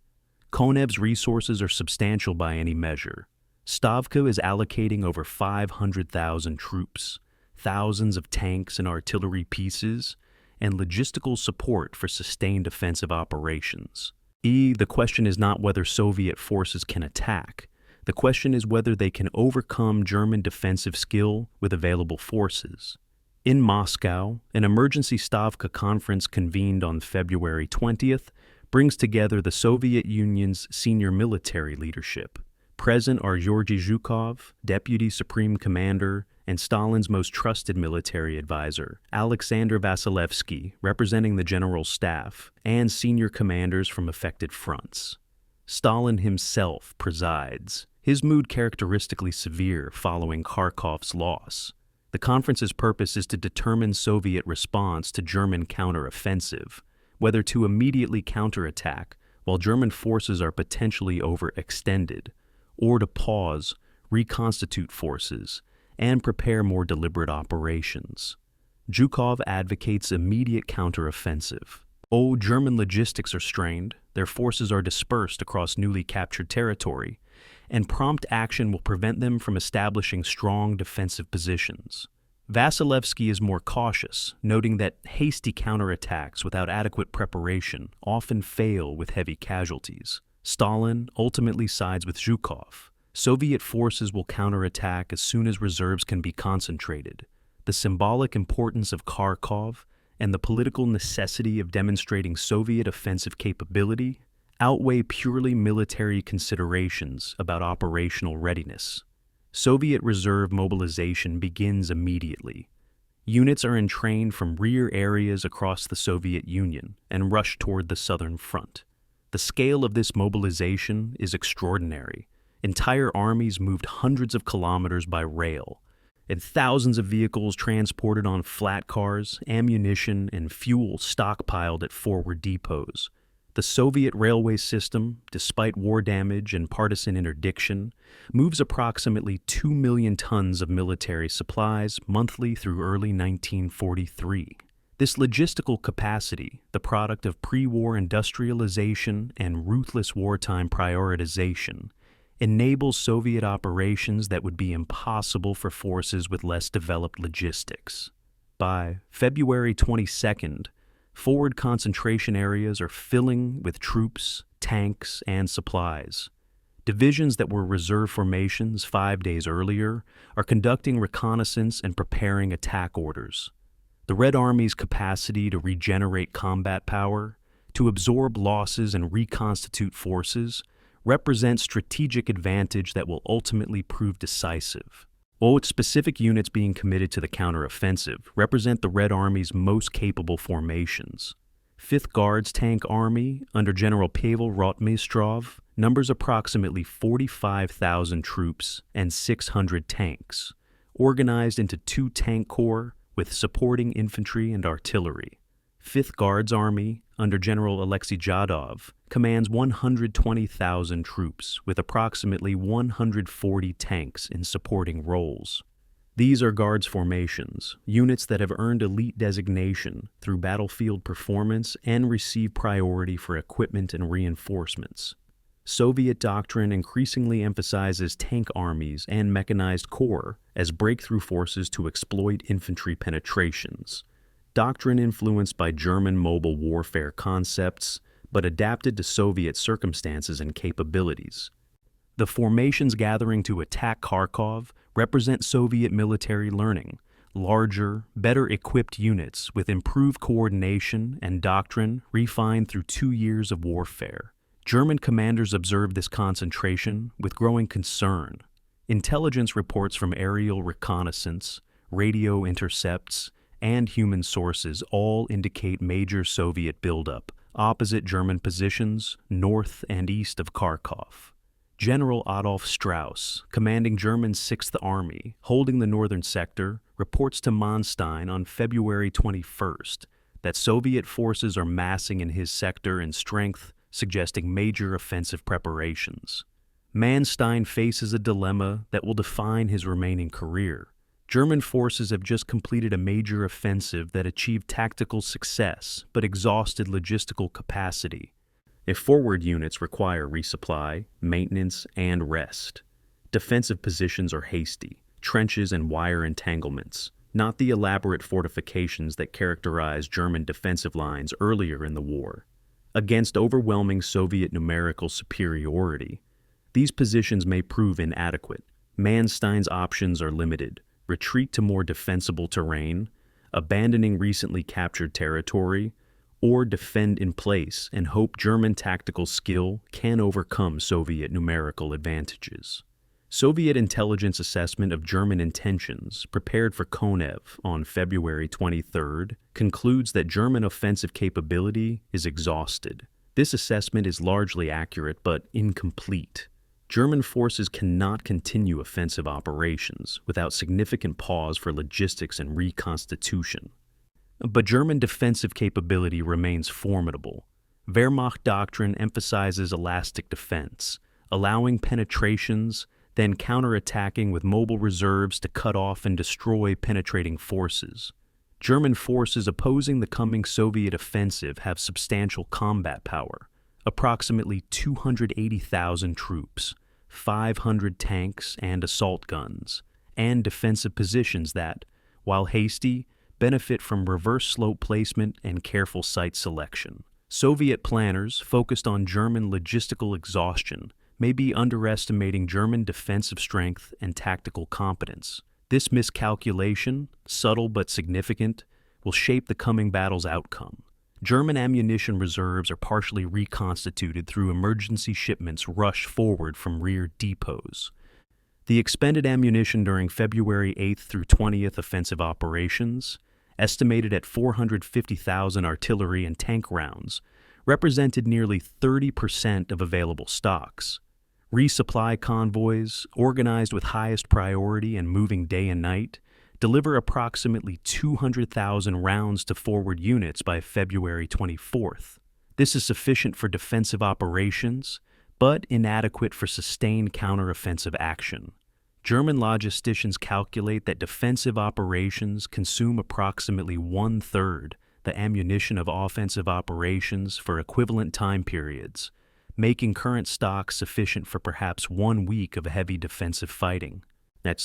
Konev's resources are substantial by any measure. Stavka is allocating over 500,000 troops, thousands of tanks and artillery pieces, and logistical support for sustained offensive operations. The question is not whether Soviet forces can attack. The question is whether they can overcome German defensive skill with available forces. In Moscow, an emergency Stavka conference convened on February 20th brings together the Soviet Union's senior military leadership. Present are Georgy Zhukov, Deputy Supreme Commander, and Stalin's most trusted military advisor, Alexander Vasilevsky, representing the General Staff, and senior commanders from affected fronts. Stalin himself presides, his mood characteristically severe following Kharkov's loss. The conference's purpose is to determine Soviet response to German counteroffensive, whether to immediately counterattack while German forces are potentially overextended, or to pause, reconstitute forces, and prepare more deliberate operations. Zhukov advocates immediate counteroffensive. German logistics are strained, their forces are dispersed across newly captured territory, and prompt action will prevent them from establishing strong defensive positions. Vasilevsky is more cautious, noting that hasty counterattacks without adequate preparation often fail with heavy casualties. Stalin ultimately sides with Zhukov. Soviet forces will counterattack as soon as reserves can be concentrated. The symbolic importance of Kharkov and the political necessity of demonstrating Soviet offensive capability outweigh purely military considerations about operational readiness. Soviet reserve mobilization begins immediately. Units are entrained from rear areas across the Soviet Union and rush toward the southern front. The scale of this mobilization is extraordinary. Entire armies moved hundreds of kilometers by rail, and thousands of vehicles transported on flat cars, ammunition, and fuel stockpiled at forward depots. The Soviet railway system, despite war damage and partisan interdiction, moves approximately 2 million tons of military supplies monthly through early 1943. This logistical capacity, the product of pre-war industrialization and ruthless wartime prioritization, enables Soviet operations that would be impossible for forces with less developed logistics. By February 22nd, forward concentration areas are filling with troops, tanks, and supplies. Divisions that were reserve formations 5 days earlier are conducting reconnaissance and preparing attack orders. The Red Army's capacity to regenerate combat power, to absorb losses and reconstitute forces, represents strategic advantage that will ultimately prove decisive. While its specific units being committed to the counteroffensive represent the Red Army's most capable formations. 5th Guards Tank Army, under General Pavel Rotmistrov, numbers approximately 45,000 troops and 600 tanks, organized into 2 tank corps with supporting infantry and artillery. 5th Guards Army, under General Alexei Jadov, commands 120,000 troops with approximately 140 tanks in supporting roles. These are Guards formations, units that have earned elite designation through battlefield performance and receive priority for equipment and reinforcements. Soviet doctrine increasingly emphasizes tank armies and mechanized corps as breakthrough forces to exploit infantry penetrations. Doctrine influenced by German mobile warfare concepts, but adapted to Soviet circumstances and capabilities. The formations gathering to attack Kharkov represent Soviet military learning, larger, better equipped units with improved coordination and doctrine refined through 2 years of warfare. German commanders observed this concentration with growing concern. Intelligence reports from aerial reconnaissance, radio intercepts, and human sources all indicate major Soviet buildup opposite German positions north and east of Kharkov. General Adolf Strauss, commanding German's 6th Army, holding the northern sector, reports to Manstein on February 21st that Soviet forces are massing in his sector in strength, suggesting major offensive preparations. Manstein faces a dilemma that will define his remaining career. German forces have just completed a major offensive that achieved tactical success but exhausted logistical capacity. If forward units require resupply, maintenance, and rest, defensive positions are hasty, trenches and wire entanglements, not the elaborate fortifications that characterized German defensive lines earlier in the war. Against overwhelming Soviet numerical superiority, these positions may prove inadequate. Manstein's options are limited: retreat to more defensible terrain, abandoning recently captured territory, or defend in place and hope German tactical skill can overcome Soviet numerical advantages. Soviet intelligence assessment of German intentions, prepared for Konev on February 23rd, concludes that German offensive capability is exhausted. This assessment is largely accurate but incomplete. German forces cannot continue offensive operations without significant pause for logistics and reconstitution. But German defensive capability remains formidable. Wehrmacht doctrine emphasizes elastic defense, allowing penetrations, then counterattacking with mobile reserves to cut off and destroy penetrating forces. German forces opposing the coming Soviet offensive have substantial combat power, approximately 280,000 troops, 500 tanks and assault guns, and defensive positions that, while hasty, benefit from reverse slope placement and careful site selection. Soviet planners focused on German logistical exhaustion may be underestimating German defensive strength and tactical competence. This miscalculation, subtle but significant, will shape the coming battle's outcome. German ammunition reserves are partially reconstituted through emergency shipments rushed forward from rear depots. The expended ammunition during February 8th through 20th offensive operations, estimated at 450,000 artillery and tank rounds, represented nearly 30% of available stocks. Resupply convoys, organized with highest priority and moving day and night, deliver approximately 200,000 rounds to forward units by February 24th. This is sufficient for defensive operations, but inadequate for sustained counteroffensive action. German logisticians calculate that defensive operations consume approximately one-third the ammunition of offensive operations for equivalent time periods, making current stocks sufficient for perhaps 1 week of heavy defensive fighting.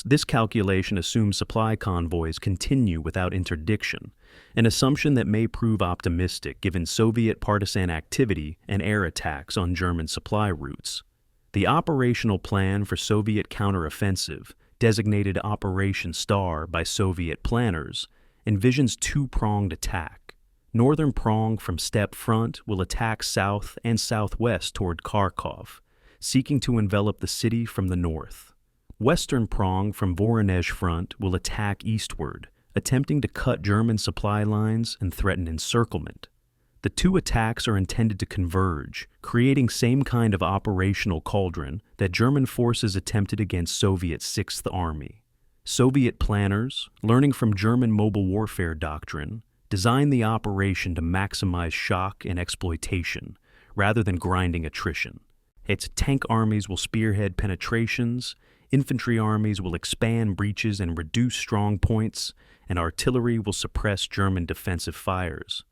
This calculation assumes supply convoys continue without interdiction, an assumption that may prove optimistic given Soviet partisan activity and air attacks on German supply routes. The operational plan for Soviet counteroffensive, designated Operation Star by Soviet planners, envisions two-pronged attack. Northern prong from Steppe front will attack south and southwest toward Kharkov, seeking to envelop the city from the north. Western prong from Voronezh front will attack eastward, attempting to cut German supply lines and threaten encirclement. The two attacks are intended to converge, creating same kind of operational cauldron that German forces attempted against Soviet Sixth Army. Soviet planners, learning from German mobile warfare doctrine, designed the operation to maximize shock and exploitation, rather than grinding attrition. Its tank armies will spearhead penetrations, infantry armies will expand breaches and reduce strong points, and artillery will suppress German defensive fires.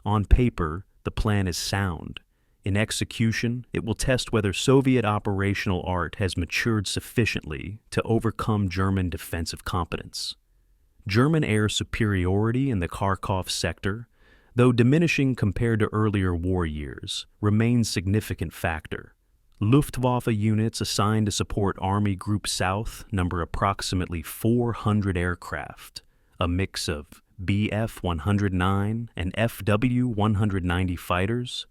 On paper, the plan is sound. In execution, it will test whether Soviet operational art has matured sufficiently to overcome German defensive competence. German air superiority in the Kharkov sector, though diminishing compared to earlier war years, remains a significant factor. Luftwaffe units assigned to support Army Group South number approximately 400 aircraft, a mix of Bf-109 and Fw-190 fighters,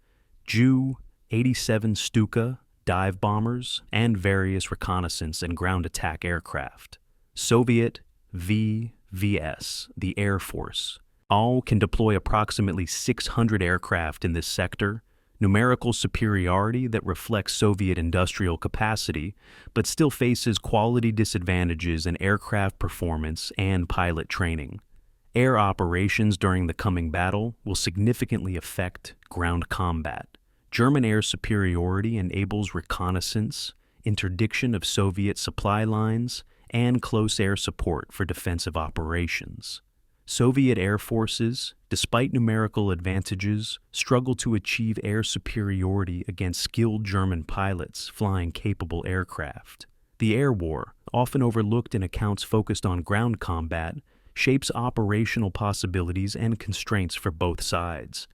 Ju-87 Stuka dive bombers, and various reconnaissance and ground attack aircraft. Soviet VVS, the Air Force, all can deploy approximately 600 aircraft in this sector, numerical superiority that reflects Soviet industrial capacity, but still faces quality disadvantages in aircraft performance and pilot training. Air operations during the coming battle will significantly affect ground combat. German air superiority enables reconnaissance, interdiction of Soviet supply lines, and close air support for defensive operations. Soviet air forces, despite numerical advantages, struggle to achieve air superiority against skilled German pilots flying capable aircraft. The air war, often overlooked in accounts focused on ground combat, shapes operational possibilities and constraints for both sides.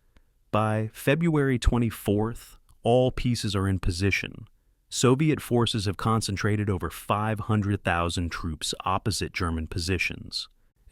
By February 24th, all pieces are in position. Soviet forces have concentrated over 500,000 troops opposite German positions.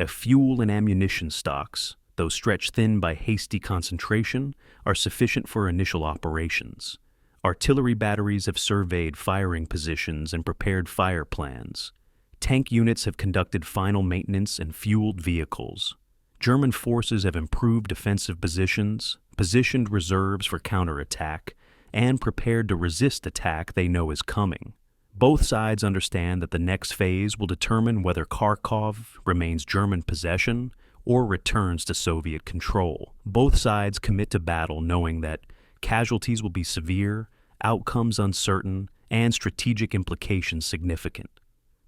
Fuel and ammunition stocks, though stretched thin by hasty concentration, are sufficient for initial operations. Artillery batteries have surveyed firing positions and prepared fire plans. Tank units have conducted final maintenance and fueled vehicles. German forces have improved defensive positions, positioned reserves for counterattack, and prepared to resist attack they know is coming. Both sides understand that the next phase will determine whether Kharkov remains German possession or returns to Soviet control. Both sides commit to battle knowing that casualties will be severe, outcomes uncertain, and strategic implications significant.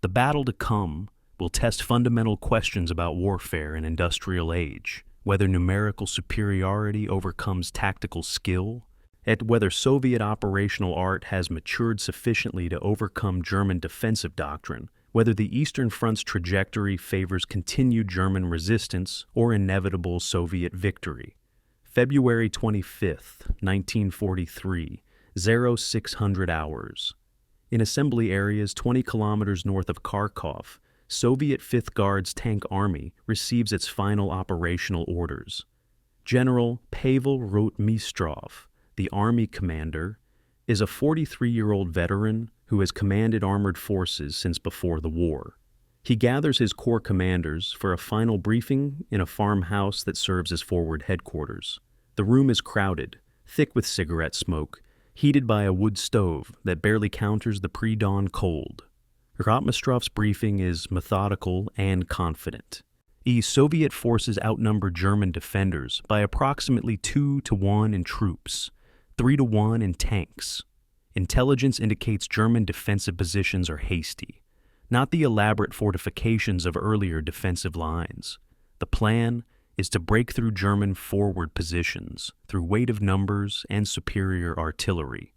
The battle to come, will test fundamental questions about warfare and industrial age, whether numerical superiority overcomes tactical skill, and whether Soviet operational art has matured sufficiently to overcome German defensive doctrine, whether the Eastern Front's trajectory favors continued German resistance or inevitable Soviet victory. February 25, 1943, 0600 hours. In assembly areas 20 kilometers north of Kharkov, Soviet 5th Guards Tank Army receives its final operational orders. General Pavel Rotmistrov, the Army commander, is a 43-year-old veteran who has commanded armored forces since before the war. He gathers his corps commanders for a final briefing in a farmhouse that serves as forward headquarters. The room is crowded, thick with cigarette smoke, heated by a wood stove that barely counters the pre-dawn cold. Rotmistrov's briefing is methodical and confident. Soviet forces outnumber German defenders by approximately 2-1 in troops, 3-1 in tanks. Intelligence indicates German defensive positions are hasty, not the elaborate fortifications of earlier defensive lines. The plan is to break through German forward positions through weight of numbers and superior artillery,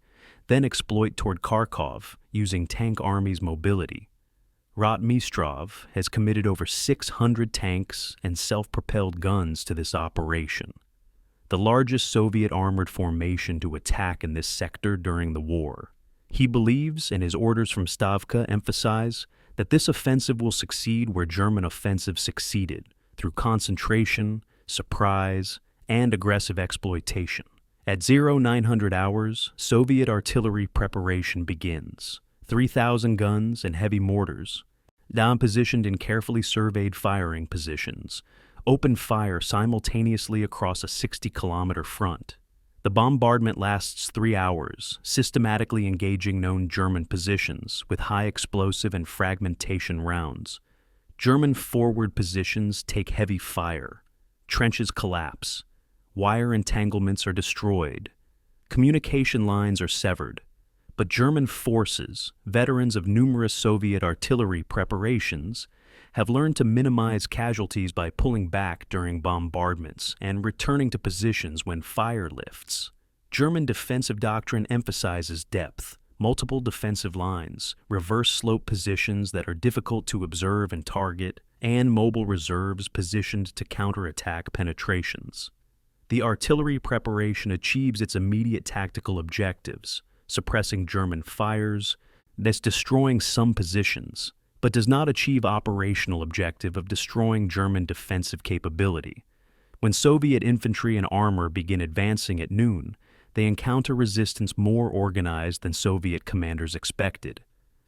then exploit toward Kharkov using tank army's mobility. Rotmistrov has committed over 600 tanks and self-propelled guns to this operation, the largest Soviet armored formation to attack in this sector during the war. He believes, and his orders from Stavka emphasize, that this offensive will succeed where German offensive succeeded, through concentration, surprise, and aggressive exploitation. At 0900 hours, Soviet artillery preparation begins. 3,000 guns and heavy mortars, down positioned in carefully surveyed firing positions, open fire simultaneously across a 60-kilometer front. The bombardment lasts 3 hours, systematically engaging known German positions with high explosive and fragmentation rounds. German forward positions take heavy fire. Trenches collapse. Wire entanglements are destroyed. Communication lines are severed. But German forces, veterans of numerous Soviet artillery preparations, have learned to minimize casualties by pulling back during bombardments and returning to positions when fire lifts. German defensive doctrine emphasizes depth, multiple defensive lines, reverse slope positions that are difficult to observe and target, and mobile reserves positioned to counterattack penetrations. The artillery preparation achieves its immediate tactical objectives, suppressing German fires, thus destroying some positions, but does not achieve operational objective of destroying German defensive capability. When Soviet infantry and armor begin advancing at noon, they encounter resistance more organized than Soviet commanders expected.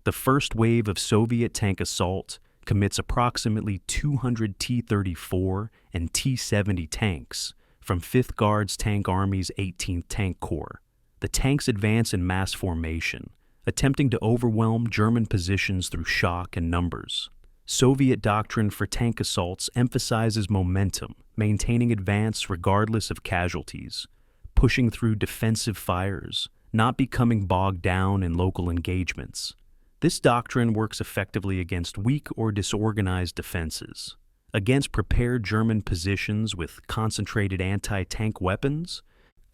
The first wave of Soviet tank assault commits approximately 200 T-34 and T-70 tanks from 5th Guards Tank Army's 18th Tank Corps. The tanks advance in mass formation, attempting to overwhelm German positions through shock and numbers. Soviet doctrine for tank assaults emphasizes momentum, maintaining advance regardless of casualties, pushing through defensive fires, not becoming bogged down in local engagements. This doctrine works effectively against weak or disorganized defenses. Against prepared German positions with concentrated anti-tank weapons,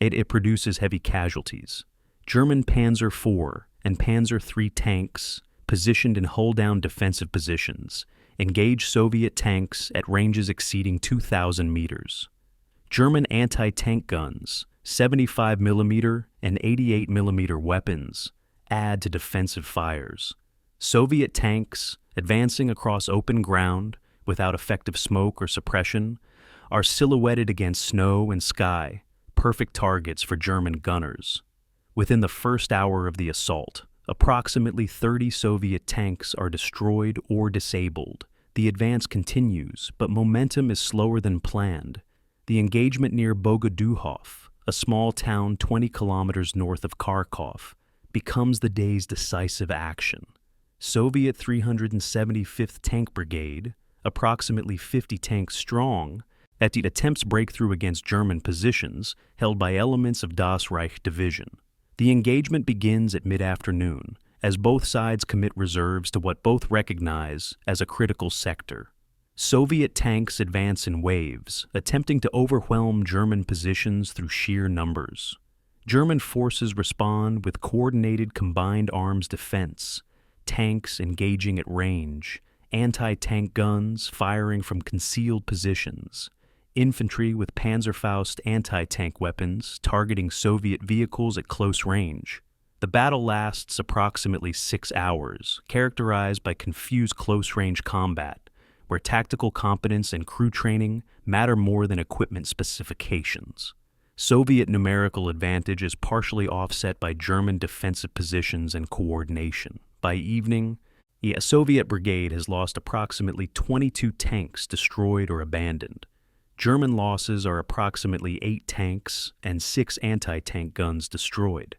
it produces heavy casualties. German Panzer IV and Panzer III tanks, positioned in hull-down defensive positions, engage Soviet tanks at ranges exceeding 2,000 meters. German anti-tank guns, 75mm and 88mm weapons, add to defensive fires. Soviet tanks, advancing across open ground without effective smoke or suppression, are silhouetted against snow and sky, perfect targets for German gunners. Within the first hour of the assault, approximately 30 Soviet tanks are destroyed or disabled. The advance continues, but momentum is slower than planned. The engagement near Bogoduhov, a small town 20 kilometers north of Kharkov, becomes the day's decisive action. Soviet 375th Tank Brigade, approximately 50 tanks strong, attempts breakthrough against German positions held by elements of Das Reich Division. The engagement begins at mid-afternoon, as both sides commit reserves to what both recognize as a critical sector. Soviet tanks advance in waves, attempting to overwhelm German positions through sheer numbers. German forces respond with coordinated combined arms defense, tanks engaging at range, anti-tank guns firing from concealed positions, infantry with Panzerfaust anti-tank weapons targeting Soviet vehicles at close range. The battle lasts approximately 6 hours, characterized by confused close-range combat, where tactical competence and crew training matter more than equipment specifications. Soviet numerical advantage is partially offset by German defensive positions and coordination. By evening, a Soviet brigade has lost approximately 22 tanks destroyed or abandoned. German losses are approximately 8 tanks and 6 anti-tank guns destroyed.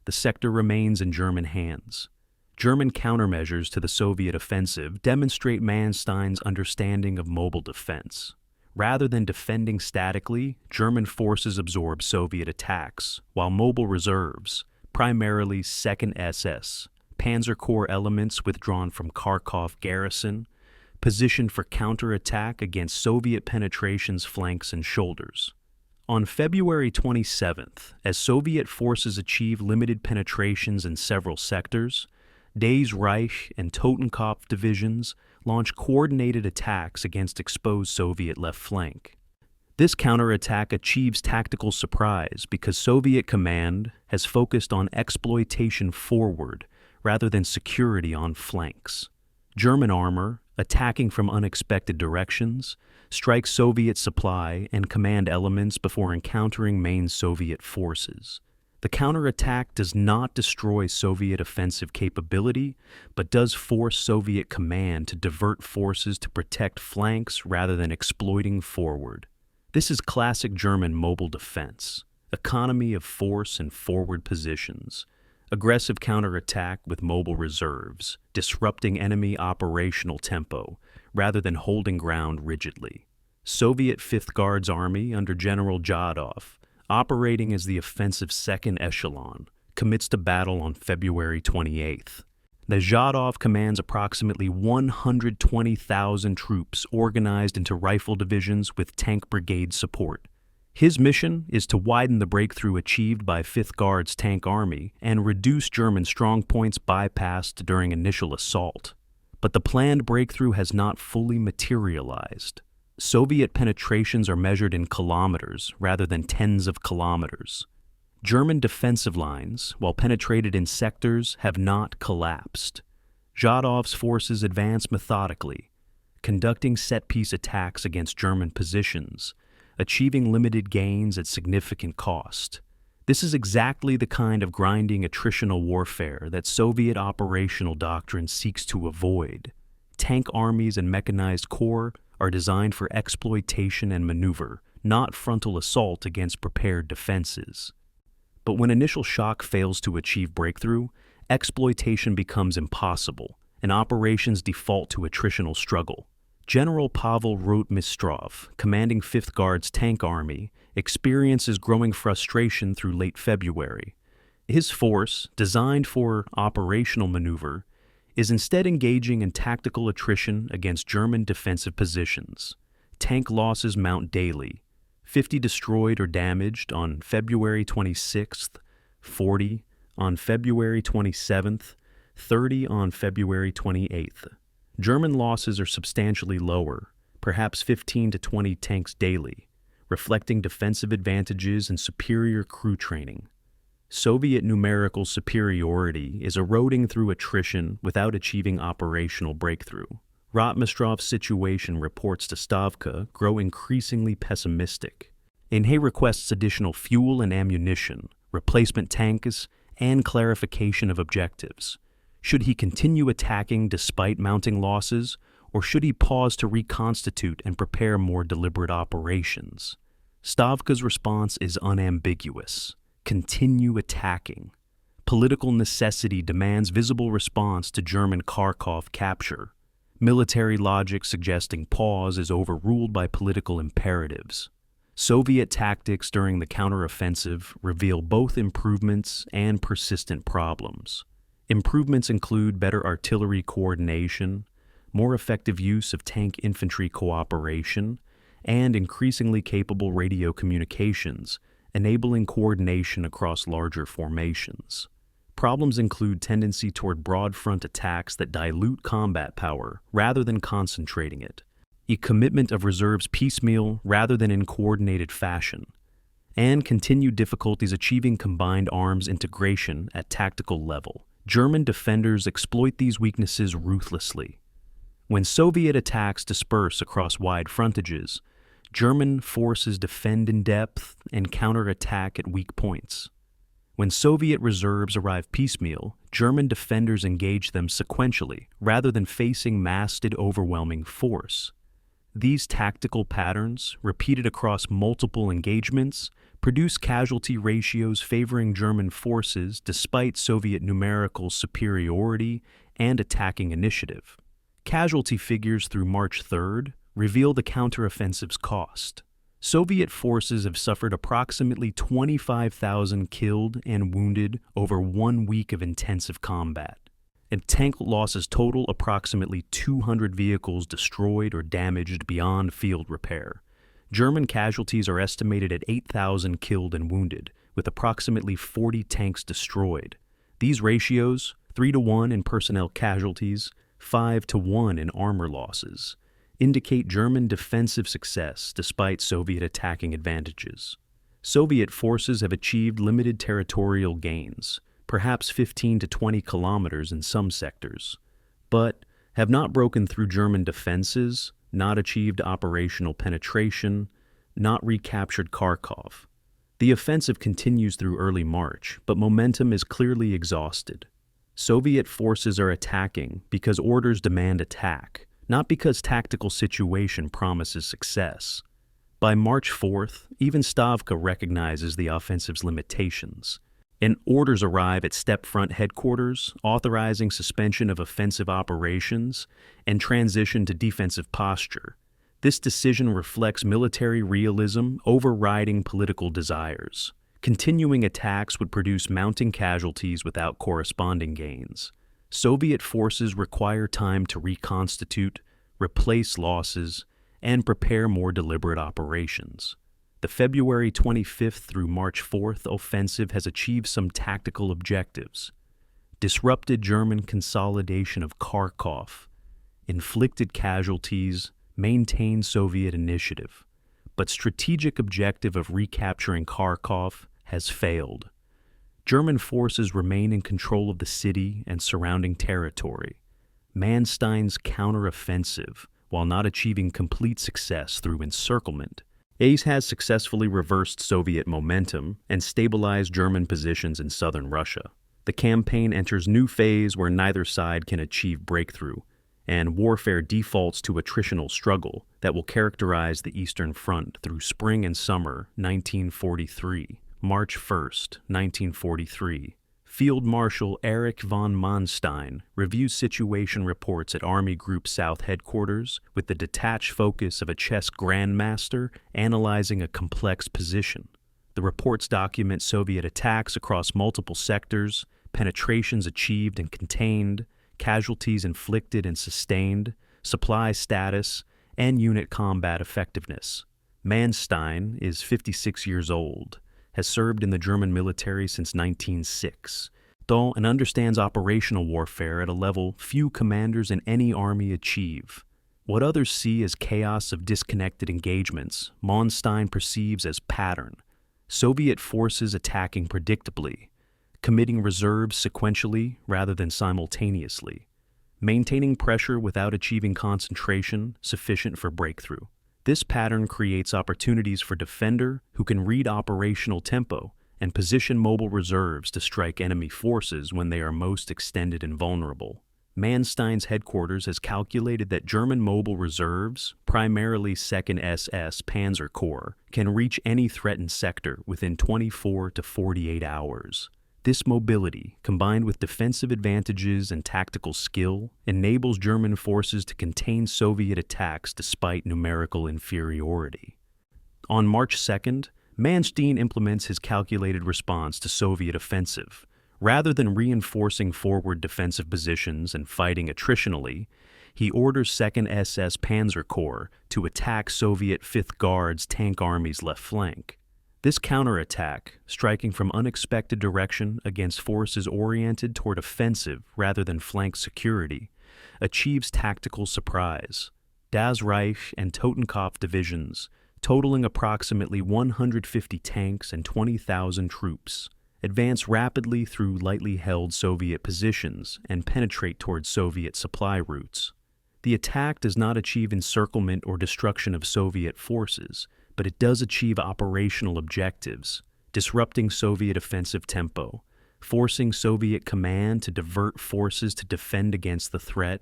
The sector remains in German hands. German countermeasures to the Soviet offensive demonstrate Manstein's understanding of mobile defense. Rather than defending statically, German forces absorb Soviet attacks, while mobile reserves, primarily 2nd SS, Panzer Corps elements withdrawn from Kharkov garrison, positioned for counterattack against Soviet penetration's flanks and shoulders. On February 27th, as Soviet forces achieve limited penetrations in several sectors, Day's Reich and Totenkopf divisions launch coordinated attacks against exposed Soviet left flank. This counterattack achieves tactical surprise because Soviet command has focused on exploitation forward rather than security on flanks. German armor, attacking from unexpected directions, strikes Soviet supply and command elements before encountering main Soviet forces. The counterattack does not destroy Soviet offensive capability, but does force Soviet command to divert forces to protect flanks rather than exploiting forward. This is classic German mobile defense, economy of force and forward positions, aggressive counterattack with mobile reserves, disrupting enemy operational tempo rather than holding ground rigidly. Soviet 5th Guards Army under General Jadov, operating as the offensive second echelon, commits to battle on February 28th. The Jadov commands approximately 120,000 troops organized into rifle divisions with tank brigade support. His mission is to widen the breakthrough achieved by 5th Guards Tank Army and reduce German strongpoints bypassed during initial assault. But the planned breakthrough has not fully materialized. Soviet penetrations are measured in kilometers rather than tens of kilometers. German defensive lines, while penetrated in sectors, have not collapsed. Jadov's forces advance methodically, conducting set-piece attacks against German positions, achieving limited gains at significant cost. This is exactly the kind of grinding attritional warfare that Soviet operational doctrine seeks to avoid. Tank armies and mechanized corps are designed for exploitation and maneuver, not frontal assault against prepared defenses. But when initial shock fails to achieve breakthrough, exploitation becomes impossible, and operations default to attritional struggle. General Pavel Rotmistrov, commanding 5th Guards Tank Army, experiences growing frustration through late February. His force, designed for operational maneuver, is instead engaging in tactical attrition against German defensive positions. Tank losses mount daily, 50 destroyed or damaged on February 26th, 40 on February 27th, 30 on February 28th. German losses are substantially lower, perhaps 15 to 20 tanks daily, reflecting defensive advantages and superior crew training. Soviet numerical superiority is eroding through attrition without achieving operational breakthrough. Rotmistrov's situation, reports to Stavka, grow increasingly pessimistic. Inhe requests additional fuel and ammunition, replacement tanks, and clarification of objectives. Should he continue attacking despite mounting losses, or should he pause to reconstitute and prepare more deliberate operations? Stavka's response is unambiguous. Continue attacking. Political necessity demands visible response to German Kharkov capture. Military logic suggesting pause is overruled by political imperatives. Soviet tactics during the counteroffensive reveal both improvements and persistent problems. Improvements include better artillery coordination, more effective use of tank-infantry cooperation, and increasingly capable radio communications, enabling coordination across larger formations. Problems include tendency toward broad front attacks that dilute combat power rather than concentrating it, a commitment of reserves piecemeal rather than in coordinated fashion, and continued difficulties achieving combined arms integration at tactical level. German defenders exploit these weaknesses ruthlessly. When Soviet attacks disperse across wide frontages, German forces defend in depth and counterattack at weak points. When Soviet reserves arrive piecemeal, German defenders engage them sequentially rather than facing massed overwhelming force. These tactical patterns, repeated across multiple engagements, produce casualty ratios favoring German forces despite Soviet numerical superiority and attacking initiative. Casualty figures through March 3rd reveal the counteroffensive's cost. Soviet forces have suffered approximately 25,000 killed and wounded over 1 week of intensive combat, and tank losses total approximately 200 vehicles destroyed or damaged beyond field repair. German casualties are estimated at 8,000 killed and wounded, with approximately 40 tanks destroyed. These ratios, 3-to-1 in personnel casualties, 5-to-1 in armor losses, indicate German defensive success despite Soviet attacking advantages. Soviet forces have achieved limited territorial gains, perhaps 15 to 20 kilometers in some sectors, but have not broken through German defenses, not achieved operational penetration, not recaptured Kharkov. The offensive continues through early March, but momentum is clearly exhausted. Soviet forces are attacking because orders demand attack, not because tactical situation promises success. By March 4th, even Stavka recognizes the offensive's limitations, and orders arrive at Steppe Front headquarters authorizing suspension of offensive operations and transition to defensive posture. This decision reflects military realism overriding political desires. Continuing attacks would produce mounting casualties without corresponding gains. Soviet forces require time to reconstitute, replace losses, and prepare more deliberate operations. The February 25th through March 4th offensive has achieved some tactical objectives: disrupted German consolidation of Kharkov, inflicted casualties, maintained Soviet initiative, but strategic objective of recapturing Kharkov has failed. German forces remain in control of the city and surrounding territory. Manstein's counteroffensive, while not achieving complete success through encirclement, has successfully reversed Soviet momentum and stabilized German positions in southern Russia. The campaign enters new phase where neither side can achieve breakthrough, and warfare defaults to attritional struggle that will characterize the Eastern Front through spring and summer 1943. March 1st, 1943. Field Marshal Erich von Manstein reviews situation reports at Army Group South headquarters with the detached focus of a chess grandmaster analyzing a complex position. The reports document Soviet attacks across multiple sectors, penetrations achieved and contained, casualties inflicted and sustained, supply status, and unit combat effectiveness. Manstein is 56 years old, has served in the German military since 1906, and understands operational warfare at a level few commanders in any army achieve. What others see as chaos of disconnected engagements, Manstein perceives as pattern: Soviet forces attacking predictably, committing reserves sequentially rather than simultaneously, maintaining pressure without achieving concentration sufficient for breakthrough. This pattern creates opportunities for defender who can read operational tempo and position mobile reserves to strike enemy forces when they are most extended and vulnerable. Manstein's headquarters has calculated that German mobile reserves, primarily 2nd SS Panzer Corps, can reach any threatened sector within 24 to 48 hours. This mobility, combined with defensive advantages and tactical skill, enables German forces to contain Soviet attacks despite numerical inferiority. On March 2nd, Manstein implements his calculated response to Soviet offensive, Rather than reinforcing forward defensive positions and fighting attritionally, he orders 2nd SS Panzer Corps to attack Soviet 5th Guards Tank Army's left flank. This counterattack, striking from unexpected direction against forces oriented toward offensive rather than flank security, achieves tactical surprise. Das Reich and Totenkopf divisions, totaling approximately 150 tanks and 20,000 troops, advance rapidly through lightly held Soviet positions and penetrate towards Soviet supply routes. The attack does not achieve encirclement or destruction of Soviet forces, but it does achieve operational objectives, disrupting Soviet offensive tempo, forcing Soviet command to divert forces to defend against the threat,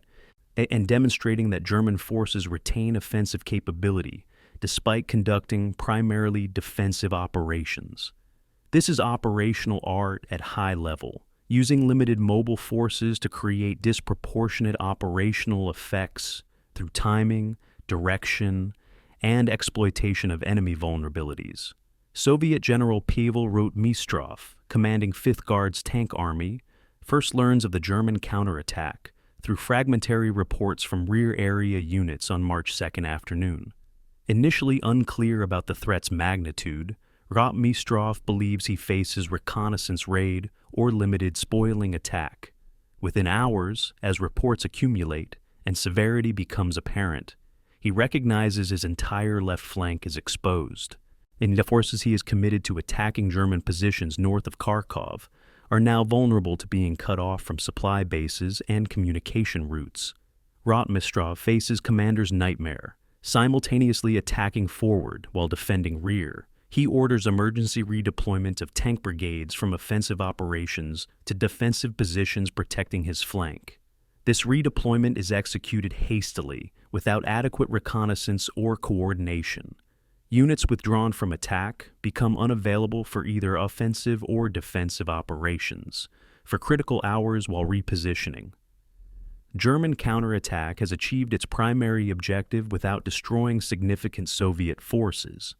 and demonstrating that German forces retain offensive capability despite conducting primarily defensive operations. This is operational art at high level, using limited mobile forces to create disproportionate operational effects through timing, direction, and exploitation of enemy vulnerabilities. Soviet General Pavel Rotmistrov, commanding 5th Guards Tank Army, first learns of the German counterattack through fragmentary reports from rear area units on March 2nd afternoon. Initially unclear about the threat's magnitude, Rotmistrov believes he faces reconnaissance raid or limited spoiling attack. Within hours, as reports accumulate and severity becomes apparent, he recognizes his entire left flank is exposed, and the forces he is committed to attacking German positions north of Kharkov are now vulnerable to being cut off from supply bases and communication routes. Rotmistrov faces commander's nightmare, simultaneously attacking forward while defending rear. He orders emergency redeployment of tank brigades from offensive operations to defensive positions protecting his flank. This redeployment is executed hastily, without adequate reconnaissance or coordination. Units withdrawn from attack become unavailable for either offensive or defensive operations, for critical hours while repositioning. German counterattack has achieved its primary objective without destroying significant Soviet forces.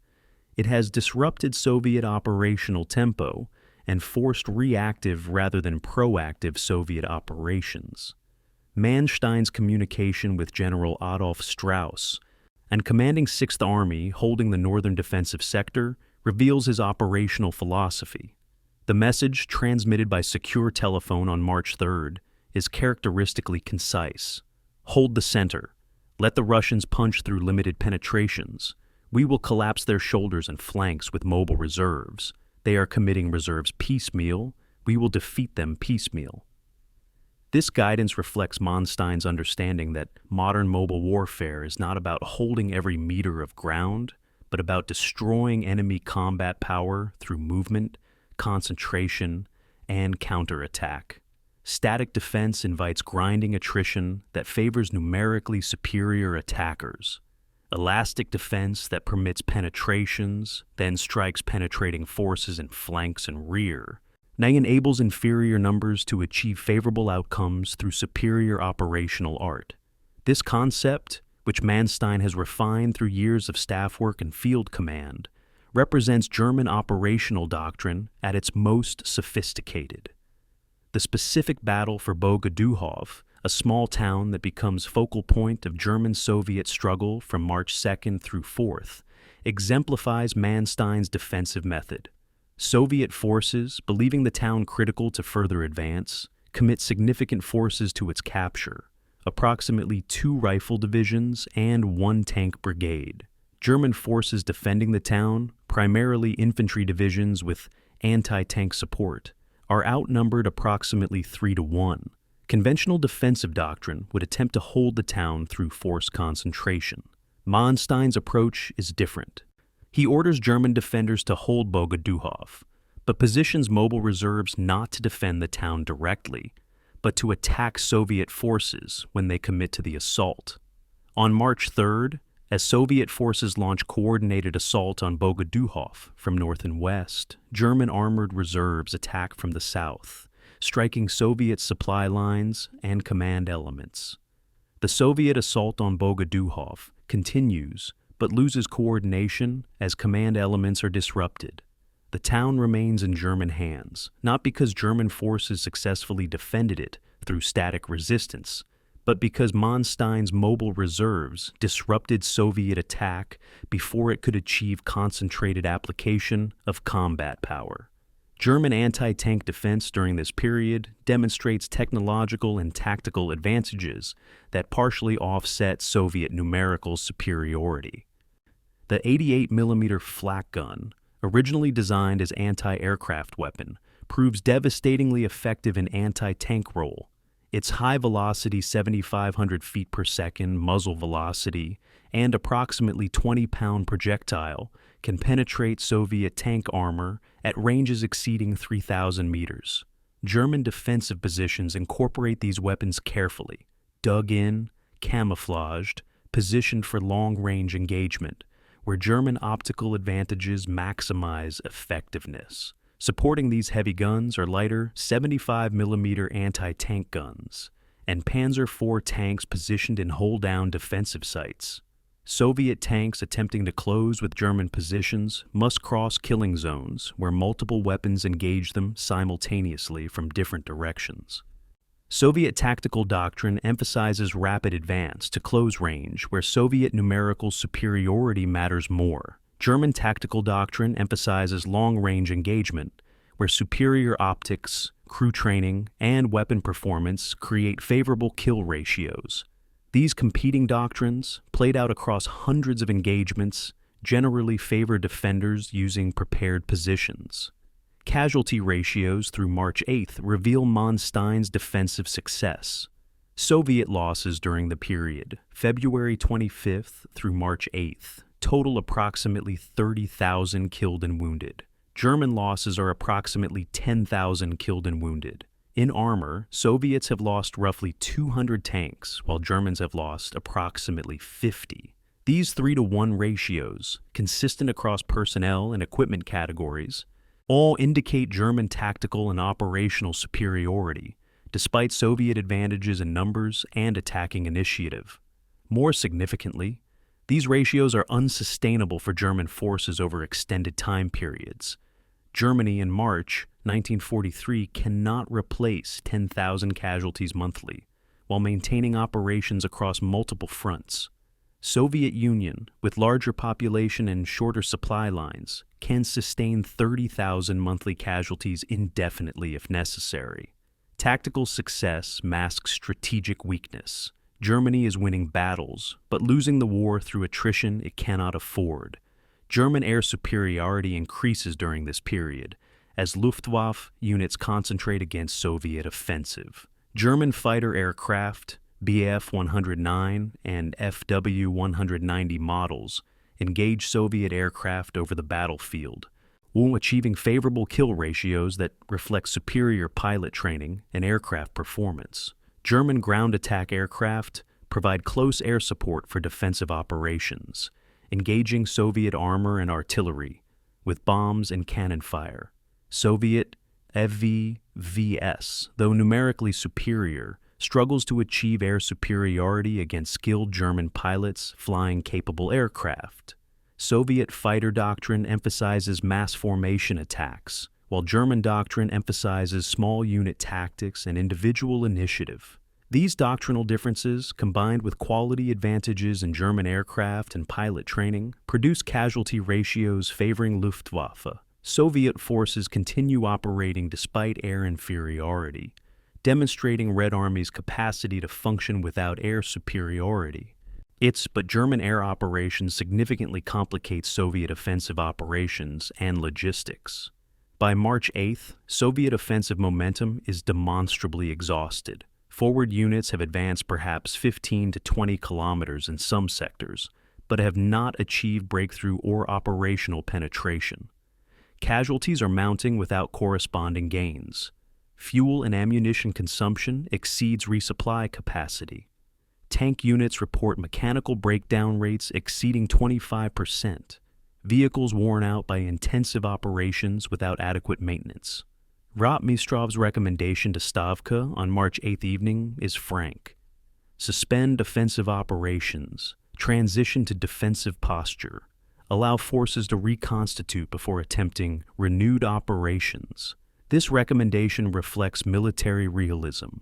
It has disrupted Soviet operational tempo and forced reactive rather than proactive Soviet operations. Manstein's communication with General Adolf Strauss and commanding 6th Army holding the northern defensive sector reveals his operational philosophy. The message, transmitted by secure telephone on March 3rd, is characteristically concise. Hold the center. Let the Russians punch through limited penetrations. We will collapse their shoulders and flanks with mobile reserves. They are committing reserves piecemeal. We will defeat them piecemeal. This guidance reflects Manstein's understanding that modern mobile warfare is not about holding every meter of ground, but about destroying enemy combat power through movement, concentration, and counterattack. Static defense invites grinding attrition that favors numerically superior attackers. Elastic defense that permits penetrations, then strikes penetrating forces in flanks and rear, now enables inferior numbers to achieve favorable outcomes through superior operational art. This concept, which Manstein has refined through years of staff work and field command, represents German operational doctrine at its most sophisticated. The specific battle for Bogoduhov, a small town that becomes focal point of German-Soviet struggle from March 2nd through 4th, exemplifies Manstein's defensive method. Soviet forces, believing the town critical to further advance, commit significant forces to its capture, approximately 2 rifle divisions and 1 tank brigade. German forces defending the town, primarily infantry divisions with anti-tank support, are outnumbered approximately 3-1. Conventional defensive doctrine would attempt to hold the town through force concentration. Manstein's approach is different. He orders German defenders to hold Bogoduhov, but positions mobile reserves not to defend the town directly, but to attack Soviet forces when they commit to the assault. On March 3rd, as Soviet forces launch coordinated assault on Bogoduhov from north and west, German armored reserves attack from the south, striking Soviet supply lines and command elements. The Soviet assault on Bogoduhov continues, but loses coordination as command elements are disrupted. The town remains in German hands, not because German forces successfully defended it through static resistance, but because Manstein's mobile reserves disrupted Soviet attack before it could achieve concentrated application of combat power. German anti-tank defense during this period demonstrates technological and tactical advantages that partially offset Soviet numerical superiority. The 88mm flak gun, originally designed as anti-aircraft weapon, proves devastatingly effective in anti-tank role. Its high-velocity 7,500 feet per second muzzle velocity and approximately 20-pound projectile can penetrate Soviet tank armor at ranges exceeding 3,000 meters. German defensive positions incorporate these weapons carefully, dug in, camouflaged, positioned for long-range engagement, where German optical advantages maximize effectiveness. Supporting these heavy guns are lighter 75mm anti-tank guns and Panzer IV tanks positioned in hold-down defensive sites. Soviet tanks attempting to close with German positions must cross killing zones where multiple weapons engage them simultaneously from different directions. Soviet tactical doctrine emphasizes rapid advance to close range where Soviet numerical superiority matters more. German tactical doctrine emphasizes long-range engagement where superior optics, crew training, and weapon performance create favorable kill ratios. These competing doctrines, played out across hundreds of engagements, generally favor defenders using prepared positions. Casualty ratios through March 8th reveal Manstein's defensive success. Soviet losses during the period, February 25th through March 8th, total approximately 30,000 killed and wounded. German losses are approximately 10,000 killed and wounded. In armor, Soviets have lost roughly 200 tanks, while Germans have lost approximately 50. These 3-to-1 ratios, consistent across personnel and equipment categories, all indicate German tactical and operational superiority, despite Soviet advantages in numbers and attacking initiative. More significantly, these ratios are unsustainable for German forces over extended time periods. Germany in March 1943 cannot replace 10,000 casualties monthly while maintaining operations across multiple fronts. Soviet Union, with larger population and shorter supply lines, can sustain 30,000 monthly casualties indefinitely if necessary. Tactical success masks strategic weakness. Germany is winning battles, but losing the war through attrition it cannot afford. German air superiority increases during this period, as Luftwaffe units concentrate against Soviet offensive. German fighter aircraft, Bf-109 and Fw-190 models, engage Soviet aircraft over the battlefield, while achieving favorable kill ratios that reflect superior pilot training and aircraft performance. German ground attack aircraft provide close air support for defensive operations, engaging Soviet armor and artillery with bombs and cannon fire. Soviet FVVS, though numerically superior, struggles to achieve air superiority against skilled German pilots flying capable aircraft. Soviet fighter doctrine emphasizes mass formation attacks, while German doctrine emphasizes small unit tactics and individual initiative. These doctrinal differences, combined with quality advantages in German aircraft and pilot training, produce casualty ratios favoring Luftwaffe. Soviet forces continue operating despite air inferiority, demonstrating Red Army's capacity to function without air superiority. But German air operations significantly complicate Soviet offensive operations and logistics. By March 8th, Soviet offensive momentum is demonstrably exhausted. Forward units have advanced perhaps 15 to 20 kilometers in some sectors, but have not achieved breakthrough or operational penetration. Casualties are mounting without corresponding gains. Fuel and ammunition consumption exceeds resupply capacity. Tank units report mechanical breakdown rates exceeding 25%. Vehicles worn out by intensive operations without adequate maintenance. Rotmistrov's recommendation to Stavka on March 8th evening is frank. Suspend offensive operations, transition to defensive posture, allow forces to reconstitute before attempting renewed operations. This recommendation reflects military realism,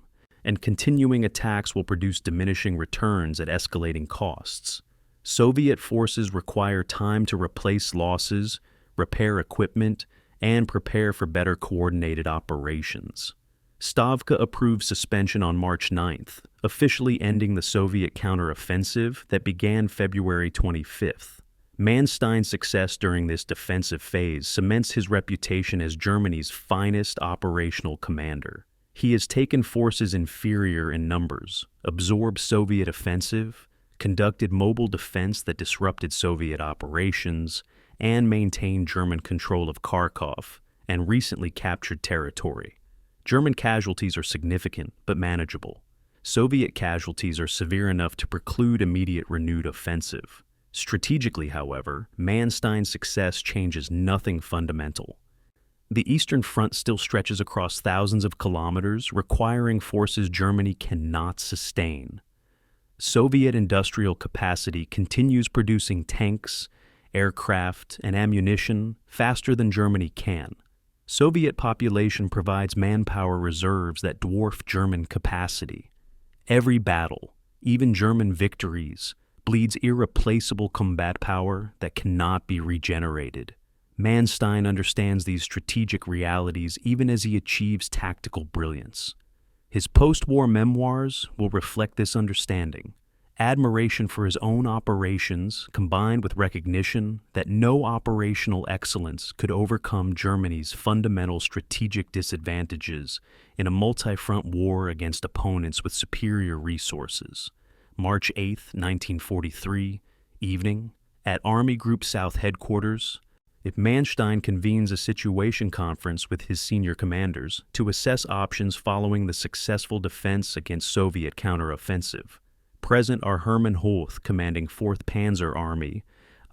and continuing attacks will produce diminishing returns at escalating costs. Soviet forces require time to replace losses, repair equipment, and prepare for better coordinated operations. Stavka approved suspension on March 9th, officially ending the Soviet counteroffensive that began February 25th. Manstein's success during this defensive phase cements his reputation as Germany's finest operational commander. He has taken forces inferior in numbers, absorbed Soviet offensive, conducted mobile defense that disrupted Soviet operations, and maintained German control of Kharkov and recently captured territory. German casualties are significant but manageable. Soviet casualties are severe enough to preclude immediate renewed offensive. Strategically, however, Manstein's success changes nothing fundamental. The Eastern Front still stretches across thousands of kilometers, requiring forces Germany cannot sustain. Soviet industrial capacity continues producing tanks, aircraft, and ammunition faster than Germany can. Soviet population provides manpower reserves that dwarf German capacity. Every battle, even German victories, bleeds irreplaceable combat power that cannot be regenerated. Manstein understands these strategic realities even as he achieves tactical brilliance. His post-war memoirs will reflect this understanding. Admiration for his own operations combined with recognition that no operational excellence could overcome Germany's fundamental strategic disadvantages in a multi-front war against opponents with superior resources. March 8, 1943, evening, at Army Group South headquarters, if Manstein convenes a situation conference with his senior commanders to assess options following the successful defense against Soviet counteroffensive. Present are Hermann Holth, commanding 4th Panzer Army,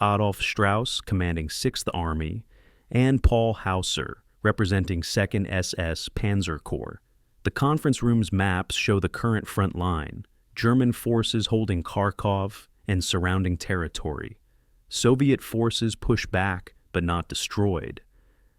Adolf Strauss, commanding 6th Army, and Paul Hauser, representing 2nd SS Panzer Corps. The conference room's maps show the current front line, German forces holding Kharkov and surrounding territory. Soviet forces push back, but not destroyed.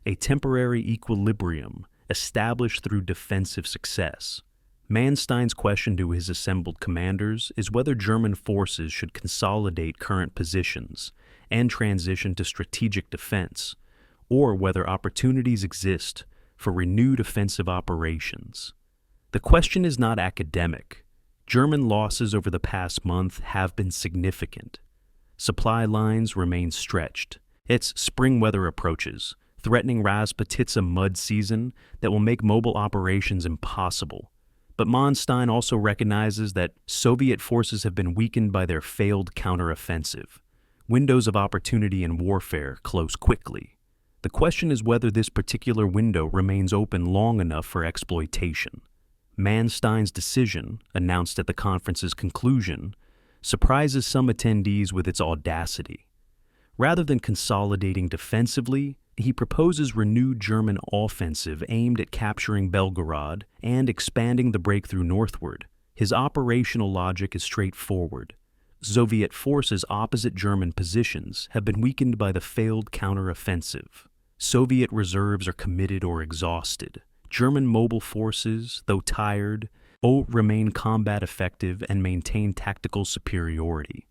A temporary equilibrium established through defensive success. Manstein's question to his assembled commanders is whether German forces should consolidate current positions and transition to strategic defense, or whether opportunities exist for renewed offensive operations. The question is not academic. German losses over the past month have been significant. Supply lines remain stretched. Its spring weather approaches, threatening Rasputitsa mud season that will make mobile operations impossible. But Manstein also recognizes that Soviet forces have been weakened by their failed counteroffensive. Windows of opportunity in warfare close quickly. The question is whether this particular window remains open long enough for exploitation. Manstein's decision, announced at the conference's conclusion, surprises some attendees with its audacity. Rather than consolidating defensively, he proposes renewed German offensive aimed at capturing Belgorod and expanding the breakthrough northward. His operational logic is straightforward. Soviet forces opposite German positions have been weakened by the failed counteroffensive. Soviet reserves are committed or exhausted. German mobile forces, though tired, remain combat effective and maintain tactical superiority.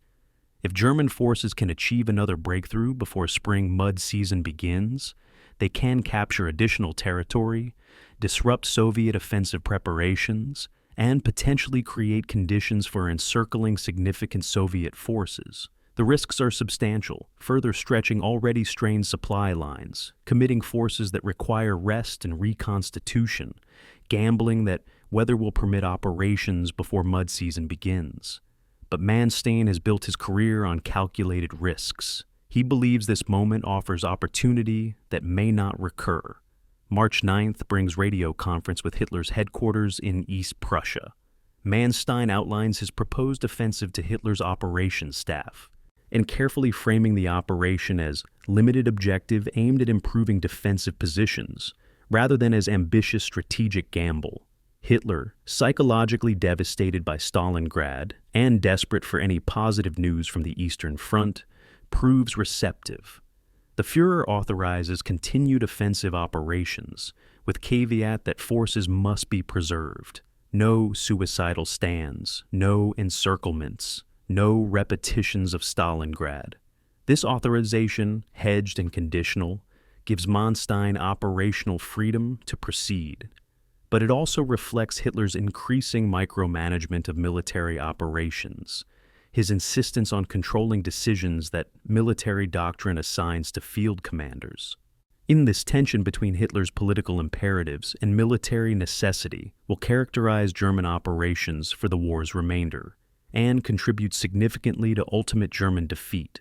If German forces can achieve another breakthrough before spring mud season begins, they can capture additional territory, disrupt Soviet offensive preparations, and potentially create conditions for encircling significant Soviet forces. The risks are substantial, further stretching already strained supply lines, committing forces that require rest and reconstitution, gambling that weather will permit operations before mud season begins. But Manstein has built his career on calculated risks. He believes this moment offers opportunity that may not recur. March 9th brings radio conference with Hitler's headquarters in East Prussia. Manstein outlines his proposed offensive to Hitler's operations staff, and carefully framing the operation as limited objective aimed at improving defensive positions, rather than as ambitious strategic gamble. Hitler, psychologically devastated by Stalingrad and desperate for any positive news from the Eastern Front, proves receptive. The Führer authorizes continued offensive operations, with caveat that forces must be preserved. No suicidal stands, no encirclements, no repetitions of Stalingrad. This authorization, hedged and conditional, gives Manstein operational freedom to proceed. But it also reflects Hitler's increasing micromanagement of military operations, his insistence on controlling decisions that military doctrine assigns to field commanders. In this tension between Hitler's political imperatives and military necessity will characterize German operations for the war's remainder, and contribute significantly to ultimate German defeat.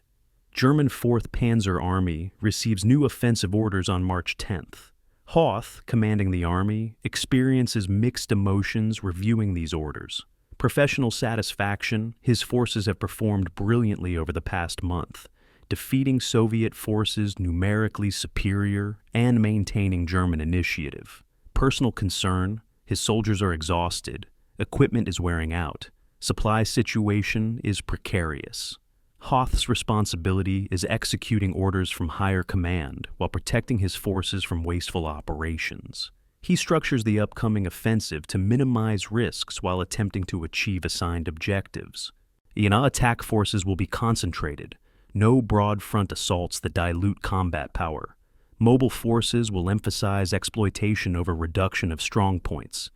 German 4th Panzer Army receives new offensive orders on March 10th. Hoth, commanding the army, experiences mixed emotions reviewing these orders. Professional satisfaction, his forces have performed brilliantly over the past month, defeating Soviet forces numerically superior and maintaining German initiative. Personal concern, his soldiers are exhausted, equipment is wearing out, supply situation is precarious. Hoth's responsibility is executing orders from higher command while protecting his forces from wasteful operations. He structures the upcoming offensive to minimize risks while attempting to achieve assigned objectives. Attack forces will be concentrated, no broad front assaults that dilute combat power. Mobile forces will emphasize exploitation over reduction of strong points.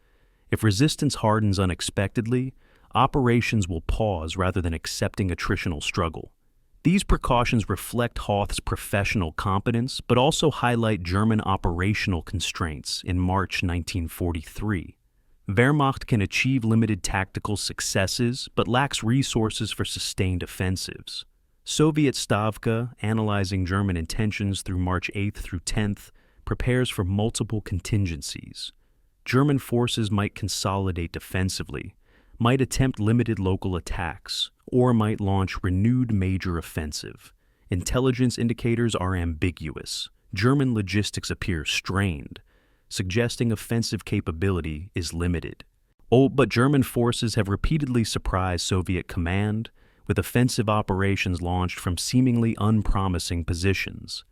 If resistance hardens unexpectedly, operations will pause rather than accepting attritional struggle. These precautions reflect Hoth's professional competence, but also highlight German operational constraints in March 1943. Wehrmacht can achieve limited tactical successes, but lacks resources for sustained offensives. Soviet Stavka, analyzing German intentions through March 8th through 10th, prepares for multiple contingencies. German forces might consolidate defensively, might attempt limited local attacks, or might launch renewed major offensive. Intelligence indicators are ambiguous. German logistics appear strained, suggesting offensive capability is limited. But German forces have repeatedly surprised Soviet command, with offensive operations launched from seemingly unpromising positions.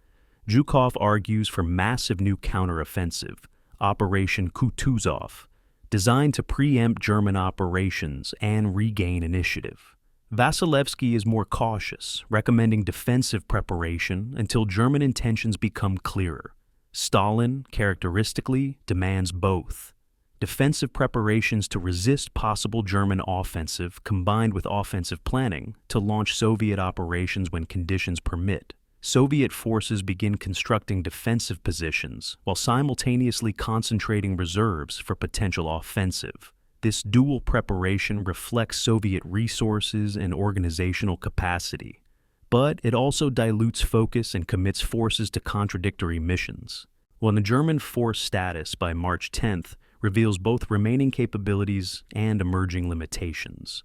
Zhukov argues for massive new counteroffensive, Operation Kutuzov, designed to preempt German operations and regain initiative. Vasilevsky is more cautious, recommending defensive preparation until German intentions become clearer. Stalin, characteristically, demands both. Defensive preparations to resist possible German offensive combined with offensive planning to launch Soviet operations when conditions permit. Soviet forces begin constructing defensive positions while simultaneously concentrating reserves for potential offensive. This dual preparation reflects Soviet resources and organizational capacity, but it also dilutes focus and commits forces to contradictory missions. While the German force status by March 10th reveals both remaining capabilities and emerging limitations.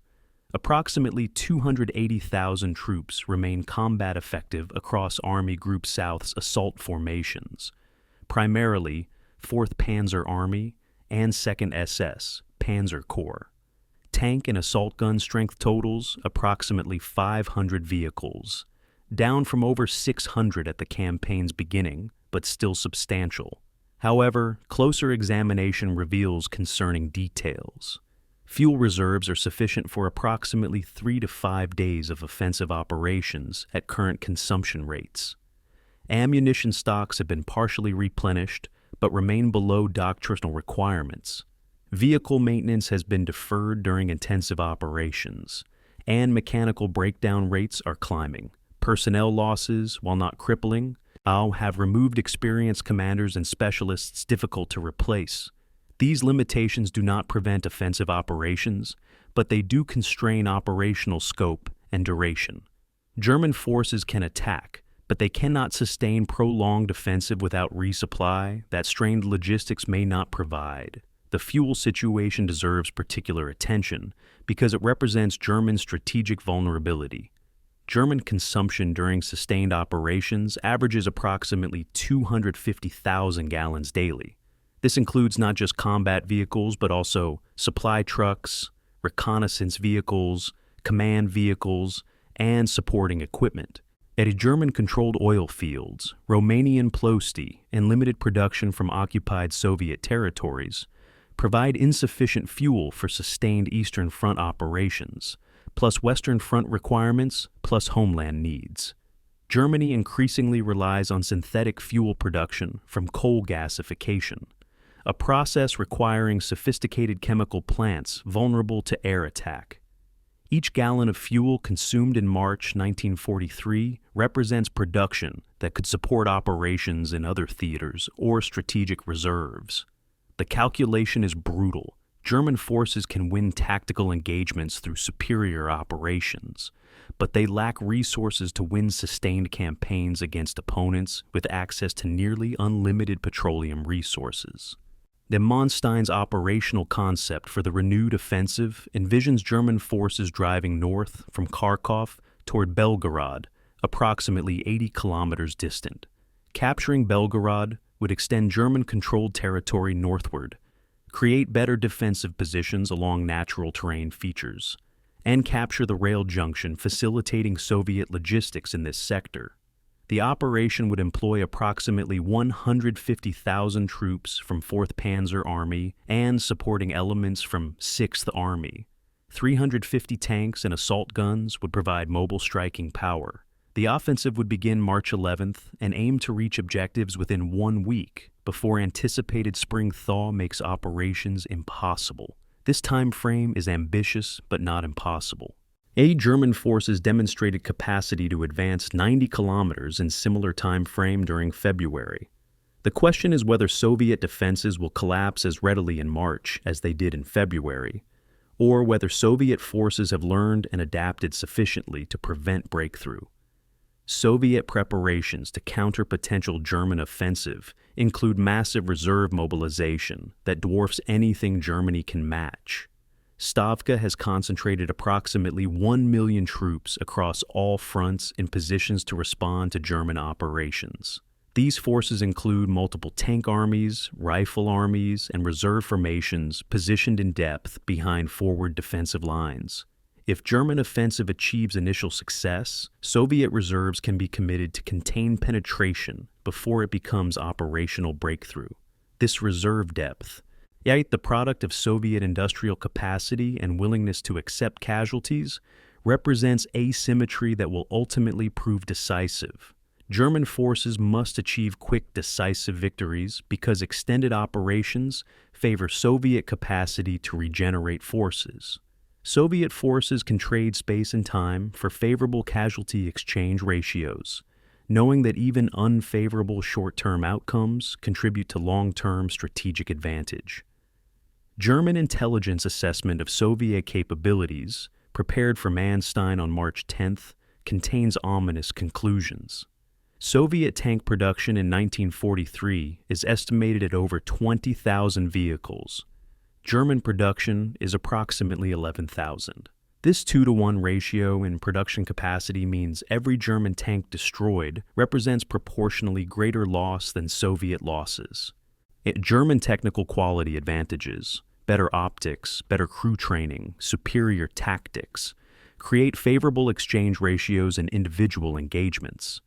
Approximately 280,000 troops remain combat effective across Army Group South's assault formations, primarily 4th Panzer Army and 2nd SS Panzer Corps. Tank and assault gun strength totals approximately 500 vehicles, down from over 600 at the campaign's beginning, but still substantial. However, closer examination reveals concerning details. Fuel reserves are sufficient for approximately 3 to 5 days of offensive operations at current consumption rates. Ammunition stocks have been partially replenished, but remain below doctrinal requirements. Vehicle maintenance has been deferred during intensive operations, and mechanical breakdown rates are climbing. Personnel losses, while not crippling, have removed experienced commanders and specialists difficult to replace. These limitations do not prevent offensive operations, but they do constrain operational scope and duration. German forces can attack, but they cannot sustain prolonged offensive without resupply that strained logistics may not provide. The fuel situation deserves particular attention because it represents German strategic vulnerability. German consumption during sustained operations averages approximately 250,000 gallons daily. This includes not just combat vehicles, but also supply trucks, reconnaissance vehicles, command vehicles, and supporting equipment. At German-controlled oil fields, Romanian plosti, and limited production from occupied Soviet territories provide insufficient fuel for sustained Eastern Front operations, plus Western Front requirements, plus homeland needs. Germany increasingly relies on synthetic fuel production from coal gasification, a process requiring sophisticated chemical plants vulnerable to air attack. Each gallon of fuel consumed in March 1943 represents production that could support operations in other theaters or strategic reserves. The calculation is brutal. German forces can win tactical engagements through superior operations, but they lack resources to win sustained campaigns against opponents with access to nearly unlimited petroleum resources. The Manstein's operational concept for the renewed offensive envisions German forces driving north from Kharkov toward Belgorod, approximately 80 kilometers distant. Capturing Belgorod would extend German-controlled territory northward, create better defensive positions along natural terrain features, and capture the rail junction facilitating Soviet logistics in this sector. The operation would employ approximately 150,000 troops from 4th Panzer Army and supporting elements from 6th Army. 350 tanks and assault guns would provide mobile striking power. The offensive would begin March 11th and aim to reach objectives within 1 week before anticipated spring thaw makes operations impossible. This time frame is ambitious but not impossible. German forces demonstrated capacity to advance 90 kilometers in similar time frame during February. The question is whether Soviet defenses will collapse as readily in March as they did in February, or whether Soviet forces have learned and adapted sufficiently to prevent breakthrough. Soviet preparations to counter potential German offensive include massive reserve mobilization that dwarfs anything Germany can match. Stavka has concentrated approximately 1 million troops across all fronts in positions to respond to German operations. These forces include multiple tank armies, rifle armies, and reserve formations positioned in depth behind forward defensive lines. If German offensive achieves initial success, Soviet reserves can be committed to contain penetration before it becomes operational breakthrough. This reserve depth, yet the product of Soviet industrial capacity and willingness to accept casualties, represents asymmetry that will ultimately prove decisive. German forces must achieve quick, decisive victories because extended operations favor Soviet capacity to regenerate forces. Soviet forces can trade space and time for favorable casualty exchange ratios, knowing that even unfavorable short-term outcomes contribute to long-term strategic advantage. German intelligence assessment of Soviet capabilities, prepared for Manstein on March 10th, contains ominous conclusions. Soviet tank production in 1943 is estimated at over 20,000 vehicles. German production is approximately 11,000. This 2-to-1 ratio in production capacity means every German tank destroyed represents proportionally greater loss than Soviet losses. German technical quality advantages, better optics, better crew training, superior tactics, create favorable exchange ratios in individual engagements.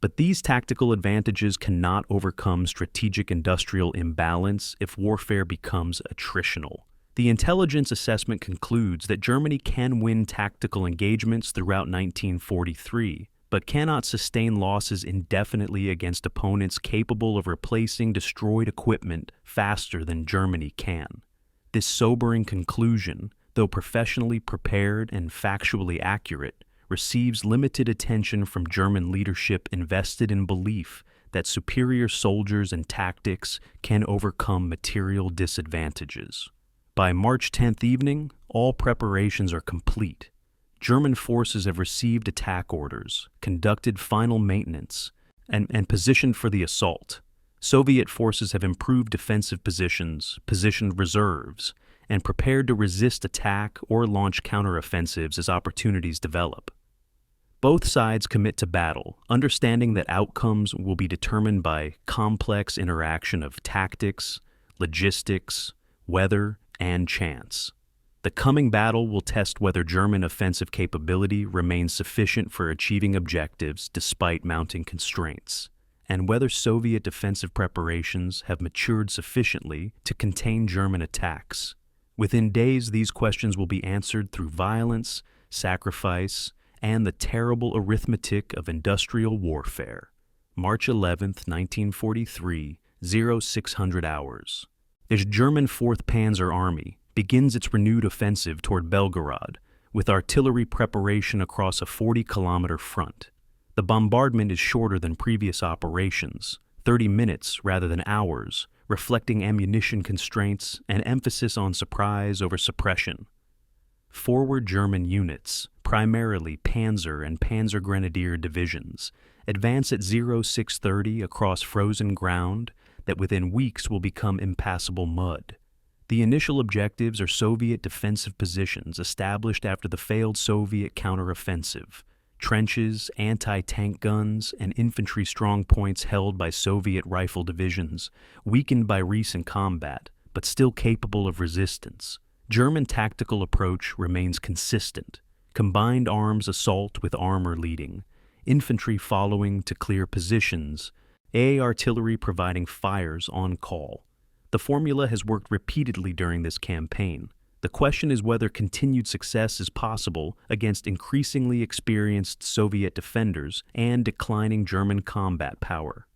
But these tactical advantages cannot overcome strategic industrial imbalance if warfare becomes attritional. The intelligence assessment concludes that Germany can win tactical engagements throughout 1943, but cannot sustain losses indefinitely against opponents capable of replacing destroyed equipment faster than Germany can. This sobering conclusion, though professionally prepared and factually accurate, receives limited attention from German leadership invested in belief that superior soldiers and tactics can overcome material disadvantages. By March 10th evening, all preparations are complete. German forces have received attack orders, conducted final maintenance, and positioned for the assault. Soviet forces have improved defensive positions, positioned reserves, and prepared to resist attack or launch counteroffensives as opportunities develop. Both sides commit to battle, understanding that outcomes will be determined by complex interaction of tactics, logistics, weather, and chance. The coming battle will test whether German offensive capability remains sufficient for achieving objectives despite mounting constraints, and whether Soviet defensive preparations have matured sufficiently to contain German attacks. Within days, these questions will be answered through violence, sacrifice, and the terrible arithmetic of industrial warfare. March 11, 1943, 0600 hours. The German 4th Panzer Army begins its renewed offensive toward Belgorod, with artillery preparation across a 40-kilometer front. The bombardment is shorter than previous operations, 30 minutes rather than hours, reflecting ammunition constraints and emphasis on surprise over suppression. Forward German units, primarily Panzer and Panzer Grenadier divisions, advance at 0630 across frozen ground that within weeks will become impassable mud. The initial objectives are Soviet defensive positions established after the failed Soviet counteroffensive, trenches, anti-tank guns, and infantry strongpoints held by Soviet rifle divisions, weakened by recent combat, but still capable of resistance. German tactical approach remains consistent: combined arms assault with armor leading, infantry following to clear positions, artillery providing fires on call. The formula has worked repeatedly during this campaign. The question is whether continued success is possible against increasingly experienced Soviet defenders and declining German combat power.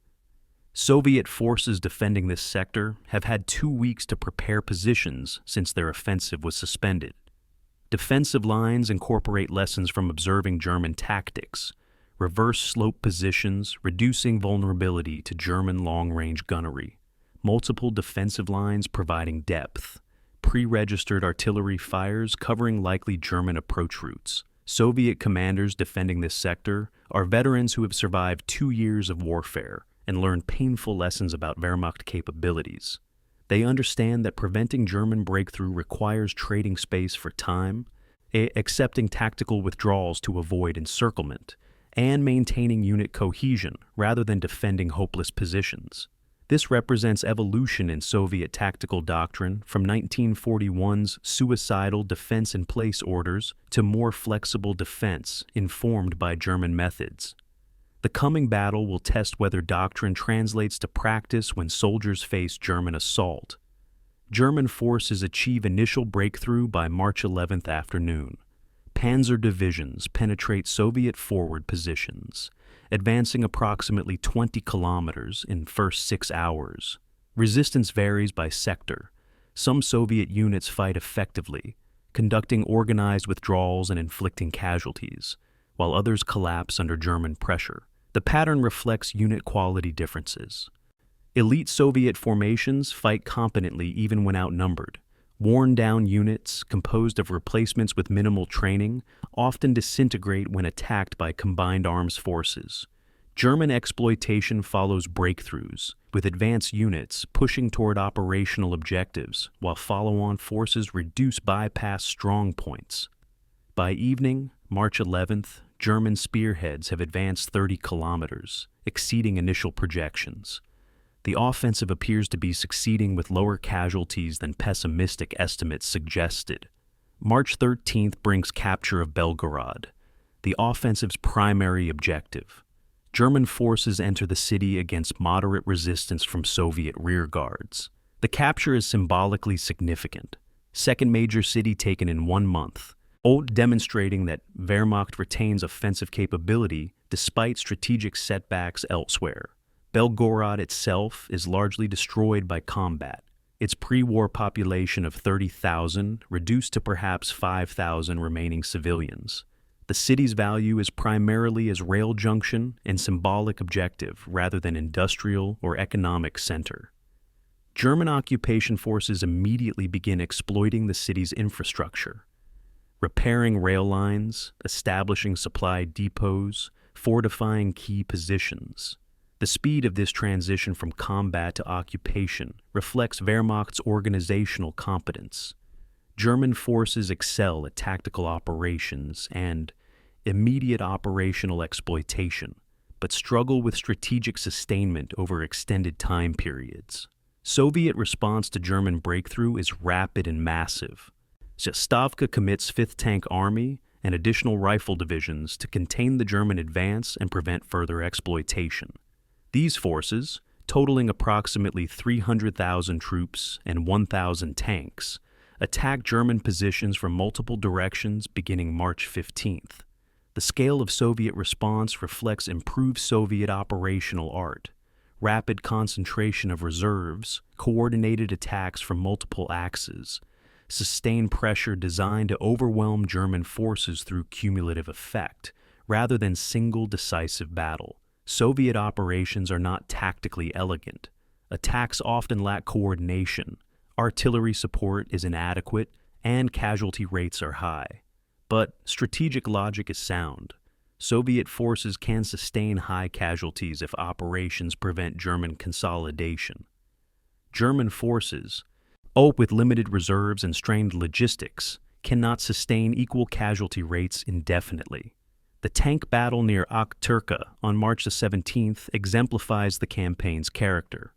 Soviet forces defending this sector have had 2 weeks to prepare positions since their offensive was suspended. Defensive lines incorporate lessons from observing German tactics, reverse slope positions, reducing vulnerability to German long-range gunnery, multiple defensive lines providing depth, pre-registered artillery fires covering likely German approach routes. Soviet commanders defending this sector are veterans who have survived 2 years of warfare and learned painful lessons about Wehrmacht capabilities. They understand that preventing German breakthrough requires trading space for time, accepting tactical withdrawals to avoid encirclement, and maintaining unit cohesion rather than defending hopeless positions. This represents evolution in Soviet tactical doctrine from 1941's suicidal defense-in-place orders to more flexible defense informed by German methods. The coming battle will test whether doctrine translates to practice when soldiers face German assault. German forces achieve initial breakthrough by March 11th afternoon. Panzer divisions penetrate Soviet forward positions, advancing approximately 20 kilometers in first 6 hours. Resistance varies by sector. Some Soviet units fight effectively, conducting organized withdrawals and inflicting casualties, while others collapse under German pressure. The pattern reflects unit quality differences. Elite Soviet formations fight competently even when outnumbered. Worn-down units, composed of replacements with minimal training, often disintegrate when attacked by combined arms forces. German exploitation follows breakthroughs, with advanced units pushing toward operational objectives, while follow-on forces reduce bypass strong points. By evening, March 11th, German spearheads have advanced 30 kilometers, exceeding initial projections. The offensive appears to be succeeding with lower casualties than pessimistic estimates suggested. March 13th brings capture of Belgorod, the offensive's primary objective. German forces enter the city against moderate resistance from Soviet rearguards. The capture is symbolically significant. Second major city taken in 1 month, demonstrating that Wehrmacht retains offensive capability despite strategic setbacks elsewhere. Belgorod itself is largely destroyed by combat, its pre-war population of 30,000 reduced to perhaps 5,000 remaining civilians. The city's value is primarily as rail junction and symbolic objective rather than industrial or economic center. German occupation forces immediately begin exploiting the city's infrastructure, repairing rail lines, establishing supply depots, fortifying key positions. The speed of this transition from combat to occupation reflects Wehrmacht's organizational competence. German forces excel at tactical operations and immediate operational exploitation, but struggle with strategic sustainment over extended time periods. Soviet response to German breakthrough is rapid and massive. Stavka commits 5th Tank Army and additional rifle divisions to contain the German advance and prevent further exploitation. These forces, totaling approximately 300,000 troops and 1,000 tanks, attacked German positions from multiple directions beginning March 15th. The scale of Soviet response reflects improved Soviet operational art, rapid concentration of reserves, coordinated attacks from multiple axes, sustained pressure designed to overwhelm German forces through cumulative effect, rather than single decisive battle. Soviet operations are not tactically elegant. Attacks often lack coordination, artillery support is inadequate, and casualty rates are high. But strategic logic is sound. Soviet forces can sustain high casualties if operations prevent German consolidation. German forces, with limited reserves and strained logistics, cannot sustain equal casualty rates indefinitely. The tank battle near Akhturka on March 17th exemplifies the campaign's character.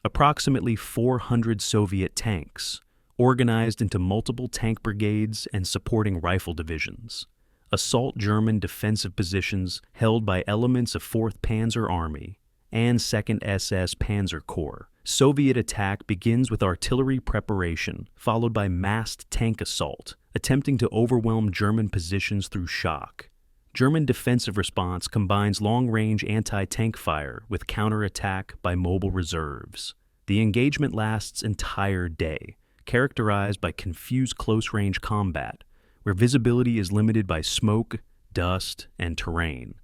Approximately 400 Soviet tanks, organized into multiple tank brigades and supporting rifle divisions, assault German defensive positions held by elements of 4th Panzer Army and 2nd SS Panzer Corps. Soviet attack begins with artillery preparation, followed by massed tank assault, attempting to overwhelm German positions through shock. German defensive response combines long-range anti-tank fire with counterattack by mobile reserves. The engagement lasts entire day, characterized by confused close-range combat, where visibility is limited by smoke, dust, and terrain.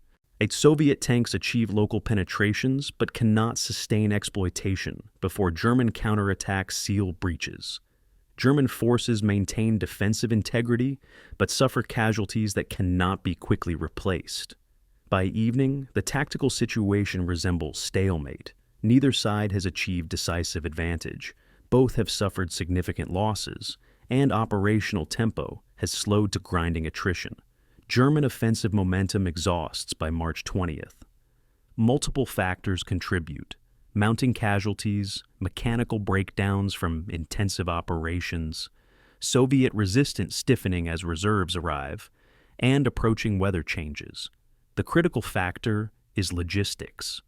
Soviet tanks achieve local penetrations but cannot sustain exploitation before German counterattacks seal breaches. German forces maintain defensive integrity but suffer casualties that cannot be quickly replaced. By evening, the tactical situation resembles stalemate. Neither side has achieved decisive advantage. Both have suffered significant losses, and operational tempo has slowed to grinding attrition. German offensive momentum exhausts by March 20th. Multiple factors contribute: mounting casualties, mechanical breakdowns from intensive operations, Soviet resistance stiffening as reserves arrive, and approaching weather changes. The critical factor is logistics.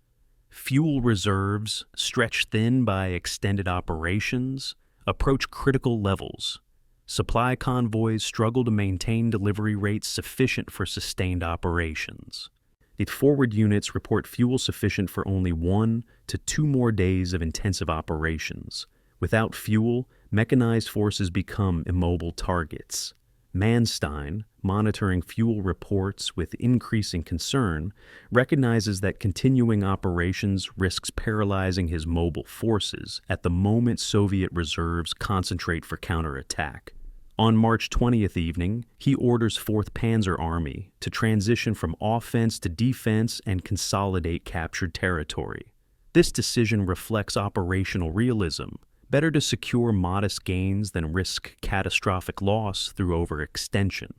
Fuel reserves, stretched thin by extended operations, approach critical levels. Supply convoys struggle to maintain delivery rates sufficient for sustained operations. The forward units report fuel sufficient for only 1 to 2 more days of intensive operations. Without fuel, mechanized forces become immobile targets. Manstein, monitoring fuel reports with increasing concern, recognizes that continuing operations risks paralyzing his mobile forces at the moment Soviet reserves concentrate for counterattack. On March 20th evening, he orders 4th Panzer Army to transition from offense to defense and consolidate captured territory. This decision reflects operational realism. Better to secure modest gains than risk catastrophic loss through overextension.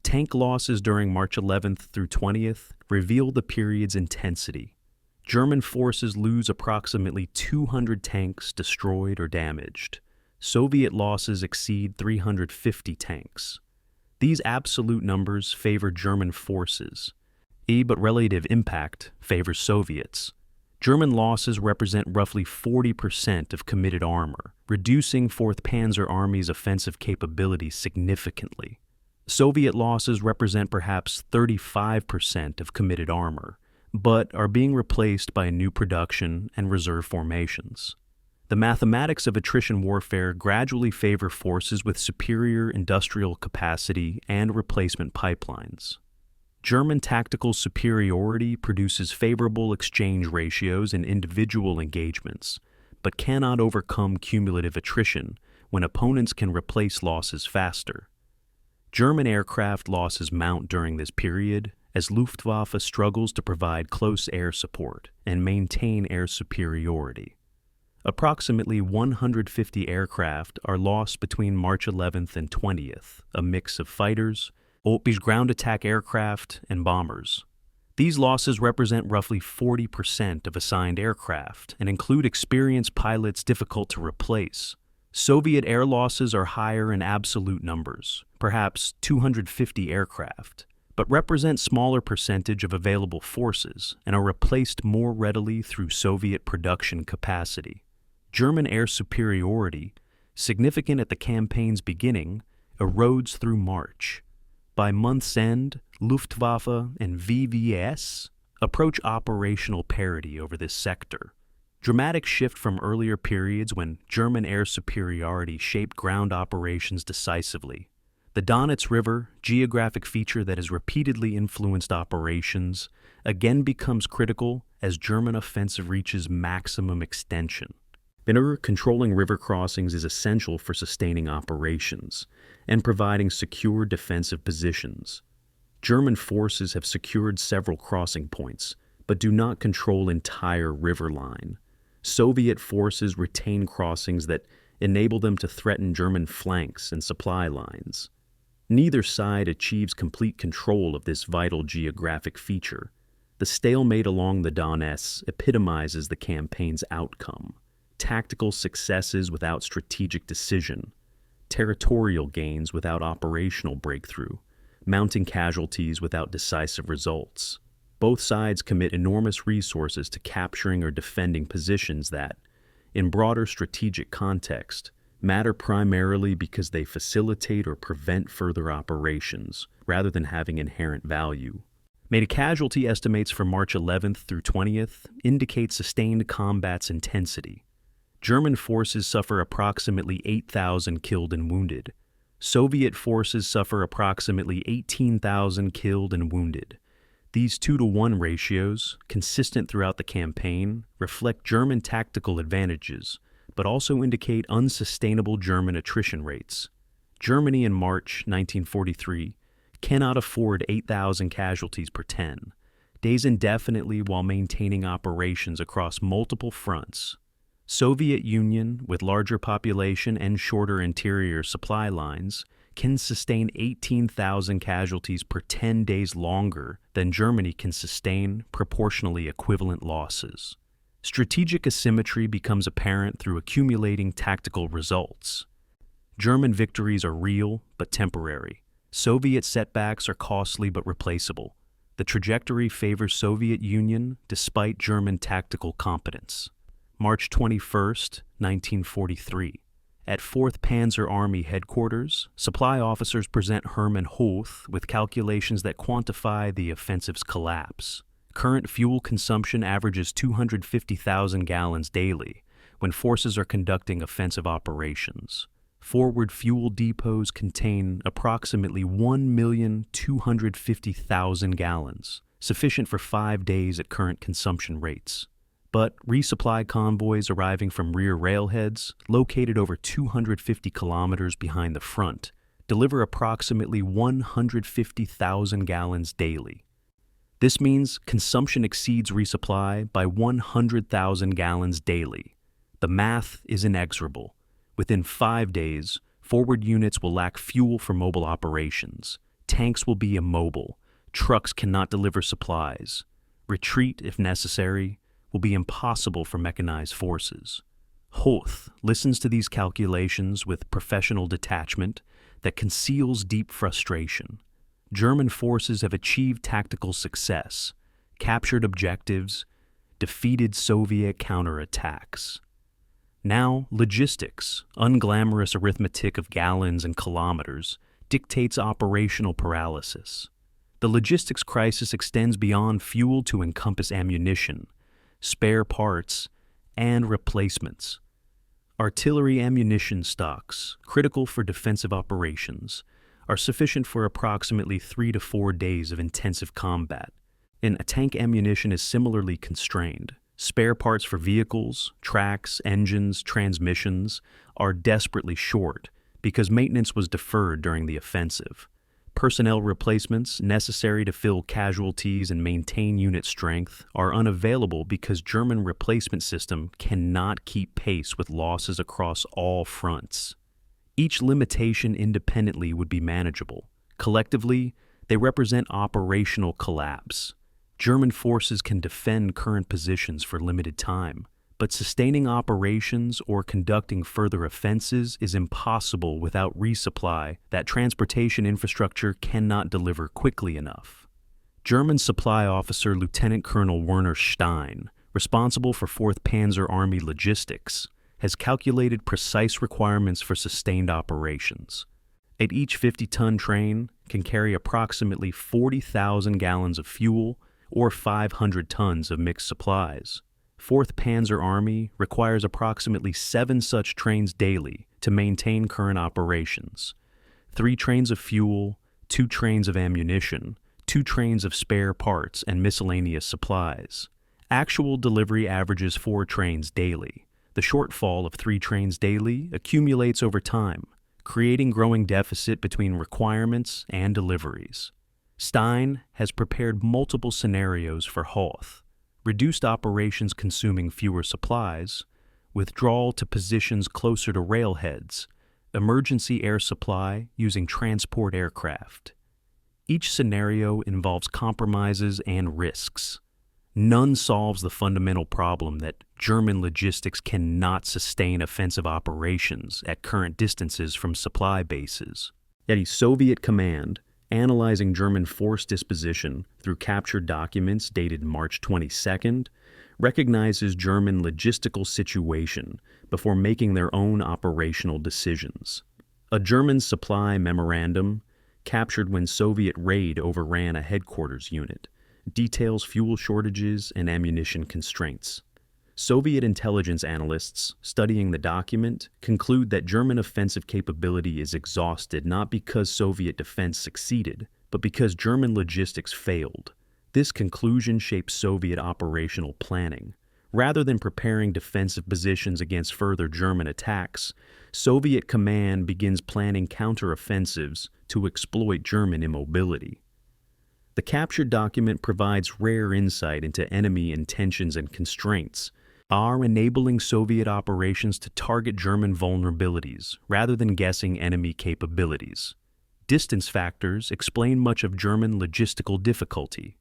Tank losses during March 11th through 20th reveal the period's intensity. German forces lose approximately 200 tanks destroyed or damaged. Soviet losses exceed 350 tanks. These absolute numbers favor German forces, but relative impact favors Soviets. German losses represent roughly 40% of committed armor, reducing 4th Panzer Army's offensive capability significantly. Soviet losses represent perhaps 35% of committed armor, but are being replaced by new production and reserve formations. The mathematics of attrition warfare gradually favor forces with superior industrial capacity and replacement pipelines. German tactical superiority produces favorable exchange ratios in individual engagements, but cannot overcome cumulative attrition when opponents can replace losses faster. German aircraft losses mount during this period as Luftwaffe struggles to provide close air support and maintain air superiority. Approximately 150 aircraft are lost between March 11th and 20th, a mix of fighters, ground attack aircraft, and bombers. These losses represent roughly 40% of assigned aircraft and include experienced pilots difficult to replace. Soviet air losses are higher in absolute numbers, perhaps 250 aircraft, but represent smaller percentage of available forces and are replaced more readily through Soviet production capacity. German air superiority, significant at the campaign's beginning, erodes through March. By month's end, Luftwaffe and VVS approach operational parity over this sector. Dramatic shift from earlier periods when German air superiority shaped ground operations decisively. The Donets River, geographic feature that has repeatedly influenced operations, again becomes critical as German offensive reaches maximum extension. Controlling river crossings is essential for sustaining operations and providing secure defensive positions. German forces have secured several crossing points, but do not control entire river line. Soviet forces retain crossings that enable them to threaten German flanks and supply lines. Neither side achieves complete control of this vital geographic feature. The stalemate along the Donets epitomizes the campaign's outcome. Tactical successes without strategic decision, territorial gains without operational breakthrough, mounting casualties without decisive results. Both sides commit enormous resources to capturing or defending positions that, in broader strategic context, matter primarily because they facilitate or prevent further operations, rather than having inherent value. Made casualty estimates for March 11th through 20th indicate sustained combat's intensity. German forces suffer approximately 8,000 killed and wounded. Soviet forces suffer approximately 18,000 killed and wounded. These 2-to-1 ratios, consistent throughout the campaign, reflect German tactical advantages, but also indicate unsustainable German attrition rates. Germany in March 1943 cannot afford 8,000 casualties per 10 days indefinitely while maintaining operations across multiple fronts. Soviet Union, with larger population and shorter interior supply lines, can sustain 18,000 casualties per 10 days longer than Germany can sustain proportionally equivalent losses. Strategic asymmetry becomes apparent through accumulating tactical results. German victories are real but temporary. Soviet setbacks are costly but replaceable. The trajectory favors Soviet Union despite German tactical competence. March 21st, 1943. At 4th Panzer Army headquarters, supply officers present Hermann Hoth with calculations that quantify the offensive's collapse. Current fuel consumption averages 250,000 gallons daily when forces are conducting offensive operations. Forward fuel depots contain approximately 1,250,000 gallons, sufficient for 5 days at current consumption rates. But resupply convoys arriving from rear railheads, located over 250 kilometers behind the front, deliver approximately 150,000 gallons daily. This means consumption exceeds resupply by 100,000 gallons daily. The math is inexorable. Within 5 days, forward units will lack fuel for mobile operations. Tanks will be immobile. Trucks cannot deliver supplies. Retreat, if necessary, will be impossible for mechanized forces. Hoth listens to these calculations with professional detachment that conceals deep frustration. German forces have achieved tactical success, captured objectives, defeated Soviet counterattacks. Now, logistics, unglamorous arithmetic of gallons and kilometers, dictates operational paralysis. The logistics crisis extends beyond fuel to encompass ammunition, spare parts, and replacements. Artillery ammunition stocks, critical for defensive operations, are sufficient for approximately 3 to 4 days of intensive combat, and tank ammunition is similarly constrained. Spare parts for vehicles, tracks, engines, transmissions are desperately short because maintenance was deferred during the offensive. Personnel replacements necessary to fill casualties and maintain unit strength are unavailable because German replacement system cannot keep pace with losses across all fronts. Each limitation independently would be manageable. Collectively, they represent operational collapse. German forces can defend current positions for limited time, but sustaining operations or conducting further offenses is impossible without resupply that transportation infrastructure cannot deliver quickly enough. German supply officer Lieutenant Colonel Werner Stein, responsible for 4th Panzer Army logistics, has calculated precise requirements for sustained operations. At each 50-ton train can carry approximately 40,000 gallons of fuel or 500 tons of mixed supplies. 4th Panzer Army requires approximately 7 such trains daily to maintain current operations. 3 trains of fuel, 2 trains of ammunition, 2 trains of spare parts and miscellaneous supplies. Actual delivery averages 4 trains daily. The shortfall of 3 trains daily accumulates over time, creating growing deficit between requirements and deliveries. Stein has prepared multiple scenarios for halt: reduced operations consuming fewer supplies, withdrawal to positions closer to railheads, emergency air supply using transport aircraft. Each scenario involves compromises and risks. None solves the fundamental problem that German logistics cannot sustain offensive operations at current distances from supply bases. Yet a Soviet command, analyzing German force disposition through captured documents dated March 22nd, recognizes German logistical situation before making their own operational decisions. A German supply memorandum, captured when Soviet raid overran a headquarters unit, details fuel shortages and ammunition constraints. Soviet intelligence analysts studying the document conclude that German offensive capability is exhausted not because Soviet defense succeeded, but because German logistics failed. This conclusion shapes Soviet operational planning. Rather than preparing defensive positions against further German attacks, Soviet command begins planning counteroffensives to exploit German immobility. The captured document provides rare insight into enemy intentions and constraints, enabling Soviet operations to target German vulnerabilities rather than guessing enemy capabilities. Distance factors explain much of German logistical difficulty.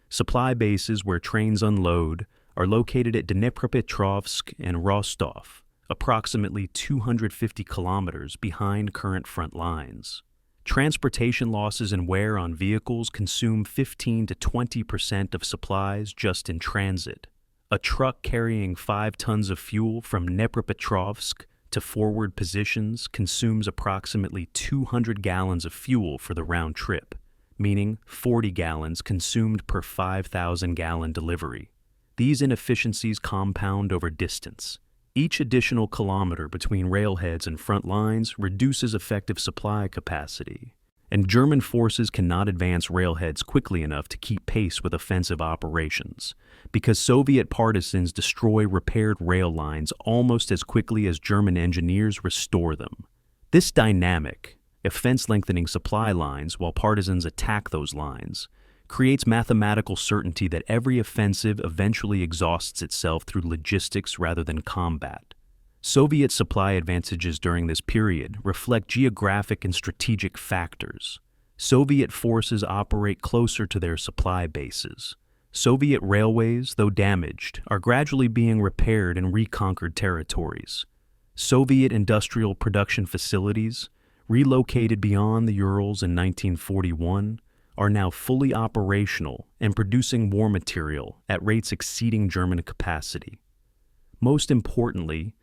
Supply bases where trains unload are located at Dnipropetrovsk and Rostov, approximately 250 kilometers behind current front lines. Transportation losses and wear on vehicles consume 15 to 20% of supplies just in transit. A truck carrying 5 tons of fuel from Dnipropetrovsk to forward positions consumes approximately 200 gallons of fuel for the round trip, meaning 40 gallons consumed per 5,000-gallon delivery. These inefficiencies compound over distance. Each additional kilometer between railheads and front lines reduces effective supply capacity, and German forces cannot advance railheads quickly enough to keep pace with offensive operations, because Soviet partisans destroy repaired rail lines almost as quickly as German engineers restore them. This dynamic, offense-lengthening supply lines while partisans attack those lines, creates mathematical certainty that every offensive eventually exhausts itself through logistics rather than combat. Soviet supply advantages during this period reflect geographic and strategic factors. Soviet forces operate closer to their supply bases. Soviet railways, though damaged, are gradually being repaired in reconquered territories. Soviet industrial production facilities, relocated beyond the Urals in 1941, are now fully operational and producing war material at rates exceeding German capacity. Most importantly,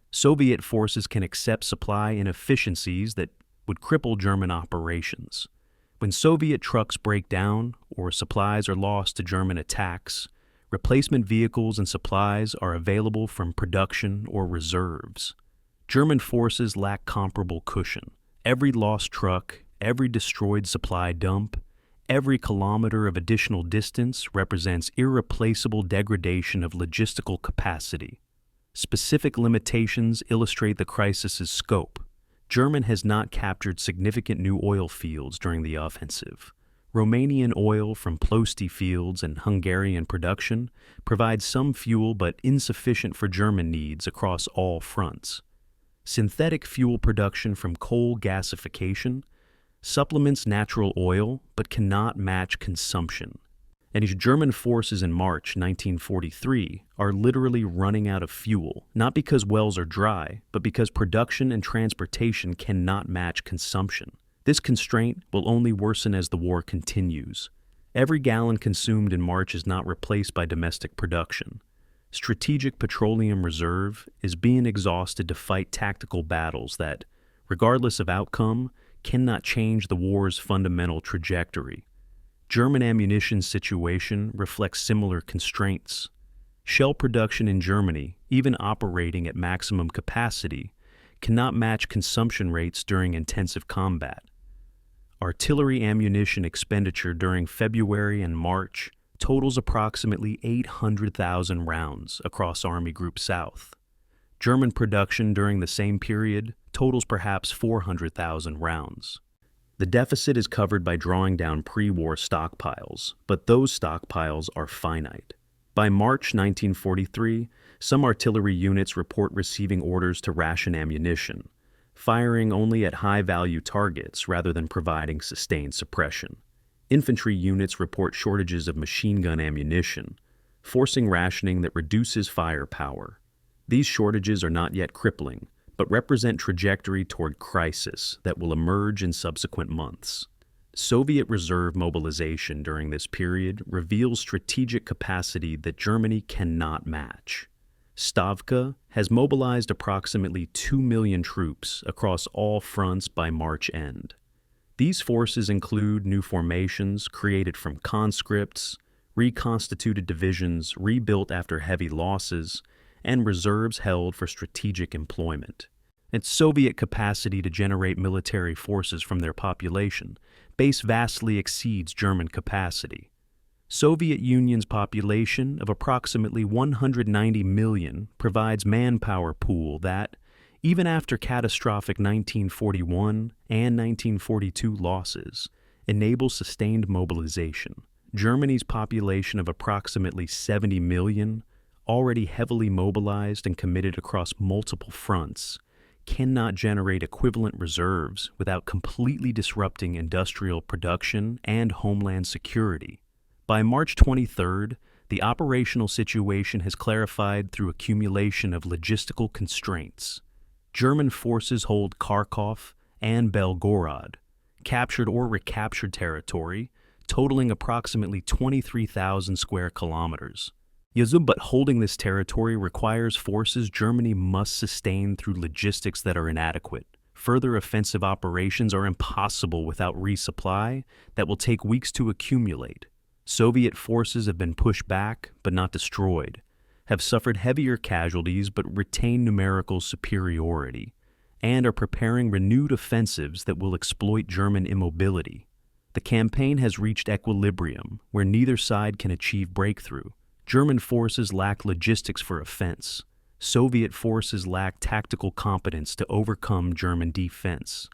Soviet forces can accept supply inefficiencies that would cripple German operations. When Soviet trucks break down or supplies are lost to German attacks, replacement vehicles and supplies are available from production or reserves. German forces lack comparable cushion. Every lost truck, every destroyed supply dump, every kilometer of additional distance represents irreplaceable degradation of logistical capacity. Specific limitations illustrate the crisis's scope. Germany has not captured significant new oil fields during the offensive. Romanian oil from Plosti fields and Hungarian production provides some fuel but insufficient for German needs across all fronts. Synthetic fuel production from coal gasification supplements natural oil but cannot match consumption. And these German forces in March 1943 are literally running out of fuel, not because wells are dry, but because production and transportation cannot match consumption. This constraint will only worsen as the war continues. Every gallon consumed in March is not replaced by domestic production. Strategic petroleum reserve is being exhausted to fight tactical battles that, regardless of outcome, cannot change the war's fundamental trajectory. German ammunition situation reflects similar constraints. Shell production in Germany, even operating at maximum capacity, cannot match consumption rates during intensive combat. Artillery ammunition expenditure during February and March totals approximately 800,000 rounds across Army Group South. German production during the same period totals perhaps 400,000 rounds. The deficit is covered by drawing down pre-war stockpiles, but those stockpiles are finite. By March 1943, some artillery units report receiving orders to ration ammunition, firing only at high-value targets rather than providing sustained suppression. Infantry units report shortages of machine gun ammunition, forcing rationing that reduces firepower. These shortages are not yet crippling, but represent trajectory toward crisis that will emerge in subsequent months. Soviet reserve mobilization during this period reveals strategic capacity that Germany cannot match. Stavka has mobilized approximately 2 million troops across all fronts by March end. These forces include new formations created from conscripts, reconstituted divisions rebuilt after heavy losses, and reserves held for strategic employment. Its Soviet capacity to generate military forces from their population base vastly exceeds German capacity. Soviet Union's population of approximately 190 million provides manpower pool that, even after catastrophic 1941 and 1942 losses, enables sustained mobilization. Germany's population of approximately 70 million, already heavily mobilized and committed across multiple fronts, cannot generate equivalent reserves without completely disrupting industrial production and homeland security. By March 23rd, the operational situation has clarified through accumulation of logistical constraints. German forces hold Kharkov and Belgorod, captured or recaptured territory, totaling approximately 23,000 square kilometers. But holding this territory requires forces Germany must sustain through logistics that are inadequate. Further offensive operations are impossible without resupply that will take weeks to accumulate. Soviet forces have been pushed back, but not destroyed, have suffered heavier casualties but retain numerical superiority, and are preparing renewed offensives that will exploit German immobility. The campaign has reached equilibrium, where neither side can achieve breakthrough. German forces lack logistics for offense. Soviet forces lack tactical competence to overcome German defense.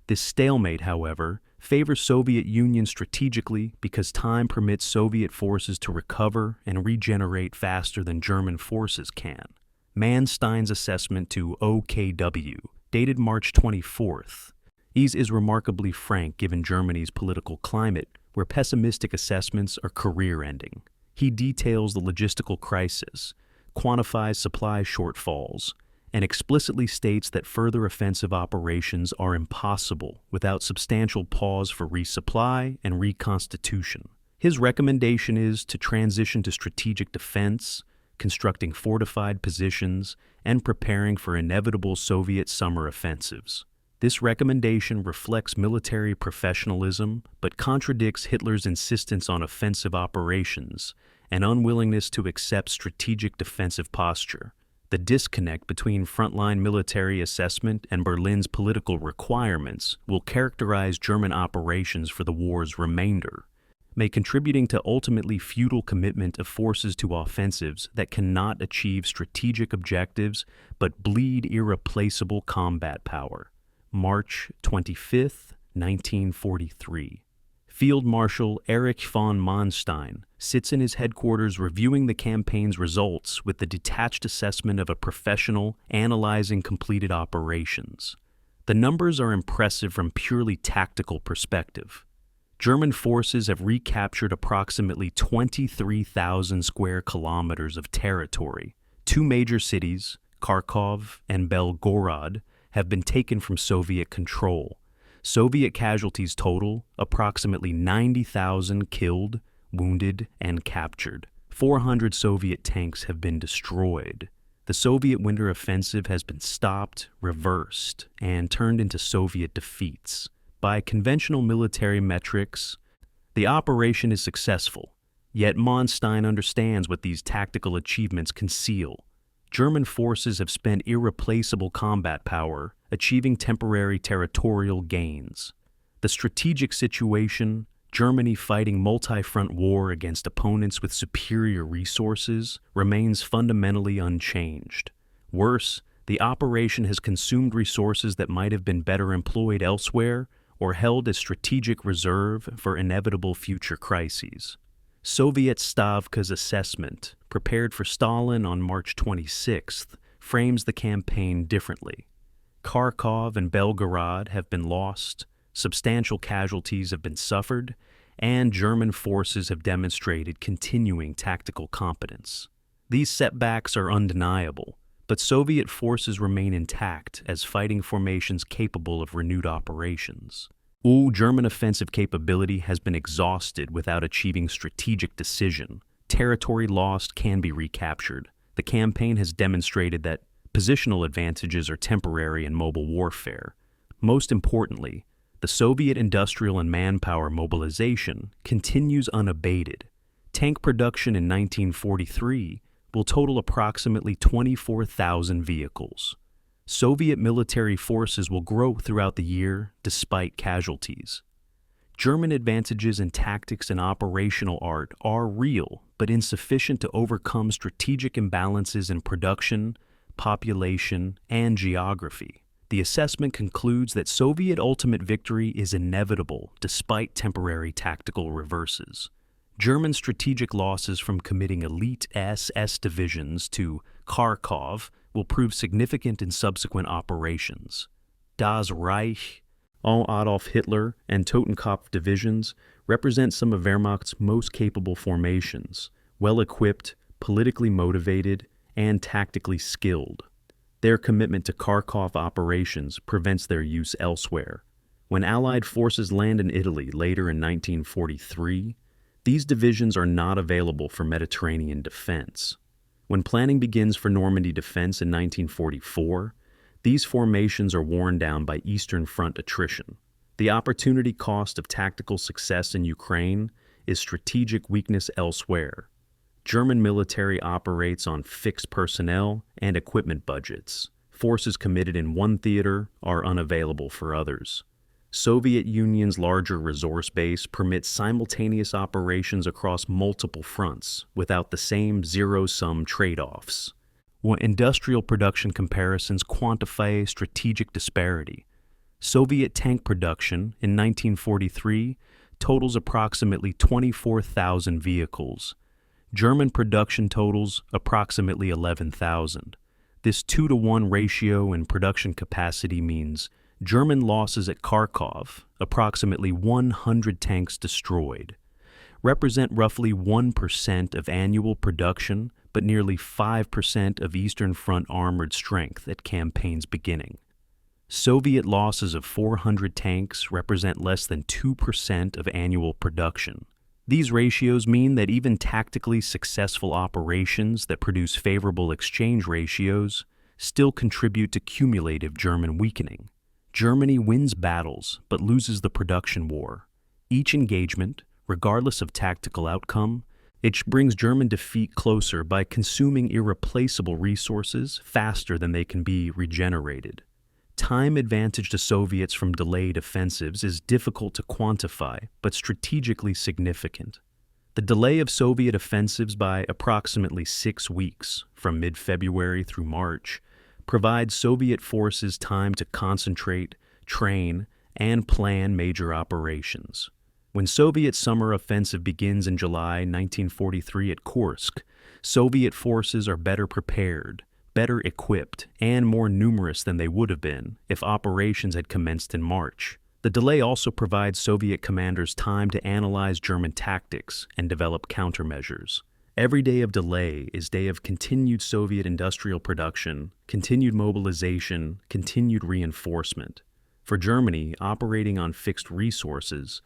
This stalemate, however, favors Soviet Union strategically because time permits Soviet forces to recover and regenerate faster than German forces can. Manstein's assessment to OKW, dated March 24th, is remarkably frank given Germany's political climate, where pessimistic assessments are career-ending. He details the logistical crisis, quantifies supply shortfalls, and explicitly states that further offensive operations are impossible without substantial pause for resupply and reconstitution. His recommendation is to transition to strategic defense, constructing fortified positions, and preparing for inevitable Soviet summer offensives. This recommendation reflects military professionalism but contradicts Hitler's insistence on offensive operations and unwillingness to accept strategic defensive posture. The disconnect between frontline military assessment and Berlin's political requirements will characterize German operations for the war's remainder, contributing to ultimately futile commitment of forces to offensives that cannot achieve strategic objectives but bleed irreplaceable combat power. March 25, 1943. Field Marshal Erich von Manstein sits in his headquarters reviewing the campaign's results with the detached assessment of a professional analyzing completed operations. The numbers are impressive from purely tactical perspective. German forces have recaptured approximately 23,000 square kilometers of territory. Two major cities, Kharkov and Belgorod, have been taken from Soviet control. Soviet casualties total approximately 90,000 killed, wounded, and captured. 400 Soviet tanks have been destroyed. The Soviet winter offensive has been stopped, reversed, and turned into Soviet defeats. By conventional military metrics, the operation is successful, yet Manstein understands what these tactical achievements conceal. German forces have spent irreplaceable combat power, achieving temporary territorial gains. The strategic situation, Germany fighting multi-front war against opponents with superior resources, remains fundamentally unchanged. Worse, the operation has consumed resources that might have been better employed elsewhere or held as strategic reserve for inevitable future crises. Soviet Stavka's assessment, prepared for Stalin on March 26th, frames the campaign differently. Kharkov and Belgorod have been lost, substantial casualties have been suffered, and German forces have demonstrated continuing tactical competence. These setbacks are undeniable, but Soviet forces remain intact as fighting formations capable of renewed operations. German offensive capability has been exhausted without achieving strategic decision. Territory lost can be recaptured. The campaign has demonstrated that positional advantages are temporary in mobile warfare. Most importantly, the Soviet industrial and manpower mobilization continues unabated. Tank production in 1943 will total approximately 24,000 vehicles. Soviet military forces will grow throughout the year despite casualties. German advantages in tactics and operational art are real, but insufficient to overcome strategic imbalances in production, population, and geography. The assessment concludes that Soviet ultimate victory is inevitable despite temporary tactical reverses. German strategic losses from committing elite SS divisions to Kharkov will prove significant in subsequent operations. Das Reich, Adolf Hitler, and Totenkopf divisions represent some of Wehrmacht's most capable formations, well-equipped, politically motivated, and tactically skilled. Their commitment to Kharkov operations prevents their use elsewhere. When Allied forces land in Italy later in 1943, these divisions are not available for Mediterranean defense. When planning begins for Normandy defense in 1944, these formations are worn down by Eastern Front attrition. The opportunity cost of tactical success in Ukraine is strategic weakness elsewhere. German military operates on fixed personnel and equipment budgets. Forces committed in one theater are unavailable for others. Soviet Union's larger resource base permits simultaneous operations across multiple fronts without the same zero-sum trade-offs. When industrial production comparisons quantify strategic disparity, Soviet tank production in 1943 totals approximately 24,000 vehicles. German production totals approximately 11,000. This 2-to-1 ratio in production capacity means German losses at Kharkov, approximately 100 tanks destroyed, represent roughly 1% of annual production, but nearly 5% of Eastern Front armored strength at campaign's beginning. Soviet losses of 400 tanks represent less than 2% of annual production. These ratios mean that even tactically successful operations that produce favorable exchange ratios still contribute to cumulative German weakening. Germany wins battles but loses the production war. Each engagement, regardless of tactical outcome, it brings German defeat closer by consuming irreplaceable resources faster than they can be regenerated. Time advantage to Soviets from delayed offensives is difficult to quantify, but strategically significant. The delay of Soviet offensives by approximately 6 weeks, from mid-February through March, provides Soviet forces time to concentrate, train, and plan major operations. When Soviet summer offensive begins in July 1943 at Kursk, Soviet forces are better prepared, better equipped, and more numerous than they would have been if operations had commenced in March. The delay also provides Soviet commanders time to analyze German tactics and develop countermeasures. Every day of delay is day of continued Soviet industrial production, continued mobilization, continued reinforcement. For Germany, operating on fixed resources,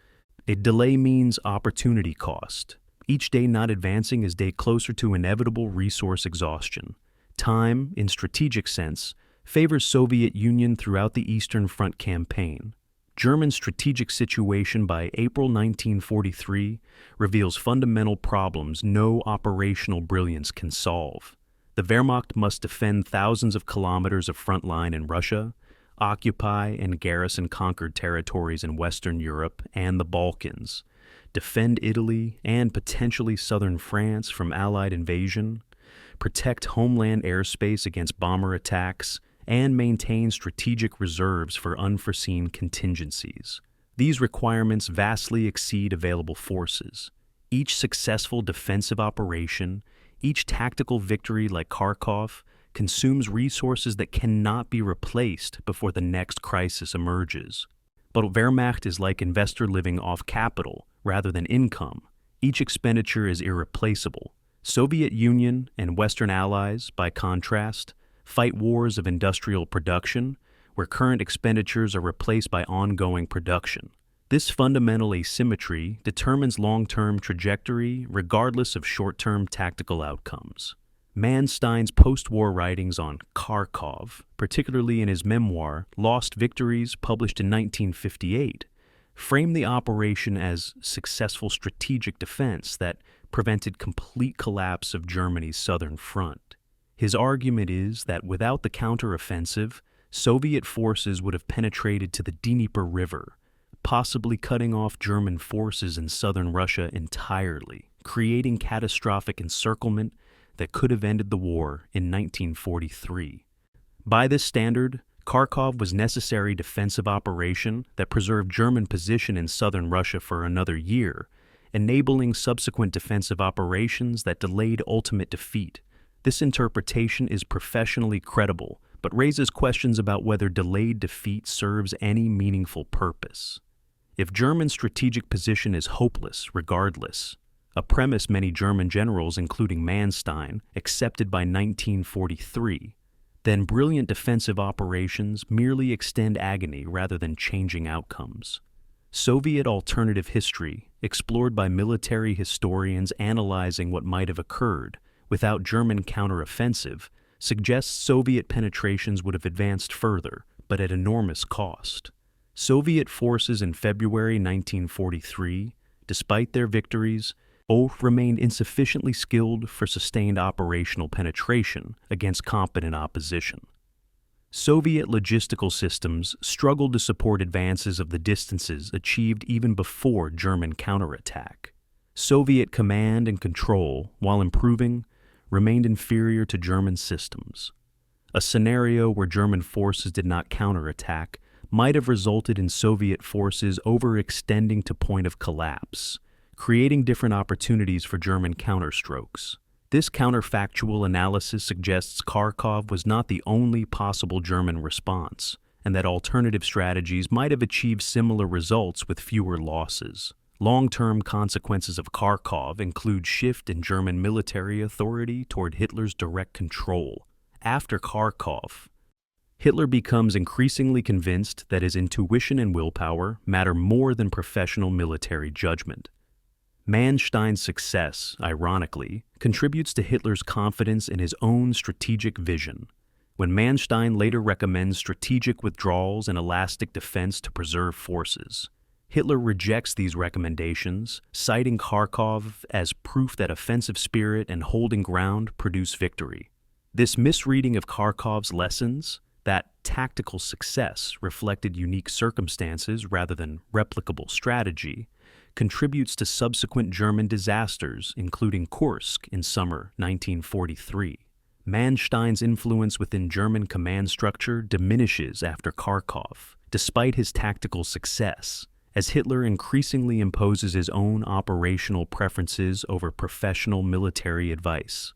a delay means opportunity cost. Each day not advancing is day closer to inevitable resource exhaustion. Time, in strategic sense, favors Soviet Union throughout the Eastern Front campaign. German strategic situation by April 1943 reveals fundamental problems no operational brilliance can solve. The Wehrmacht must defend thousands of kilometers of front line in Russia, occupy and garrison conquered territories in Western Europe and the Balkans, defend Italy and potentially southern France from Allied invasion, protect homeland airspace against bomber attacks, and maintain strategic reserves for unforeseen contingencies. These requirements vastly exceed available forces. Each successful defensive operation, each tactical victory like Kharkov, consumes resources that cannot be replaced before the next crisis emerges. But Wehrmacht is like investor living off capital rather than income. Each expenditure is irreplaceable. Soviet Union and Western allies, by contrast, fight wars of industrial production, where current expenditures are replaced by ongoing production. This fundamental asymmetry determines long-term trajectory regardless of short-term tactical outcomes. Manstein's post-war writings on Kharkov, particularly in his memoir Lost Victories, published in 1958, frame the operation as successful strategic defense that prevented complete collapse of Germany's southern front. His argument is that without the counteroffensive, Soviet forces would have penetrated to the Dnieper River, possibly cutting off German forces in southern Russia entirely, creating catastrophic encirclement that could have ended the war in 1943. By this standard, Kharkov was necessary defensive operation that preserved German position in southern Russia for another year, enabling subsequent defensive operations that delayed ultimate defeat. This interpretation is professionally credible, but raises questions about whether delayed defeat serves any meaningful purpose. If German strategic position is hopeless regardless, a premise many German generals, including Manstein, accepted by 1943, then brilliant defensive operations merely extend agony rather than changing outcomes. Soviet alternative history, explored by military historians analyzing what might have occurred without German counteroffensive, suggests Soviet penetrations would have advanced further, but at enormous cost. Soviet forces in February 1943, despite their victories, remained insufficiently skilled for sustained operational penetration against competent opposition. Soviet logistical systems struggled to support advances of the distances achieved even before German counterattack. Soviet command and control, while improving, remained inferior to German systems. A scenario where German forces did not counterattack might have resulted in Soviet forces overextending to point of collapse, creating different opportunities for German counterstrokes. This counterfactual analysis suggests Kharkov was not the only possible German response, and that alternative strategies might have achieved similar results with fewer losses. Long-term consequences of Kharkov include shift in German military authority toward Hitler's direct control. After Kharkov, Hitler becomes increasingly convinced that his intuition and willpower matter more than professional military judgment. Manstein's success, ironically, contributes to Hitler's confidence in his own strategic vision. When Manstein later recommends strategic withdrawals and elastic defense to preserve forces, Hitler rejects these recommendations, citing Kharkov as proof that offensive spirit and holding ground produce victory. This misreading of Kharkov's lessons, that tactical success reflected unique circumstances rather than replicable strategy, contributes to subsequent German disasters, including Kursk in summer 1943. Manstein's influence within German command structure diminishes after Kharkov, despite his tactical success, as Hitler increasingly imposes his own operational preferences over professional military advice.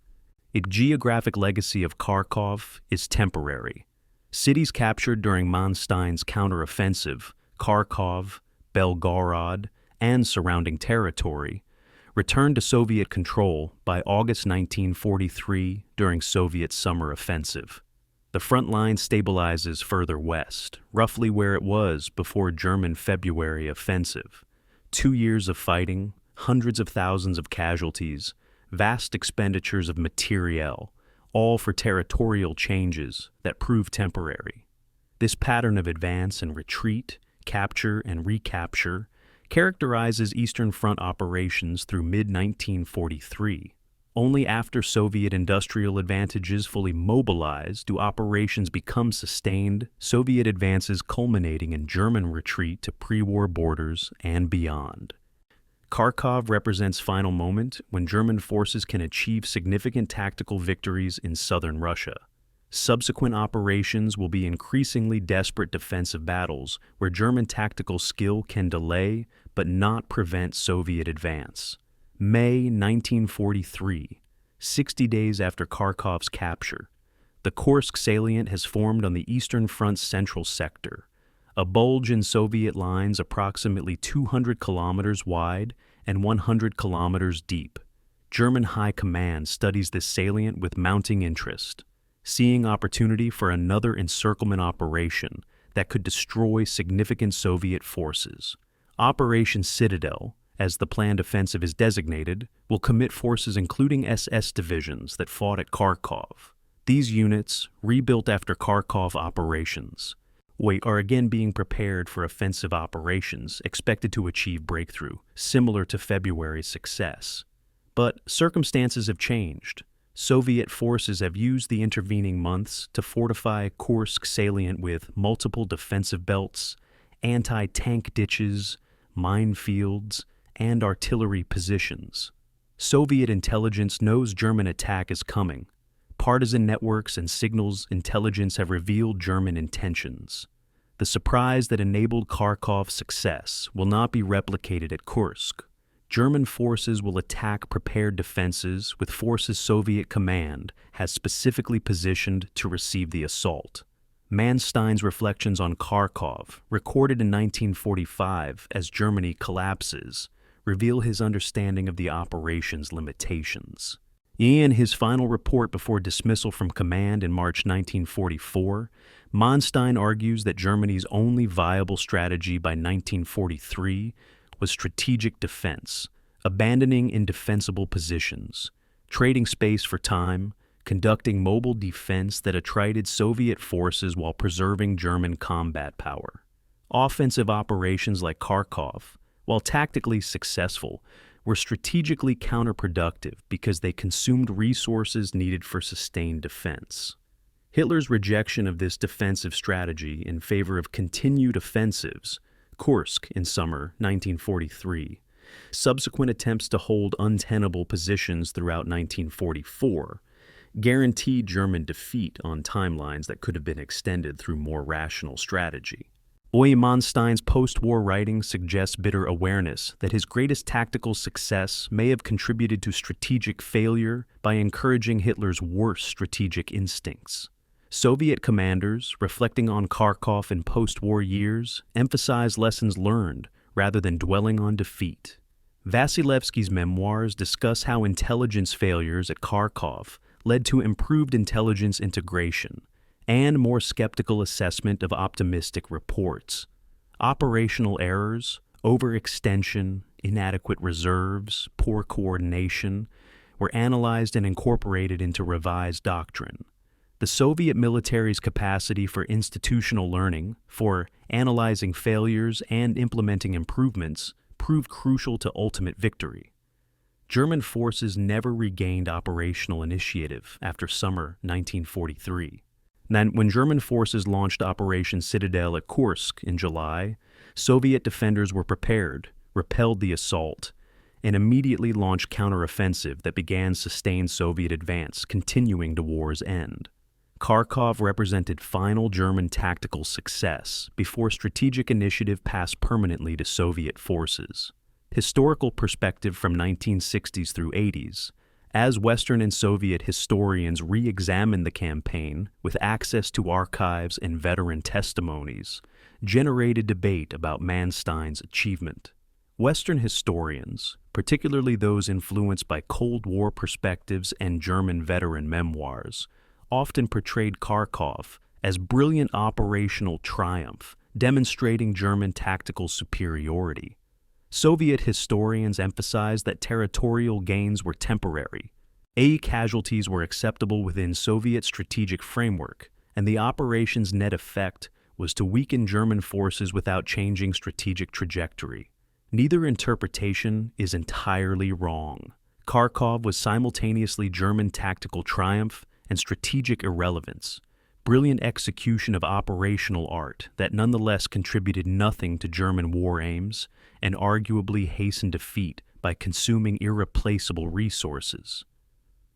A geographic legacy of Kharkov is temporary. Cities captured during Manstein's counteroffensive, Kharkov, Belgorod, and surrounding territory, returned to Soviet control by August 1943 during Soviet summer offensive. The front line stabilizes further west, roughly where it was before German February offensive. 2 years of fighting, hundreds of thousands of casualties, vast expenditures of materiel, all for territorial changes that prove temporary. This pattern of advance and retreat, capture and recapture, characterizes Eastern Front operations through mid-1943. Only after Soviet industrial advantages fully mobilized do operations become sustained, Soviet advances culminating in German retreat to pre-war borders and beyond. Kharkov represents final moment when German forces can achieve significant tactical victories in southern Russia. Subsequent operations will be increasingly desperate defensive battles where German tactical skill can delay but not prevent Soviet advance. May 1943, 60 days after Kharkov's capture, the Kursk salient has formed on the Eastern Front's central sector, a bulge in Soviet lines approximately 200 kilometers wide and 100 kilometers deep. German High Command studies this salient with mounting interest, seeing opportunity for another encirclement operation that could destroy significant Soviet forces. Operation Citadel, as the planned offensive is designated, will commit forces including SS divisions that fought at Kharkov. These units, rebuilt after Kharkov operations, are again being prepared for offensive operations expected to achieve breakthrough, similar to February's success. But circumstances have changed. Soviet forces have used the intervening months to fortify Kursk salient with multiple defensive belts, anti-tank ditches, minefields, and artillery positions. Soviet intelligence knows German attack is coming. Partisan networks and signals intelligence have revealed German intentions. The surprise that enabled Kharkov's success will not be replicated at Kursk. German forces will attack prepared defenses with forces Soviet command has specifically positioned to receive the assault. Manstein's reflections on Kharkov, recorded in 1945 as Germany collapses, reveal his understanding of the operation's limitations. In his final report before dismissal from command in March 1944, Manstein argues that Germany's only viable strategy by 1943 was strategic defense, abandoning indefensible positions, trading space for time, conducting mobile defense that attrited Soviet forces while preserving German combat power. Offensive operations like Kharkov, while tactically successful, were strategically counterproductive because they consumed resources needed for sustained defense. Hitler's rejection of this defensive strategy in favor of continued offensives, Kursk in summer 1943, subsequent attempts to hold untenable positions throughout 1944, guaranteed German defeat on timelines that could have been extended through more rational strategy. Manstein's post-war writing suggests bitter awareness that his greatest tactical success may have contributed to strategic failure by encouraging Hitler's worst strategic instincts. Soviet commanders, reflecting on Kharkov in post-war years, emphasize lessons learned rather than dwelling on defeat. Vasilevsky's memoirs discuss how intelligence failures at Kharkov led to improved intelligence integration and more skeptical assessment of optimistic reports. Operational errors, overextension, inadequate reserves, poor coordination were analyzed and incorporated into revised doctrine. The Soviet military's capacity for institutional learning, for analyzing failures and implementing improvements, proved crucial to ultimate victory. German forces never regained operational initiative after summer 1943. Then, when German forces launched Operation Citadel at Kursk in July, Soviet defenders were prepared, repelled the assault, and immediately launched counteroffensive that began sustained Soviet advance, continuing to war's end. Kharkov represented final German tactical success before strategic initiative passed permanently to Soviet forces. Historical perspective from 1960s through 80s, As Western and Soviet historians re-examined the campaign with access to archives and veteran testimonies, generated debate about Manstein's achievement. Western historians, particularly those influenced by Cold War perspectives and German veteran memoirs, often portrayed Kharkov as brilliant operational triumph, demonstrating German tactical superiority. Soviet historians emphasized that territorial gains were temporary. Casualties were acceptable within Soviet strategic framework, and the operation's net effect was to weaken German forces without changing strategic trajectory. Neither interpretation is entirely wrong. Kharkov was simultaneously German tactical triumph and strategic irrelevance, brilliant execution of operational art that nonetheless contributed nothing to German war aims and arguably hastened defeat by consuming irreplaceable resources.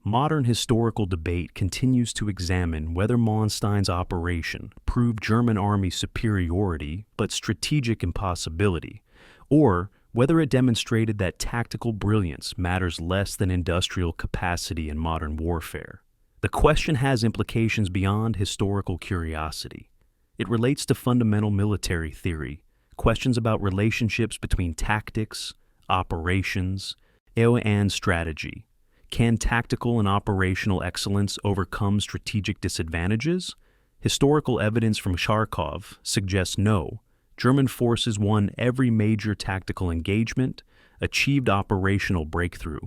Modern historical debate continues to examine whether Manstein's operation proved German army superiority but strategic impossibility, or whether it demonstrated that tactical brilliance matters less than industrial capacity in modern warfare. The question has implications beyond historical curiosity. It relates to fundamental military theory, questions about relationships between tactics, operations, and strategy. Can tactical and operational excellence overcome strategic disadvantages? Historical evidence from Kharkov suggests no. German forces won every major tactical engagement, achieved operational breakthrough,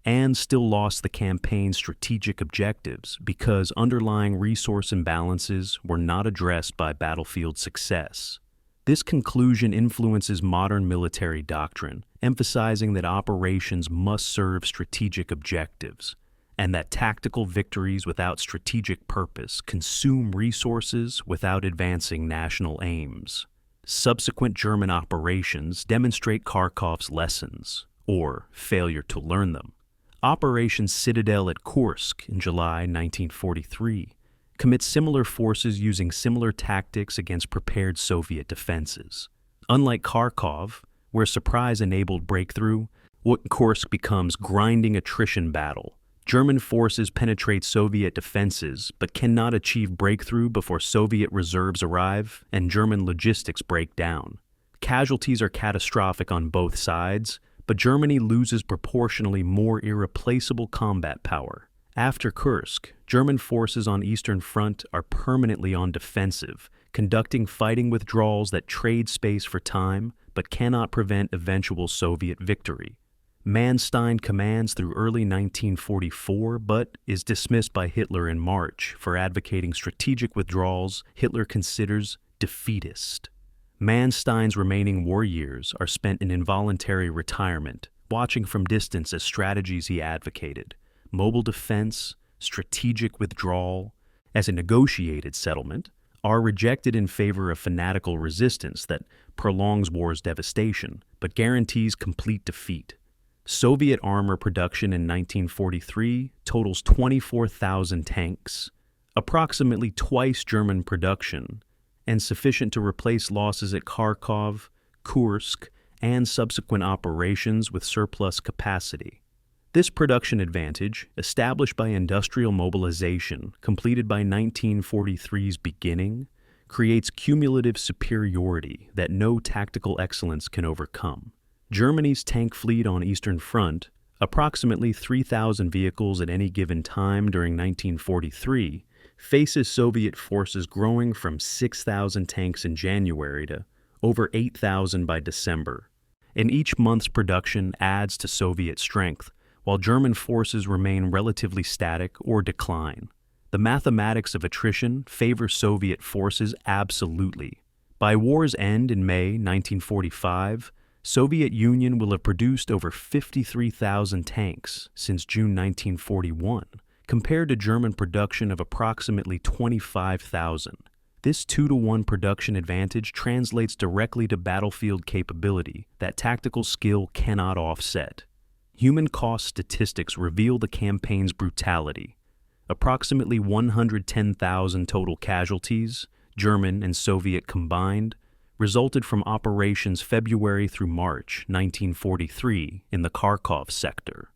and still lost the campaign's strategic objectives because underlying resource imbalances were not addressed by battlefield success. This conclusion influences modern military doctrine, emphasizing that operations must serve strategic objectives, and that tactical victories without strategic purpose consume resources without advancing national aims. Subsequent German operations demonstrate Kharkov's lessons, or failure to learn them. Operation Citadel at Kursk in July 1943 commits similar forces using similar tactics against prepared Soviet defenses. Unlike Kharkov, where surprise enabled breakthrough, Kursk becomes grinding attrition battle. German forces penetrate Soviet defenses but cannot achieve breakthrough before Soviet reserves arrive and German logistics break down. Casualties are catastrophic on both sides, but Germany loses proportionally more irreplaceable combat power. After Kursk, German forces on Eastern Front are permanently on defensive, conducting fighting withdrawals that trade space for time but cannot prevent eventual Soviet victory. Manstein commands through early 1944 but is dismissed by Hitler in March for advocating strategic withdrawals Hitler considers defeatist. Manstein's remaining war years are spent in involuntary retirement, watching from distance as strategies he advocated, mobile defense, strategic withdrawal, as a negotiated settlement, are rejected in favor of fanatical resistance that prolongs war's devastation but guarantees complete defeat. Soviet armor production in 1943 totals 24,000 tanks, approximately twice German production, and sufficient to replace losses at Kharkov, Kursk, and subsequent operations with surplus capacity. This production advantage, established by industrial mobilization completed by 1943's beginning, creates cumulative superiority that no tactical excellence can overcome. Germany's tank fleet on Eastern Front, approximately 3,000 vehicles at any given time during 1943, faces Soviet forces growing from 6,000 tanks in January to over 8,000 by December. And each month's production adds to Soviet strength, while German forces remain relatively static or decline. The mathematics of attrition favor Soviet forces absolutely. By war's end in May 1945, Soviet Union will have produced over 53,000 tanks since June 1941, compared to German production of approximately 25,000. This 2-to-1 production advantage translates directly to battlefield capability that tactical skill cannot offset. Human cost statistics reveal the campaign's brutality. Approximately 110,000 total casualties, German and Soviet combined, resulted from operations February through March 1943 in the Kharkov sector.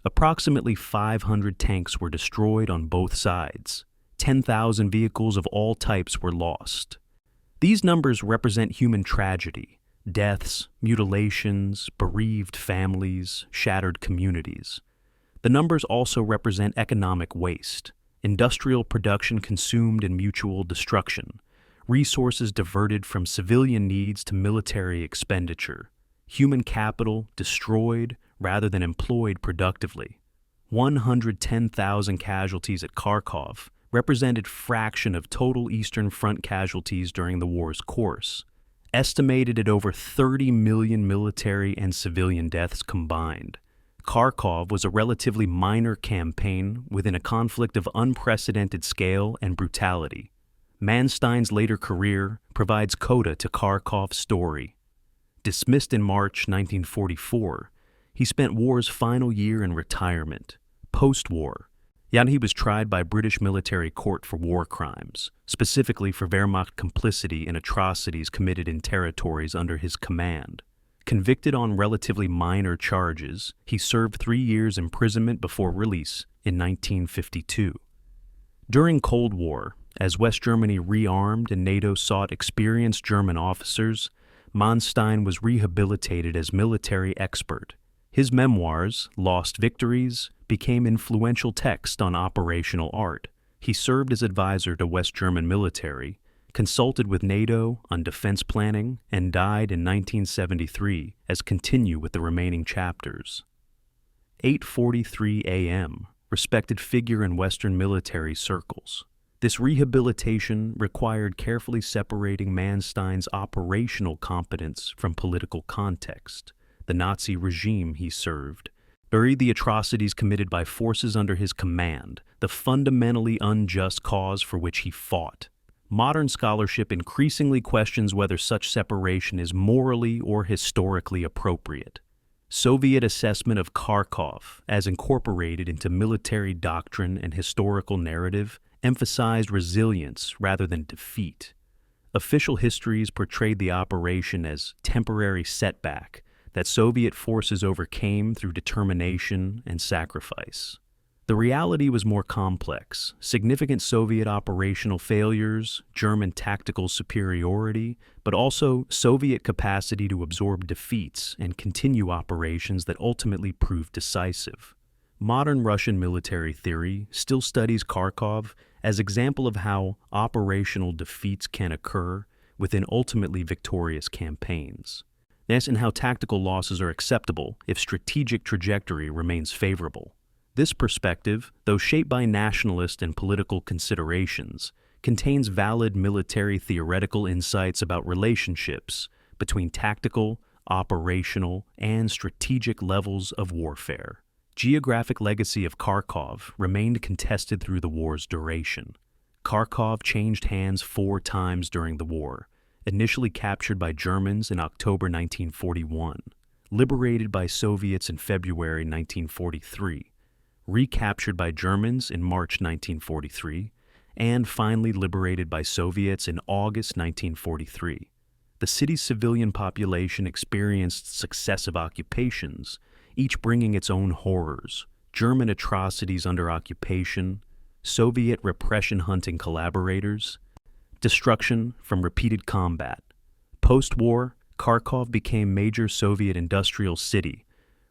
Approximately 500 tanks were destroyed on both sides. 10,000 vehicles of all types were lost. These numbers represent human tragedy, deaths, mutilations, bereaved families, shattered communities. The numbers also represent economic waste, industrial production consumed in mutual destruction, resources diverted from civilian needs to military expenditure, human capital destroyed rather than employed productively. 110,000 casualties at Kharkov represented fraction of total Eastern Front casualties during the war's course, estimated at over 30 million military and civilian deaths combined. Kharkov was a relatively minor campaign within a conflict of unprecedented scale and brutality. Manstein's later career provides coda to Kharkov's story. Dismissed in March 1944, he spent war's final year in retirement. Post-war, he was tried by British military court for war crimes, specifically for Wehrmacht complicity in atrocities committed in territories under his command. Convicted on relatively minor charges, he served 3 years imprisonment before release in 1952. During Cold War, as West Germany rearmed and NATO sought experienced German officers, Manstein was rehabilitated as military expert. His memoirs, Lost Victories, became influential text on operational art. He served as advisor to West German military, consulted with NATO on defense planning, and died in 1973 as continue with the remaining chapters. 8:43 a.m., respected figure in Western military circles. This rehabilitation required carefully separating Manstein's operational competence from political context. The Nazi regime he served buried the atrocities committed by forces under his command, the fundamentally unjust cause for which he fought. Modern scholarship increasingly questions whether such separation is morally or historically appropriate. Soviet assessment of Kharkov, as incorporated into military doctrine and historical narrative, emphasized resilience rather than defeat. Official histories portrayed the operation as temporary setback that Soviet forces overcame through determination and sacrifice. The reality was more complex. Significant Soviet operational failures, German tactical superiority, but also Soviet capacity to absorb defeats and continue operations that ultimately proved decisive. Modern Russian military theory still studies Kharkov as example of how operational defeats can occur within ultimately victorious campaigns. Yes, and how tactical losses are acceptable if strategic trajectory remains favorable. This perspective, though shaped by nationalist and political considerations, contains valid military theoretical insights about relationships between tactical, operational, and strategic levels of warfare. Geographic legacy of Kharkov remained contested through the war's duration. Kharkov changed hands 4 times during the war, initially captured by Germans in October 1941, liberated by Soviets in February 1943, recaptured by Germans in March 1943, and finally liberated by Soviets in August 1943. The city's civilian population experienced successive occupations, each bringing its own horrors: German atrocities under occupation, Soviet repression-hunting collaborators, destruction from repeated combat. Post-war, Kharkov became major Soviet industrial city,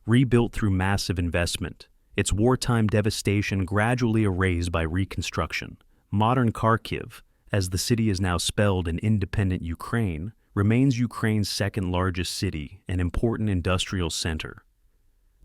rebuilt through massive investment, its wartime devastation gradually erased by reconstruction. Modern Kharkiv, as the city is now spelled in independent Ukraine, remains Ukraine's second largest city and important industrial center.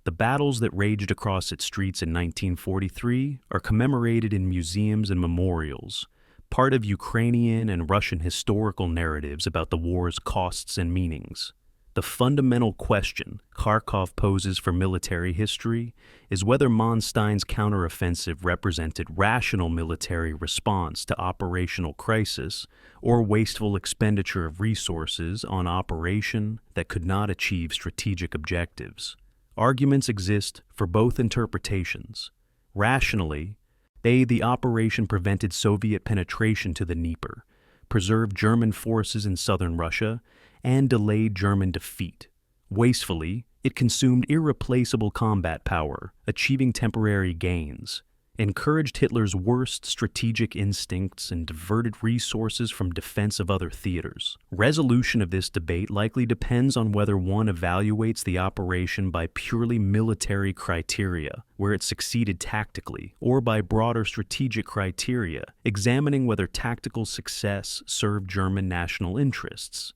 The battles that raged across its streets in 1943 are commemorated in museums and memorials, part of Ukrainian and Russian historical narratives about the war's costs and meanings. The fundamental question Kharkov poses for military history is whether Manstein's counteroffensive represented rational military response to operational crisis or wasteful expenditure of resources on operation that could not achieve strategic objectives. Arguments exist for both interpretations. Rationally, the operation prevented Soviet penetration to the Dnieper, preserved German forces in southern Russia, and delayed German defeat. Wastefully, it consumed irreplaceable combat power, achieving temporary gains, encouraged Hitler's worst strategic instincts, and diverted resources from defense of other theaters. Resolution of this debate likely depends on whether one evaluates the operation by purely military criteria, where it succeeded tactically, or by broader strategic criteria, examining whether tactical success served German national interests.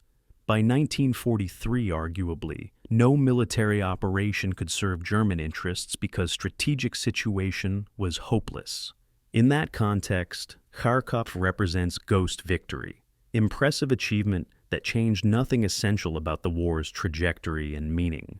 By 1943, arguably, no military operation could serve German interests because strategic situation was hopeless. In that context, Kharkov represents ghost victory, impressive achievement that changed nothing essential about the war's trajectory and meaning.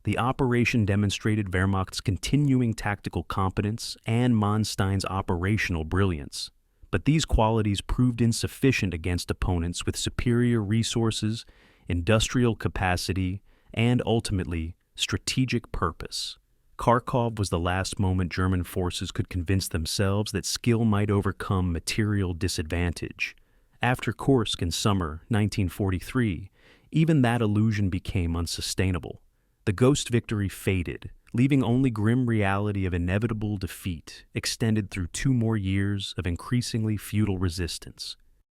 The operation demonstrated Wehrmacht's continuing tactical competence and Manstein's operational brilliance. But these qualities proved insufficient against opponents with superior resources, industrial capacity, and ultimately, strategic purpose. Kharkov was the last moment German forces could convince themselves that skill might overcome material disadvantage. After Kursk in summer 1943, even that illusion became unsustainable. The ghost victory faded, leaving only grim reality of inevitable defeat extended through 2 more years of increasingly futile resistance.